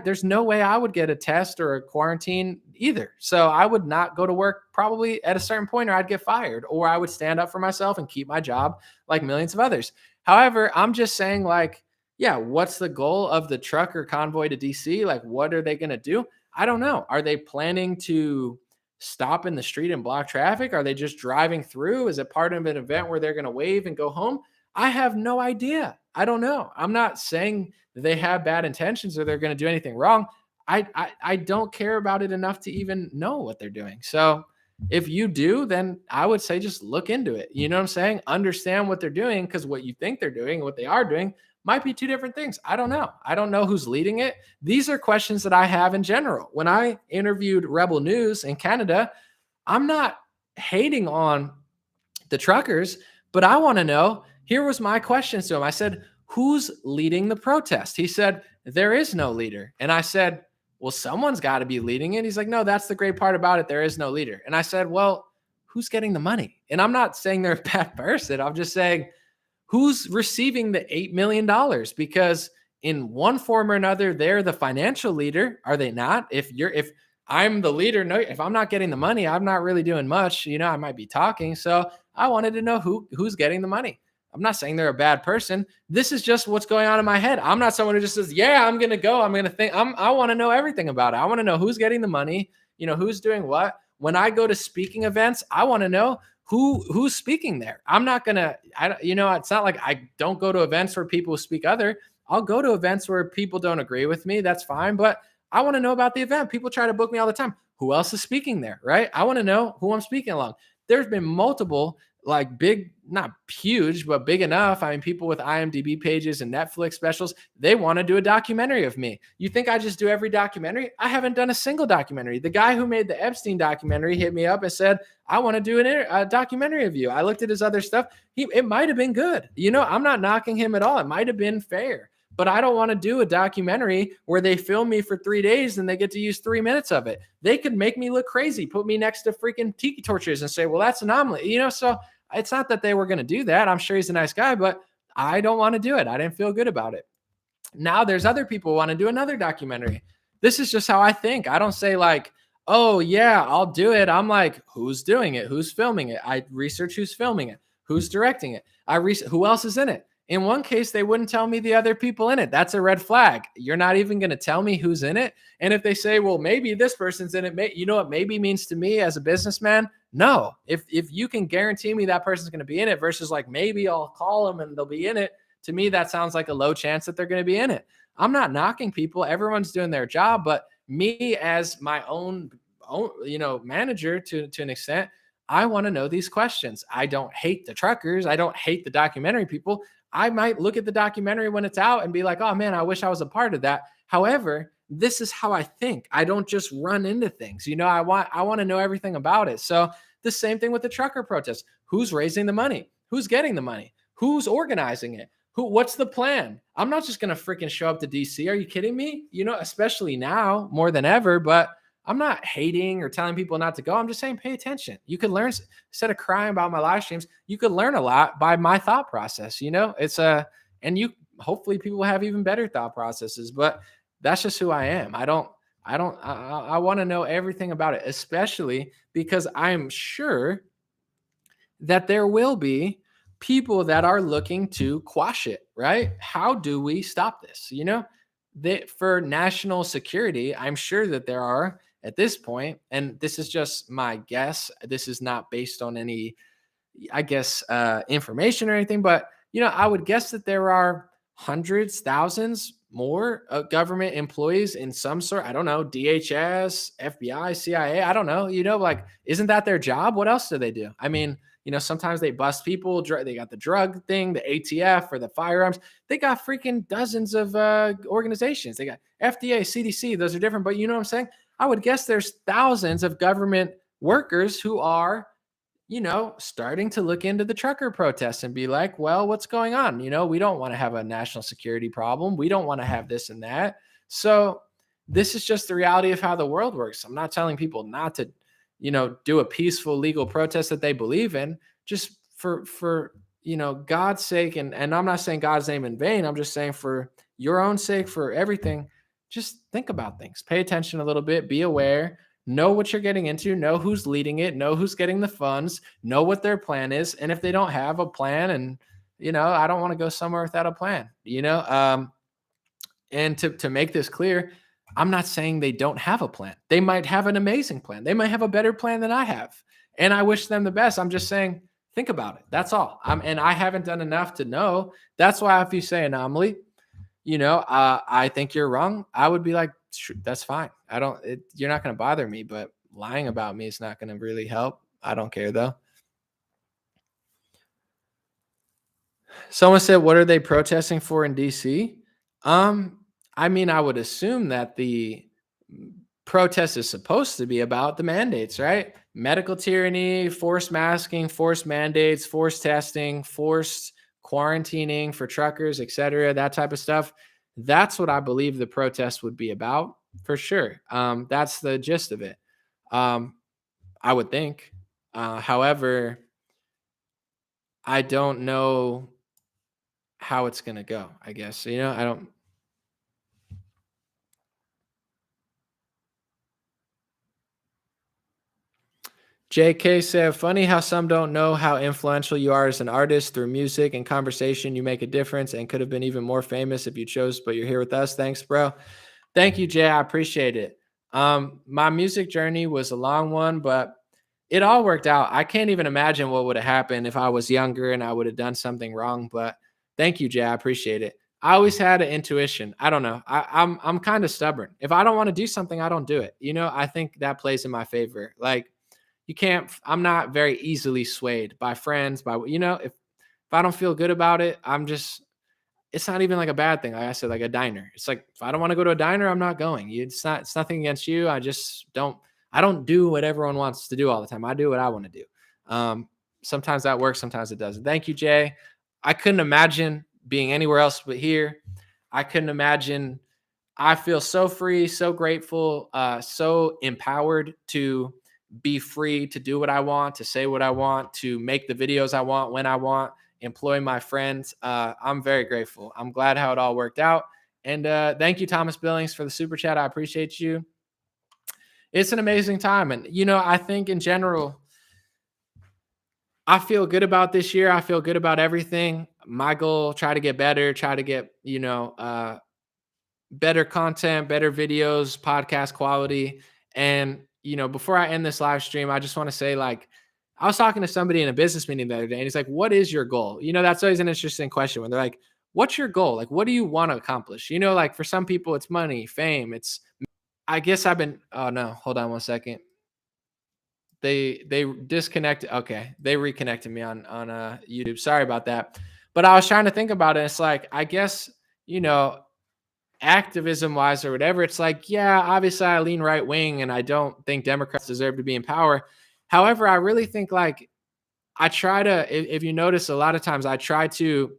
there's no way I would get a test or a quarantine either. So I would not go to work probably at a certain point, or I'd get fired, or I would stand up for myself and keep my job like millions of others. However, I'm just saying, like, yeah, what's the goal of the trucker convoy to DC? Like, what are they going to do? I don't know. Are they planning to stop in the street and block traffic? Are they just driving through? Is it part of an event where they're going to wave and go home? I have no idea. I don't know. I'm not saying they have bad intentions or they're going to do anything wrong. I don't care about it enough to even know what they're doing. So if you do, then I would say just look into it. You know what I'm saying? Understand what they're doing, because what you think they're doing, what they are doing, Might be two different things. I don't know. I don't know who's leading it. These are questions that I have in general. When I interviewed Rebel News in Canada, I'm not hating on the truckers, but I want to know. Here was my questions to him. I said, "Who's leading the protest?" He said, "There is no leader." And I said, "Well, someone's got to be leading it." He's like, "No, that's the great part about it. There is no leader." And I said, "Well, who's getting the money?" And I'm not saying they're a bad person. I'm just saying, who's receiving the $8 million? Because in one form or another, they're the financial leader, are they not? If I'm the leader, no, if I'm not getting the money, I'm not really doing much. I might be talking. So I wanted to know who's getting the money. I'm not saying they're a bad person. This is just what's going on in my head. I'm not someone who just says, "Yeah, I'm gonna go. I'm gonna think." I want to know everything about it. I want to know who's getting the money. Who's doing what. When I go to speaking events, I want to know who's speaking there. I'm not gonna. It's not like I don't go to events where people speak other. I'll go to events where people don't agree with me. That's fine, but I want to know about the event. People try to book me all the time. Who else is speaking there, right? I want to know who I'm speaking along. There's been multiple, like, big, not huge, but big enough. I mean, people with IMDb pages and Netflix specials, they want to do a documentary of me. You think I just do every documentary? I haven't done a single documentary. The guy who made the Epstein documentary hit me up and said, "I want to do a documentary of you." I looked at his other stuff. It might have been good. I'm not knocking him at all. It might have been fair. But I don't want to do a documentary where they film me for 3 days and they get to use 3 minutes of it. They could make me look crazy, put me next to freaking tiki torches and say, "Well, that's anomaly." So it's not that they were going to do that. I'm sure he's a nice guy, but I don't want to do it. I didn't feel good about it. Now there's other people who want to do another documentary. This is just how I think. I don't say like, "Oh yeah, I'll do it." I'm like, who's doing it? Who's filming it? I research who's filming it, who's directing it. Who else is in it. In one case, they wouldn't tell me the other people in it. That's a red flag. You're not even going to tell me who's in it. And if they say, "Well, maybe this person's in it," you know what maybe means to me as a businessman? No. If you can guarantee me that person's going to be in it versus like, maybe I'll call them and they'll be in it, to me, that sounds like a low chance that they're going to be in it. I'm not knocking people. Everyone's doing their job, but me as my own manager to an extent, I want to know these questions. I don't hate the truckers. I don't hate the documentary people. I might look at the documentary when it's out and be like, "Oh man, I wish I was a part of that." However, this is how I think. I don't just run into things. I want to know everything about it. So the same thing with the trucker protest. Who's raising the money? Who's getting the money? Who's organizing it? What's the plan? I'm not just going to freaking show up to DC. Are you kidding me? Especially now more than ever, but I'm not hating or telling people not to go. I'm just saying, pay attention. You could learn, instead of crying about my live streams, you could learn a lot by my thought process. And hopefully people have even better thought processes, but that's just who I am. I want to know everything about it, especially because I'm sure that there will be people that are looking to quash it, right? How do we stop this? For national security, I'm sure that there are at this point, and this is just my guess. This is not based on any, I guess, information or anything, but I would guess that there are hundreds, thousands more government employees in some sort. I don't know, DHS, FBI, CIA. I don't know. Like, isn't that their job? What else do they do? I mean, sometimes they bust people. They got the drug thing, the ATF, or the firearms. They got freaking dozens of organizations. They got FDA, CDC. Those are different, but you know what I'm saying? I would guess there's thousands of government workers who are starting to look into the trucker protests and be like, "Well, what's going on? We don't want to have a national security problem. We don't want to have this and that." So this is just the reality of how the world works. I'm not telling people not to, do a peaceful legal protest that they believe in, just for God's sake. And I'm not saying God's name in vain. I'm just saying for your own sake, for everything, just think about things, pay attention a little bit, be aware. Know what you're getting into, know who's leading it, know who's getting the funds, know what their plan is. And if they don't have a plan, and, I don't want to go somewhere without a plan, and to make this clear, I'm not saying they don't have a plan. They might have an amazing plan. They might have a better plan than I have. And I wish them the best. I'm just saying, think about it. That's all. And I haven't done enough to know. That's why if you say anomaly, I think you're wrong, I would be like, that's fine. You're not going to bother me, but lying about me is not going to really help. I don't care though. Someone said, "What are they protesting for in DC?" Um, I mean, I would assume that the protest is supposed to be about the mandates, right? Medical tyranny, forced masking, forced mandates, forced testing, forced quarantining for truckers, etc. That type of stuff. That's what I believe the protest would be about, for sure. That's the gist of it. Um, I would think. However, I don't know how it's gonna go, I guess. I don't. JK said, funny how some don't know how influential you are as an artist through music and conversation. You make a difference and could have been even more famous if you chose, but you're here with us. Thanks, bro. Thank you, Jay. I appreciate it. My music journey was a long one, but it all worked out. I can't even imagine what would have happened if I was younger and I would have done something wrong. But thank you, Jay. I appreciate it. I always had an intuition. I don't know. I'm kind of stubborn. If I don't want to do something, I don't do it. I think that plays in my favor. Like you can't. I'm not very easily swayed by friends. If I don't feel good about it, it's not even like a bad thing. Like I said, like a diner. It's like if I don't want to go to a diner, I'm not going. It's nothing against you. I don't do what everyone wants to do all the time. I do what I want to do. Sometimes that works, sometimes it doesn't. Thank you, Jay. I couldn't imagine being anywhere else but here. I couldn't imagine. I feel so free, so grateful, so empowered to be free to do what I want, to say what I want, to make the videos I want when I want, employ my friends. I'm very grateful. I'm glad how it all worked out. And thank you, Thomas Billings, for the super chat. I appreciate you. It's an amazing time. And, I think in general, I feel good about this year. I feel good about everything. My goal, try to get better, try to get, better content, better videos, podcast quality. And, before I end this live stream, I just want to say, like, I was talking to somebody in a business meeting the other day, and he's like, what is your goal? That's always an interesting question when they're like, what's your goal? Like, what do you want to accomplish? Like for some people, it's money, fame. I guess oh no, hold on one second. They disconnected. Okay. They reconnected me on YouTube. Sorry about that. But I was trying to think about it. It's like, I guess, you know, activism wise or whatever, it's like, yeah, obviously I lean right wing and I don't think Democrats deserve to be in power. However, I really think like I try to, if you notice, a lot of times I try to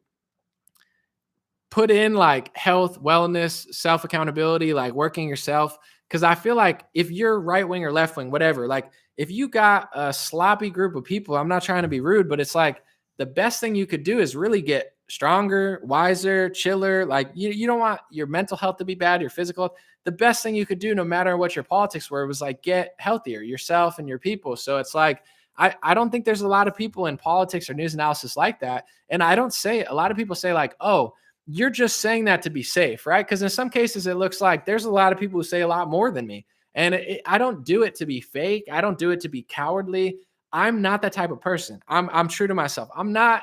put in like health, wellness, self accountability, like working yourself. Cause I feel like if you're right wing or left wing, whatever, like if you got a sloppy group of people, I'm not trying to be rude, but it's like the best thing you could do is really get stronger, wiser, chiller. Like you don't want your mental health to be bad, your physical health. The best thing you could do, no matter what your politics were, was like get healthier yourself and your people. So it's like, I don't think there's a lot of people in politics or news analysis like that. And I don't say, a lot of people say like, oh, you're just saying that to be safe, right? Because in some cases, it looks like there's a lot of people who say a lot more than me. And I don't do it to be fake. I don't do it to be cowardly. I'm not that type of person. I'm true to myself. I'm not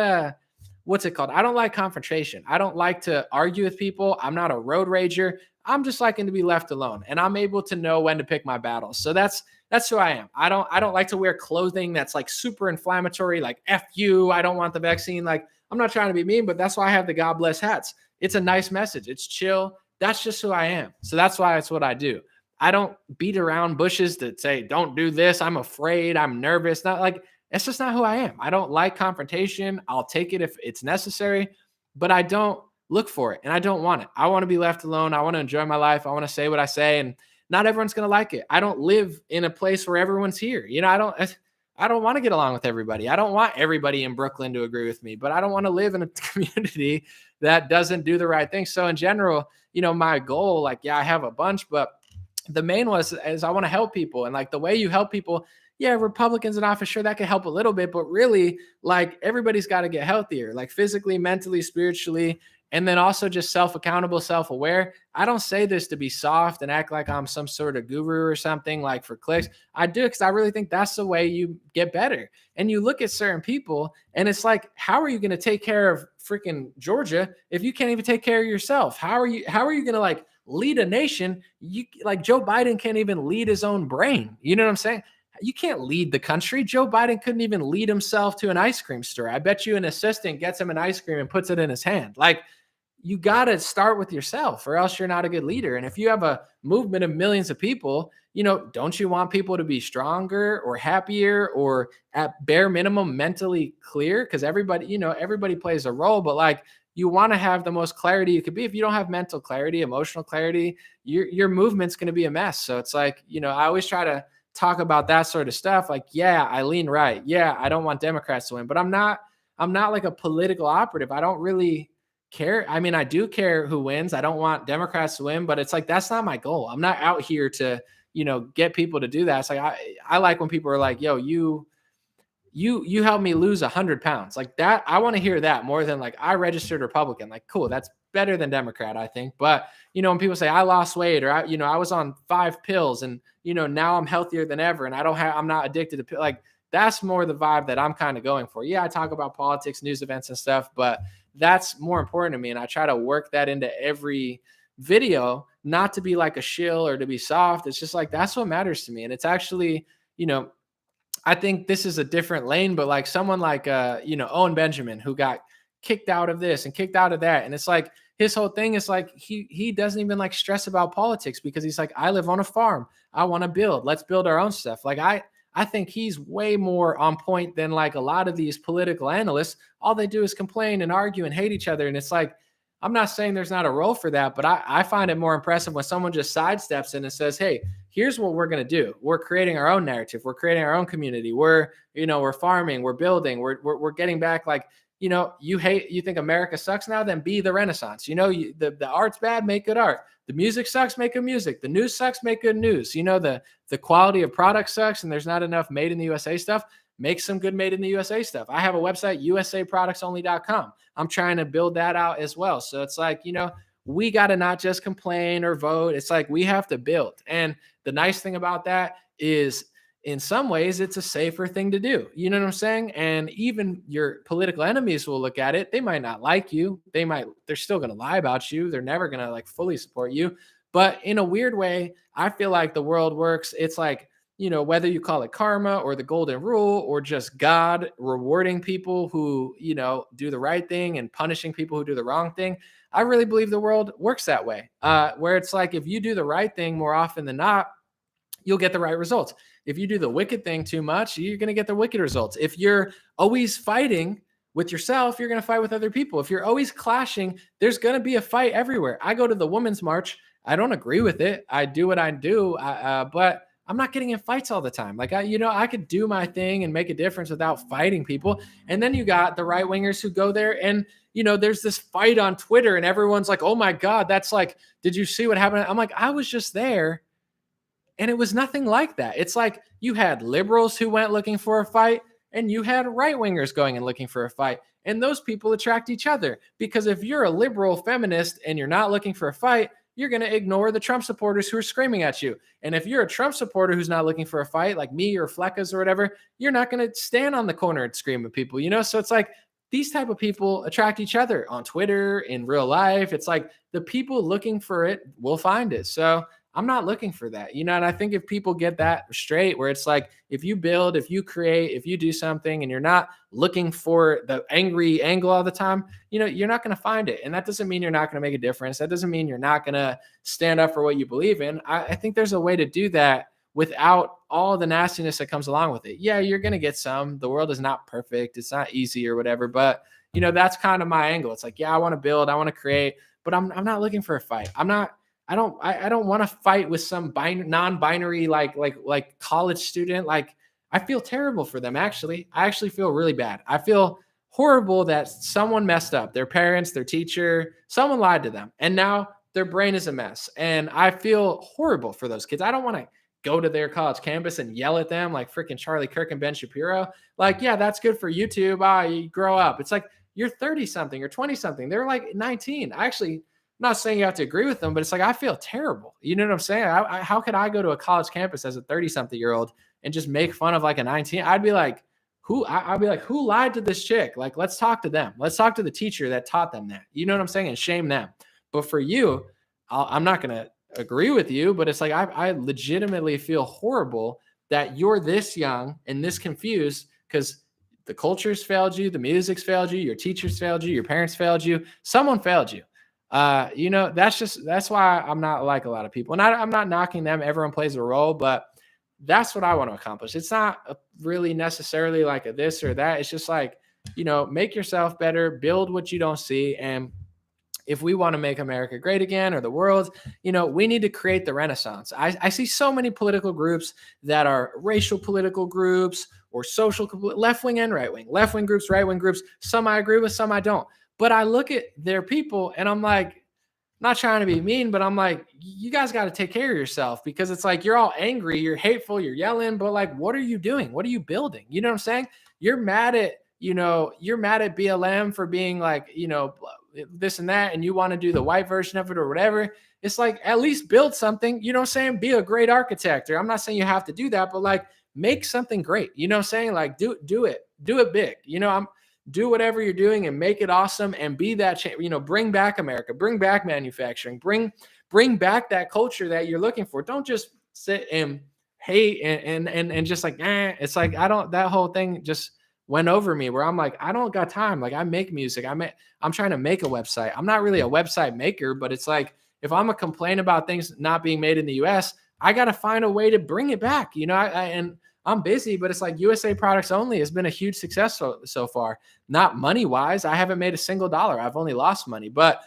a, what's it called? I don't like confrontation. I don't like to argue with people. I'm not a road rager. I'm just liking to be left alone. And I'm able to know when to pick my battles. So that's who I am. I don't like to wear clothing that's like super inflammatory, like F you. I don't want the vaccine. Like I'm not trying to be mean, but that's why I have the God bless hats. It's a nice message. It's chill. That's just who I am. So that's why it's what I do. I don't beat around bushes that say, don't do this. I'm afraid. I'm nervous. Not like, it's just not who I am. I don't like confrontation. I'll take it if it's necessary, but I don't look for it and I don't want it. I want to be left alone. I want to enjoy my life. I want to say what I say, and not everyone's going to like it. I don't live in a place where everyone's here. I don't want to get along with everybody. I don't want everybody in Brooklyn to agree with me, but I don't want to live in a community that doesn't do the right thing. So in general, my goal, like, yeah, I have a bunch, but the main is I want to help people. And like the way you help people, yeah, Republicans in office, sure, that could help a little bit, but really, like everybody's got to get healthier, like physically, mentally, spiritually, and then also just self-accountable, self-aware. I don't say this to be soft and act like I'm some sort of guru or something like for clicks. I do because I really think that's the way you get better. And you look at certain people and it's like, how are you going to take care of freaking Georgia if you can't even take care of yourself? How are you going to like lead a nation? You like Joe Biden can't even lead his own brain. You know what I'm saying? You can't lead the country. Joe Biden couldn't even lead himself to an ice cream store. I bet you an assistant gets him an ice cream and puts it in his hand. Like, you got to start with yourself or else you're not a good leader. And if you have a movement of millions of people, don't you want people to be stronger or happier or at bare minimum mentally clear? Because everybody plays a role, but like, you want to have the most clarity you could be. If you don't have mental clarity, emotional clarity, your movement's going to be a mess. So it's like, I always try to talk about that sort of stuff. Like, yeah, I lean right. Yeah, I don't want Democrats to win, but I'm not like a political operative. I don't really care. I mean, I do care who wins. I don't want Democrats to win, but it's like, that's not my goal. I'm not out here to, get people to do that. It's like, I like when people are like, yo, you helped me lose 100 pounds like that. I want to hear that more than like, I registered Republican. Like, cool. That's better than Democrat, I think. But, when people say I lost weight or I was on 5 pills and, now I'm healthier than ever and I'm not addicted to like, that's more the vibe that I'm kind of going for. Yeah. I talk about politics, news events and stuff, but that's more important to me. And I try to work that into every video, not to be like a shill or to be soft. It's just like, that's what matters to me. And it's actually, I think this is a different lane, but like someone like, Owen Benjamin, who got kicked out of this and kicked out of that. And it's like, his whole thing is like, he doesn't even like stress about politics because he's like, I live on a farm. I want to build, let's build our own stuff. Like I think he's way more on point than like a lot of these political analysts. All they do is complain and argue and hate each other. And it's like, I'm not saying there's not a role for that, but I find it more impressive when someone just sidesteps in and says, hey, here's what we're going to do. We're creating our own narrative. We're creating our own community. We're farming, we're building, we're getting back. Like, you think America sucks now, then be the Renaissance. The art's bad, make good art. The music sucks, make good music. The news sucks, make good news. The quality of product sucks and there's not enough made in the USA stuff. Make some good made in the USA stuff. I have a website, usaproductsonly.com. I'm trying to build that out as well. So it's like, we got to not just complain or vote. It's like, we have to build. And the nice thing about that is, in some ways, it's a safer thing to do. You know what I'm saying? And even your political enemies will look at it. They might not like you. They're still going to lie about you. They're never going to like fully support you. But in a weird way, I feel like the world works. It's like, whether you call it karma or the golden rule or just God rewarding people who, do the right thing and punishing people who do the wrong thing. I really believe the world works that way, where it's like, if you do the right thing more often than not, you'll get the right results. If you do the wicked thing too much, you're going to get the wicked results. If you're always fighting with yourself, you're going to fight with other people. If you're always clashing, there's going to be a fight everywhere. I go to the Women's March. I don't agree with it. I do what I do, but I'm not getting in fights all the time. Like, I could do my thing and make a difference without fighting people. And then you got the right wingers who go there and, there's this fight on Twitter and everyone's like, oh my God, that's like, did you see what happened? I'm like, I was just there. And it was nothing like that. It's like you had liberals who went looking for a fight and you had right wingers going and looking for a fight. And those people attract each other because if you're a liberal feminist and you're not looking for a fight, you're going to ignore the Trump supporters who are screaming at you. And if you're a Trump supporter who's not looking for a fight, like me or Fleckas or whatever, you're not going to stand on the corner and scream at people, So it's like these type of people attract each other on Twitter, in real life. It's like the people looking for it will find it. So I'm not looking for that, and I think if people get that straight, where it's like, if you build, if you create, if you do something and you're not looking for the angry angle all the time, you're not going to find it. And that doesn't mean you're not going to make a difference. That doesn't mean you're not going to stand up for what you believe in. I think there's a way to do that without all the nastiness that comes along with it. Yeah, you're going to get some. The world is not perfect. It's not easy or whatever. But, that's kind of my angle. It's like, yeah, I want to build, I want to create, but I'm not looking for a fight. I don't want to fight with some non-binary like college student. Like, I feel terrible for them. Actually, I actually feel really bad. I feel horrible that someone messed up. Their parents, their teacher, someone lied to them, and now their brain is a mess. And I feel horrible for those kids. I don't want to go to their college campus and yell at them like freaking Charlie Kirk and Ben Shapiro. Like, yeah, that's good for YouTube. You grow up. It's like, you're 30 something or 20 something. They're like 19. I'm not saying you have to agree with them, but it's like, I feel terrible. You know what I'm saying? How could I go to a college campus as a 30-something-year-old and just make fun of like a 19? I'd be like, who lied to this chick? Like, let's talk to them. Let's talk to the teacher that taught them that. You know what I'm saying? And shame them. But for you, I'm not going to agree with you, but it's like, I legitimately feel horrible that you're this young and this confused because the culture's failed you, the music's failed you, your teachers failed you, your parents failed you, someone failed you. That's why I'm not like a lot of people. And I'm not knocking them. Everyone plays a role, but that's what I want to accomplish. It's not really necessarily like a this or that. It's just like, make yourself better, build what you don't see. And if we want to make America great again or the world, we need to create the Renaissance. I see so many political groups that are racial political groups or social, left wing and right wing groups, right wing groups. Some I agree with, some I don't. But I look at their people and I'm like, not trying to be mean, but I'm like, you guys got to take care of yourself, because it's like you're all angry, you're hateful, you're yelling, but like, what are you doing? What are you building? You know what I'm saying? You're mad at, you're mad at BLM for being like, this and that, and you want to do the white version of it or whatever. It's like, at least build something, you know what I'm saying? Be a great architect. Or I'm not saying you have to do that, but like, make something great. You know what I'm saying? Like, do it big. Do whatever you're doing and make it awesome, and be that, bring back America, bring back manufacturing, bring back that culture that you're looking for. Don't just sit and hate and just like, it's like, that whole thing just went over me, where I'm like, I don't got time. Like, I make music. I'm trying to make a website. I'm not really a website maker, but it's like, if I'm a complain about things not being made in the US, I got to find a way to bring it back, and I'm busy, but it's like USA products only has been a huge success so far. Not money wise. I haven't made a single dollar. I've only lost money, but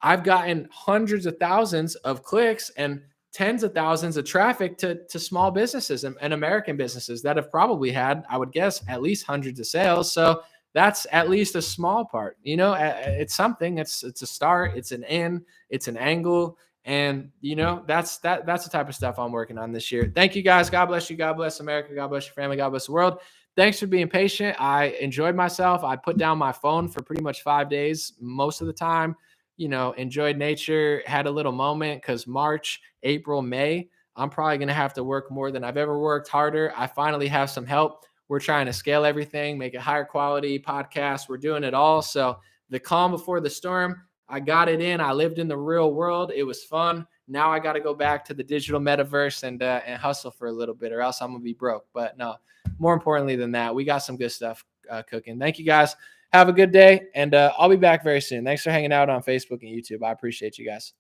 I've gotten hundreds of thousands of clicks and tens of thousands of traffic to small businesses and American businesses that have probably had, I would guess, at least hundreds of sales. So that's at least a small part. It's something. It's a start. It's an end. It's an angle. And that's the type of stuff I'm working on this year. Thank you guys. God bless you. God bless America. God bless your family. God bless the world. Thanks for being patient. I enjoyed myself. I put down my phone for pretty much 5 days most of the time. Enjoyed nature, had a little moment, because March, April, May, I'm probably going to have to work more than I've ever worked, harder. I finally have some help. We're trying to scale everything, make it higher quality podcast. We're doing it all. So the calm before the storm, I got it in. I lived in the real world. It was fun. Now I got to go back to the digital metaverse and hustle for a little bit, or else I'm going to be broke. But no, more importantly than that, we got some good stuff cooking. Thank you guys. Have a good day. And I'll be back very soon. Thanks for hanging out on Facebook and YouTube. I appreciate you guys.